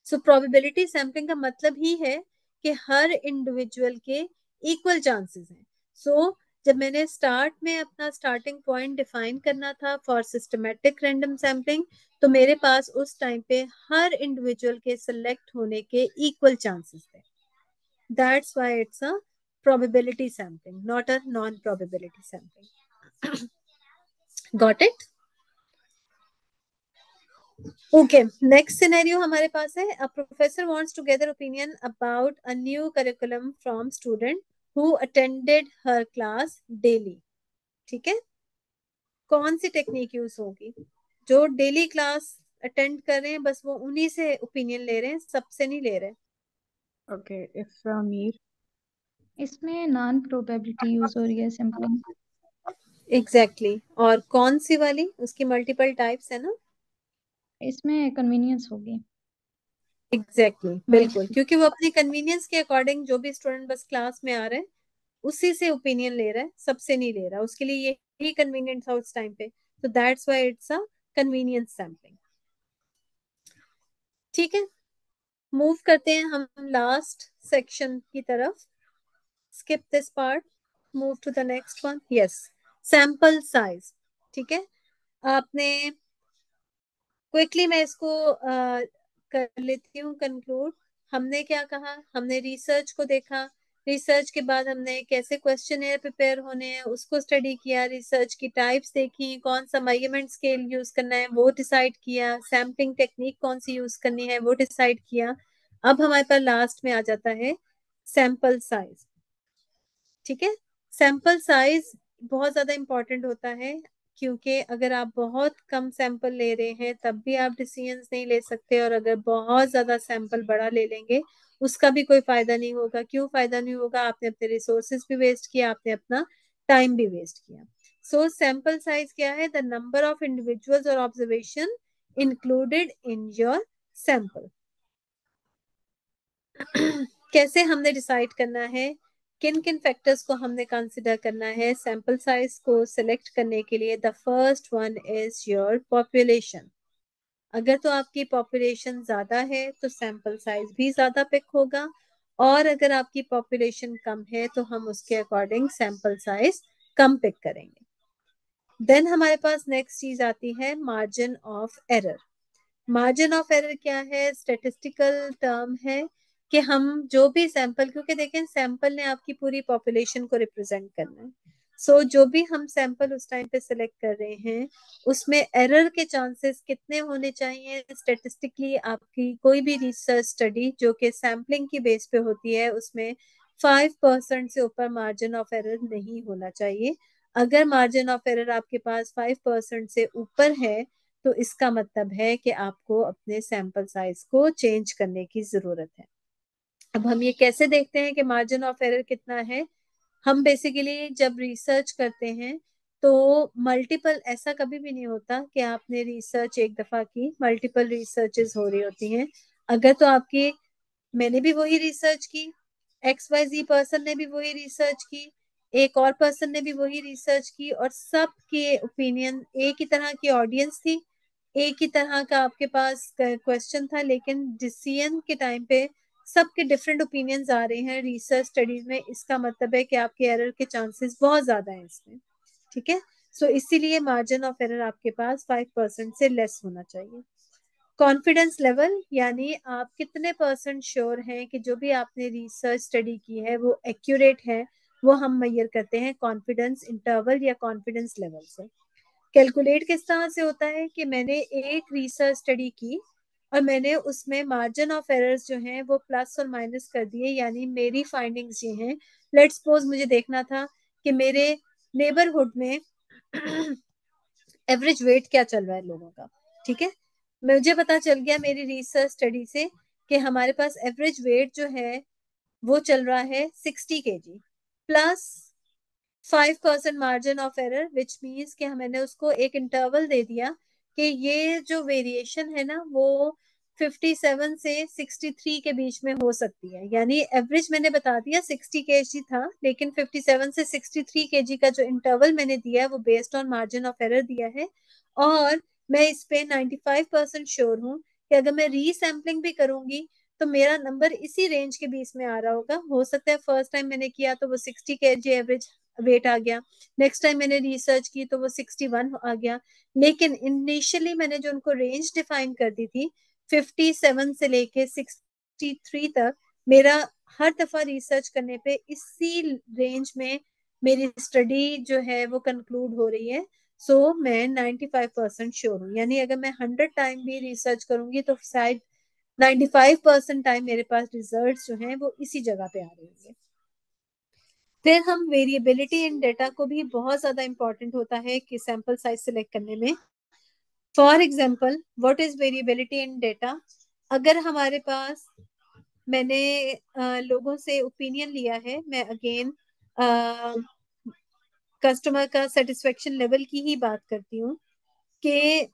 सो प्रोबेबिलिटी सैम्पलिंग का मतलब ही है कि हर इंडिविजुअल के इक्वल चांसेस हैं। सो जब मैंने स्टार्ट में अपना स्टार्टिंग पॉइंट डिफाइन करना था फॉर सिस्टमैटिक रैंडम सैम्पलिंग, तो मेरे पास उस टाइम पे हर इंडिविजुअल के सिलेक्ट होने के इक्वल चांसेस थे। That's why it's a probability sampling, not a non probability sampling. Got it? Okay, next scenario हमारे पास है a professor wants to gather opinion about a new curriculum from student who attended her class daily, ठीक है। कौन सी technique use होगी? जो daily class attend कर रहे हैं बस वो उन्हीं से ओपिनियन ले रहे हैं, सबसे नहीं ले रहे। Okay, if Mir, इसमें नॉन प्रोबेबिलिटी यूज हो रही है सैम्पलिंग। Exactly exactly. और कौन सी वाली? उसकी मल्टीपल टाइप्स है ना। इसमें कन्वीनियंस होगी। एग्जैक्टली exactly, बिल्कुल, क्योंकि वो अपनी कन्वीनियंस के अकॉर्डिंग जो भी स्टूडेंट बस क्लास में आ रहे हैं उसी से ओपिनियन ले रहा है, सबसे नहीं ले रहा, उसके लिए यही कन्वीनियंट था उस टाइम पे। तो that's why it's a convenience sampling, ठीक है। मूव करते हैं हम लास्ट सेक्शन की तरफ। Skip this part, move to the next one. Yes, sample size, ठीक है। आपने क्विकली मैं इसको कर लेती हूँ कंक्लूड। हमने क्या कहा? हमने रिसर्च को देखा, रिसर्च के बाद हमने कैसे क्वेश्चनेयर प्रिपेयर होने हैं उसको स्टडी किया, रिसर्च की टाइप्स देखी, कौन सा मेजरमेंट स्केल यूज करना है वो डिसाइड किया, सैम्पलिंग टेक्निक कौन सी यूज करनी है वो डिसाइड किया। अब हमारे पास लास्ट में आ जाता है सैंपल साइज, ठीक है। सैंपल साइज बहुत ज्यादा इंपॉर्टेंट होता है, क्योंकि अगर आप बहुत कम सैंपल ले रहे हैं तब भी आप डिसीजंस नहीं ले सकते, और अगर बहुत ज्यादा सैंपल बड़ा ले लेंगे उसका भी कोई फायदा नहीं होगा। क्यों फायदा नहीं होगा? आपने अपने रिसोर्सेज भी वेस्ट किया, आपने अपना टाइम भी वेस्ट किया। सो सैंपल साइज क्या है? द नंबर ऑफ इंडिविजुअल्स और observation included in your sample. कैसे हमने डिसाइड करना है, किन किन फैक्टर्स को हमने कंसिडर करना है सैंपल साइज को सिलेक्ट करने के लिए? The first one is your population. अगर तो आपकी पॉपुलेशन ज्यादा है तो सैंपल साइज भी ज्यादा पिक होगा, और अगर आपकी पॉपुलेशन कम है तो हम उसके अकॉर्डिंग सैंपल साइज कम पिक करेंगे। देन हमारे पास नेक्स्ट चीज आती है margin of error. Margin of error क्या है? स्टेटिस्टिकल टर्म है कि हम जो भी सैंपल, क्योंकि देखें सैंपल ने आपकी पूरी पॉपुलेशन को रिप्रेजेंट करना है। सो जो भी हम सैंपल उस टाइम पे सिलेक्ट कर रहे हैं उसमें एरर के चांसेस कितने होने चाहिए? स्टेटिस्टिकली आपकी कोई भी रिसर्च स्टडी जो कि सैम्पलिंग की बेस पे होती है उसमें 5% से ऊपर मार्जिन ऑफ एरर नहीं होना चाहिए। अगर मार्जिन ऑफ एरर आपके पास 5% से ऊपर है तो इसका मतलब है कि आपको अपने सैंपल साइज को चेंज करने की जरूरत है। अब हम ये कैसे देखते हैं कि मार्जिन ऑफ एरर कितना है? हम बेसिकली जब रिसर्च करते हैं तो मल्टीपल, ऐसा कभी भी नहीं होता कि आपने रिसर्च एक दफा की, मल्टीपल रिसर्चेस हो रही होती हैं। अगर तो आपकी, मैंने भी वही रिसर्च की, XYZ पर्सन ने भी वही रिसर्च की, एक और पर्सन ने भी वही रिसर्च की, और सबके ओपिनियन, एक ही तरह की ऑडियंस थी, एक ही तरह का आपके पास क्वेश्चन था, लेकिन डिसीजन के टाइम पे सबके डिफरेंट ओपिनियंस आ रहे हैं रिसर्च स्टडीज में, इसका मतलब है कि आपके एरर के चांसेस बहुत ज्यादा हैं इसमें। ठीक है, सो इसीलिए मार्जिन ऑफ एरर आपके पास 5% से लेस होना चाहिए। कॉन्फिडेंस लेवल, यानी आप कितने % श्योर हैं कि जो भी आपने रिसर्च स्टडी की है वो एक्यूरेट है, वो हम मेजर करते हैं कॉन्फिडेंस इंटरवल या कॉन्फिडेंस लेवल से। कैलकुलेट किस तरह से होता है कि मैंने एक रिसर्च स्टडी की और मैंने उसमें मार्जिन ऑफ एरर्स जो हैं वो प्लस और माइनस कर दिए, यानी मेरी फाइंडिंग्स ये हैं। लेट्स सपोज मुझे देखना था कि मेरे नेबरहुड में एवरेज वेट क्या चल रहा है लोगों का। ठीक है, मुझे पता चल गया मेरी रिसर्च स्टडी से कि हमारे पास एवरेज वेट जो है वो चल रहा है 60 kg plus 5% margin of error, which means कि मैंने उसको एक इंटरवल दे दिया कि ये जो वेरिएशन है ना वो 57 से 63 के बीच में हो सकती है। यानी एवरेज मैंने बता दिया 60 kg था, लेकिन 57 से 63 kg का जो इंटरवल मैंने दिया है वो based on margin of error दिया है। और मैं इस पे 95% श्योर हूँ कि अगर मैं रीसैम्पलिंग भी करूंगी तो मेरा नंबर इसी रेंज के बीच में आ रहा होगा। हो सकता है फर्स्ट टाइम मैंने किया तो वो 60 kg एवरेज वेट आ गया, नेक्स्ट टाइम मैंने रिसर्च की तो वो 61 आ गया, लेकिन इनिशियली मैंने जो उनको रेंज डिफाइन कर दी थी 57 से लेके 63 तक, मेरा हर दफा रिसर्च करने पे इसी रेंज में मेरी स्टडी जो है वो कंक्लूड हो रही है। सो मैं 95% श्योर हूँ, यानी अगर मैं 100 टाइम भी रिसर्च करूंगी तो शायद 95% टाइम मेरे पास रिजल्ट्स जो हैं वो इसी जगह पे आ रहे होंगे। फिर हम वेरिएबिलिटी इन डेटा को भी बहुत ज्यादा इंपॉर्टेंट होता है कि सैंपल साइज सिलेक्ट करने में। For example, what is variability in data? अगर हमारे पास, मैंने लोगों से ओपिनियन लिया है, मैं अगेन कस्टमर का सेटिस्फेक्शन लेवल की ही बात करती हूँ कि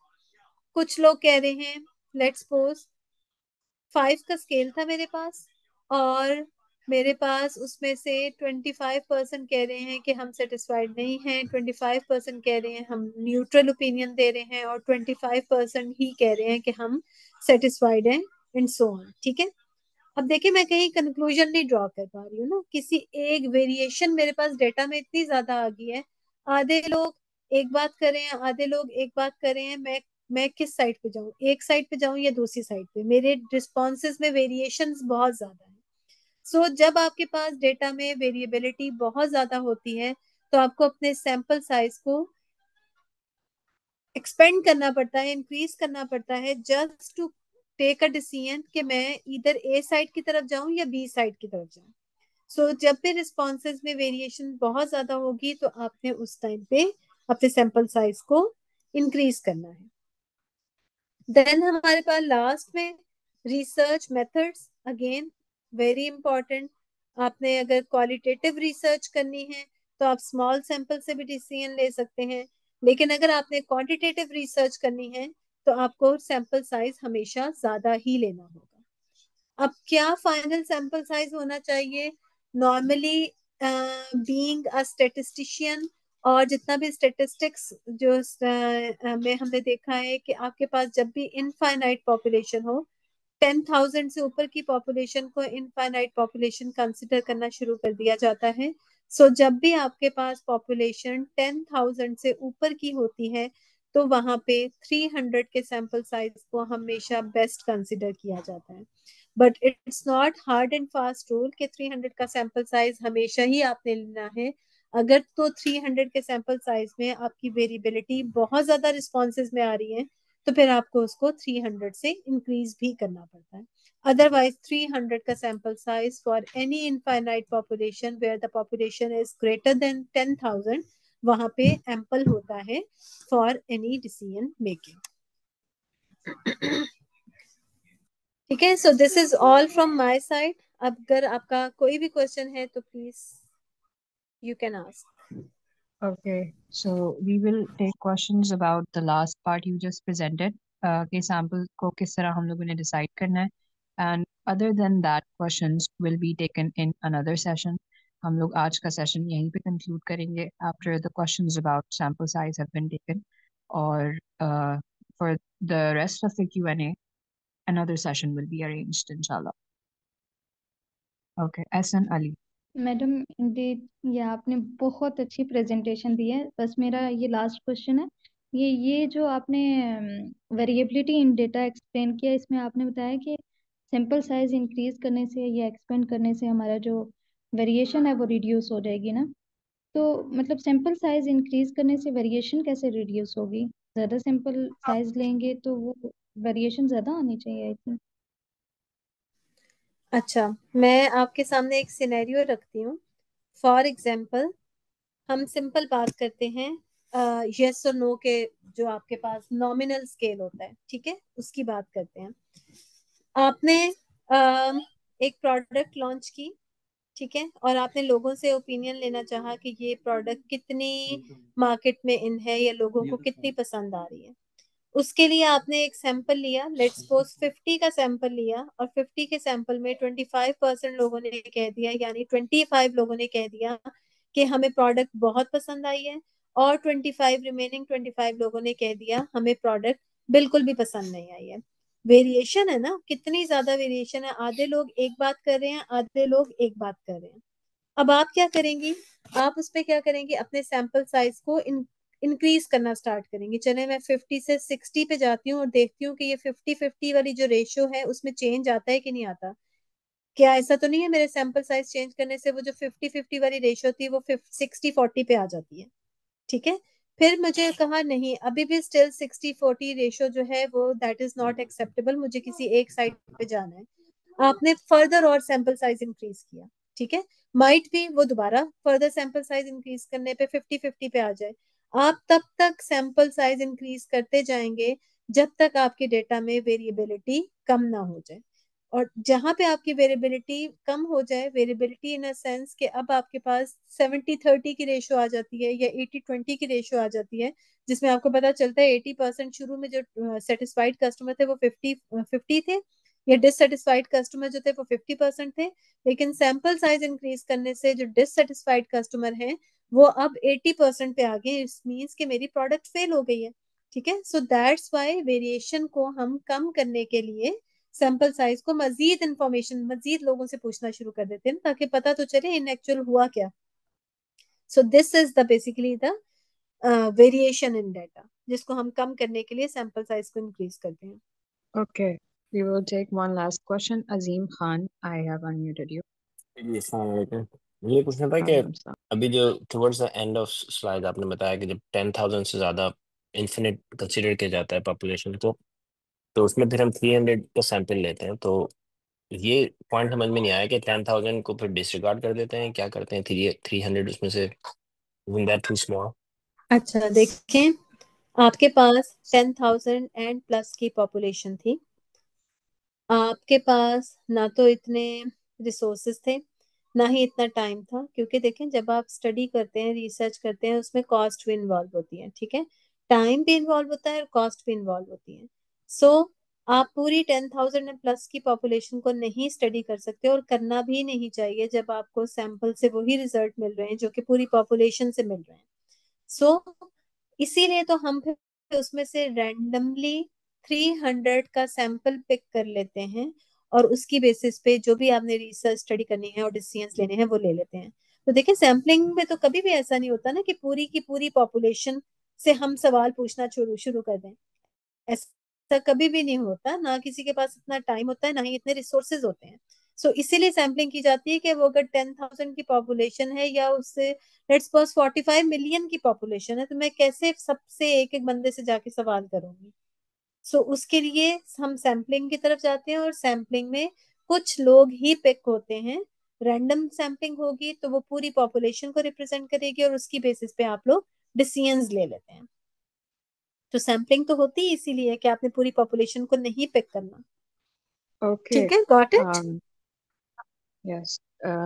कुछ लोग कह रहे हैं, लेट्स सपोज 5 का स्केल था मेरे पास, और मेरे पास उसमें से 25% कह रहे हैं कि हम सेटिस्फाइड नहीं हैं, 25% कह रहे हैं हम न्यूट्रल ओपिनियन दे रहे हैं, और 25% ही कह रहे हैं कि हम सेटिस्फाइड हैं, एंड सो ऑन। ठीक है, अब देखिए मैं कहीं कंक्लूजन नहीं ड्रॉ कर पा रही हूँ ना, किसी एक वेरिएशन मेरे पास डेटा में इतनी ज्यादा आ गई है, आधे लोग एक बात कर रहे हैं, आधे लोग एक बात कर रहे हैं, मैं किस साइड पे जाऊं, एक साइड पे जाऊं या दूसरी साइड पे? मेरे रिस्पॉन्सेज में वेरिएशंस बहुत ज्यादा है। सो जब आपके पास डेटा में वेरिएबिलिटी बहुत ज्यादा होती है तो आपको अपने सैंपल साइज को एक्सपेंड करना पड़ता है, इंक्रीज करना पड़ता है, just to take a decision कि मैं इधर ए साइड की तरफ जाऊं या बी साइड की तरफ जाऊं। सो जब भी रिस्पॉन्सेज में वेरिएशन बहुत ज्यादा होगी तो आपने उस टाइम पे अपने सैंपल साइज को इंक्रीज करना है। देन हमारे पास लास्ट में research methods, again very important. आपने अगर क्वालिटेटिव रिसर्च करनी है तो आप स्मॉल सैंपल से भी डिसीजन ले सकते हैं, लेकिन अगर आपने क्वांटिटेटिव रिसर्च करनी है तो आपको सैंपल साइज हमेशा ज्यादा ही लेना होगा। अब क्या फाइनल सैंपल साइज होना चाहिए? नॉर्मली बीइंग अ स्टेटिस्टिशियन, और जितना भी स्टेटिस्टिक्स जो में हमने देखा है कि आपके पास जब भी इनफाइनाइट पॉपुलेशन हो, 10,000 से ऊपर की पॉपुलेशन को इनफाइनाइट पॉपुलेशन कंसिडर करना शुरू कर दिया जाता है। सो जब भी आपके पास पॉपुलेशन 10,000 से ऊपर की होती है तो वहां पे 300 के सैंपल साइज को हमेशा बेस्ट कंसिडर किया जाता है। But it's not hard and fast rule कि 300 का सैंपल साइज हमेशा ही आपने लेना है। अगर तो 300 के सैंपल साइज में आपकी वेरिएबिलिटी बहुत ज्यादा रिस्पॉन्सेज में आ रही है तो फिर आपको उसको 300 से इंक्रीज भी करना पड़ता है। अदरवाइज 300 का sample size for any infinite population where the population is greater than 10,000, वहां पे एम्पल होता है फॉर एनी डिसीजन मेकिंग। ठीक है, सो this is all from my side. अब अगर आपका कोई भी क्वेश्चन है तो please You can ask. Okay, so we will take questions about the last part you just presented. कि sample को किस तरह हम लोगों ने decide करना है, and other than that questions will be taken in another session. हम लोग आज का session यहीं पे conclude करेंगे after the questions about sample size have been taken, और for the rest of the Q&A another session will be arranged inshallah. Okay, Ahsan Ali. Madam indeed ये आपने बहुत अच्छी प्रेजेंटेशन दी है। बस मेरा ये लास्ट क्वेश्चन है, ये जो आपने वेरिएबिलिटी इन डेटा एक्सप्लेन किया, इसमें आपने बताया कि सैंपल साइज इंक्रीज करने से या एक्सपेंड करने से हमारा जो वेरिएशन है वो रिड्यूस हो जाएगी ना। तो मतलब सैंपल साइज इंक्रीज करने से वेरिएशन कैसे रिड्यूस होगी? ज़्यादा सैंपल साइज लेंगे तो वो वेरिएशन ज़्यादा आनी चाहिए आई थिंक। अच्छा, मैं आपके सामने एक सिनेरियो रखती हूँ। फॉर एग्जाम्पल, हम सिंपल बात करते हैं यस और नो के, जो आपके पास नॉमिनल स्केल होता है, ठीक है, उसकी बात करते हैं। आपने एक प्रोडक्ट लॉन्च की, ठीक है, और आपने लोगों से ओपिनियन लेना चाहा कि ये प्रोडक्ट कितनी मार्केट में इन है या लोगों को कितनी पसंद आ रही है। उसके लिए आपने एक सैंपल लिया, लेट्स सपोज 50 का सैंपल लिया, और 50 के सैंपल में 25% लोगों ने कह दिया, यानी 25 लोगों ने कह दिया कि हमें प्रोडक्ट बहुत पसंद आई है, और 25 लोगों ने कह दिया हमें प्रोडक्ट बिल्कुल भी पसंद नहीं आई है। वेरिएशन है ना, कितनी ज्यादा वेरिएशन है। आधे लोग एक बात कर रहे हैं, आधे लोग एक बात कर रहे हैं। अब आप क्या करेंगी? आप उस पर क्या करेंगे? अपने सैंपल साइज को इंक्रीज करना स्टार्ट करेंगे। चले मैं 50 से 60 पे जाती हूँ और देखती हूँ कि ये 50-50 वाली जो रेशियो है उसमें चेंज आता है कि नहीं आता। क्या ऐसा तो नहीं है मेरे सैंपल साइज चेंज करने से वो जो 50-50 वाली रेशियो थी वो 60-40 पे आ जाती है? ठीक है, फिर मुझे कहा नहीं, अभी भी स्टिल 60-40 रेशियो जो है वो दैट इज नॉट एक्सेप्टेबल, मुझे किसी एक साइड पे जाना है। आपने फर्दर और सैंपल साइज इंक्रीज किया, ठीक है, माइट भी वो दोबारा फर्दर सैंपल साइज इंक्रीज करने पे 50-50 पे आ जाए। आप तब तक सैंपल साइज इंक्रीज करते जाएंगे जब तक आपके डेटा में वेरिएबिलिटी कम ना हो जाए। और जहां पे आपकी वेरिएबिलिटी कम हो जाए, वेरिएबिलिटी इन अ सेंस कि अब आपके पास 70-30 की रेशियो आ जाती है या 80-20 की रेशियो आ जाती है, जिसमें आपको पता चलता है 80% शुरू में जो सेटिस्फाइड कस्टमर थे वो 50 थे, या डिससेटिस्फाइड कस्टमर जो थे वो 50% थे। लेकिन सैंपल साइज इंक्रीज करने से जो डिससेटिस्फाइड कस्टमर हैं वो अब 80% पे आ गए। इस मीन्स कि मेरी प्रोडक्ट फेल हो गई है, ठीक है। सो दैट्स वाई वेरिएशन को हम कम करने के लिए सैंपल साइज को मजीद इंफॉर्मेशन, मजीद लोगों से पूछना शुरू कर देते हैं ताकि पता तो चले इन एक्चुअल हुआ क्या। सो this is the basically the variation in data, जिसको हम कम करने के लिए सैंपल साइज को इंक्रीज करते हैं। Okay, we will take one last question. Azim Khan, I have unmuted you. जी अस्सलाम वालेकुम। ये पूछना था कि Walaikum salam. अभी जो towards the end of slide आपने बताया कि जब 10,000 से ज़्यादा इन्फिनिट कंसिडर किया जाता है पॉपुलेशन को, तो उसमें फिर हम 300 का सैंपल लेते हैं। तो ये पॉइंट समझ में नहीं आया कि 10,000 को फिर डिसरिगार्ड कर देते हैं, क्या करते हैं? 300 उसमें से दैट टू स्मॉल? अच्छा देखें, आपके पास 10,000 एंड प्लस की पॉपुलेशन थी, आपके पास ना तो इतने रिसोर्सेज थे ना ही इतना टाइम था, क्योंकि देखें जब आप स्टडी करते हैं, रिसर्च करते हैं, उसमें कॉस्ट भी इन्वॉल्व होती है, ठीक है, टाइम भी इन्वॉल्व होता है और कॉस्ट भी इन्वॉल्व होती है। सो आप पूरी 10,000 एंड प्लस की पॉपुलेशन को नहीं स्टडी कर सकते और करना भी नहीं चाहिए जब आपको सैंपल से वही रिजल्ट मिल रहे हैं जो कि पूरी पॉपुलेशन से मिल रहे हैं। सो इसीलिए तो हम फिर उसमें से रैंडमली 300 का सैंपल पिक कर लेते हैं और उसकी बेसिस पे जो भी आपने रिसर्च स्टडी करनी है और डिसीजंस लेने हैं वो ले लेते हैं। तो देखिए सैम्पलिंग में तो कभी भी ऐसा नहीं होता ना कि पूरी की पूरी पॉपुलेशन से हम सवाल पूछना शुरू शुरू कर दें, ऐसा कभी भी नहीं होता, ना किसी के पास इतना टाइम होता है ना ही इतने रिसोर्सेज होते हैं। सो इसीलिए सैम्पलिंग की जाती है कि वो अगर 10,000 की पॉपुलेशन है या उससे लेट्स सपोज 45 मिलियन की पॉपुलेशन है, तो मैं कैसे सबसे एक एक बंदे से जाके सवाल करूंगी। सो उसके लिए हम सैम्पलिंग की तरफ जाते हैं, और सैम्पलिंग में कुछ लोग ही पिक होते हैं। रैंडम सैम्पलिंग होगी तो वो पूरी पॉपुलेशन को रिप्रेजेंट करेगी और उसकी बेसिस पे आप लोग डिसीजंस ले लेते हैं। तो सैम्पलिंग तो होती है इसीलिए कि आपने पूरी पॉपुलेशन को नहीं पिक करना। Okay. ठीक है, got it? Yes.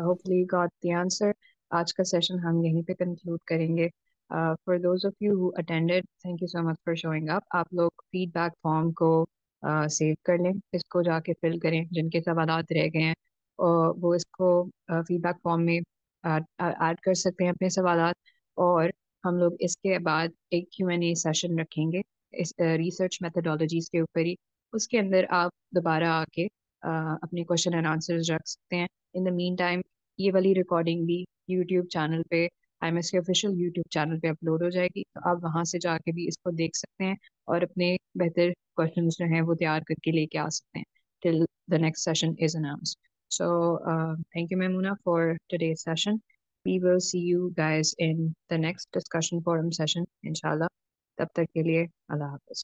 Hopefully you got the answer. आज का सेशन हम यहीं पे कंक्लूड करेंगे। For those of you who attended, thank you so much for showing up. आप लोग फीडबैक फॉर्म को सेव कर लें, इसको जाके फिल करें। जिनके सवालात रह गए हैं और वो इसको फीडबैक फॉर्म में ऐड कर सकते हैं अपने सवालात। और हम लोग इसके बाद एक Q&A सेशन रखेंगे इस रिसर्च मेथडोलॉजीज के ऊपर ही। उसके अंदर आप दोबारा आके अपने क्वेश्चन एंड आंसर्स रख सकते हैं। इन द मीन टाइम ये वाली रिकॉर्डिंग भी यूट्यूब चैनल पे, IMS के ऑफिशियल यूट्यूब चैनल पे अपलोड हो जाएगी, तो आप वहाँ से जाके भी इसको देख सकते हैं और अपने बेहतर क्वेश्चन जो हैं वो तैयार करके लेके आ सकते हैं till the next session is announced. So thank you Maimuna for today's session. We will see you guys in the next discussion forum session inshallah. तब तक के लिए अल्लाह हाफ़िज़।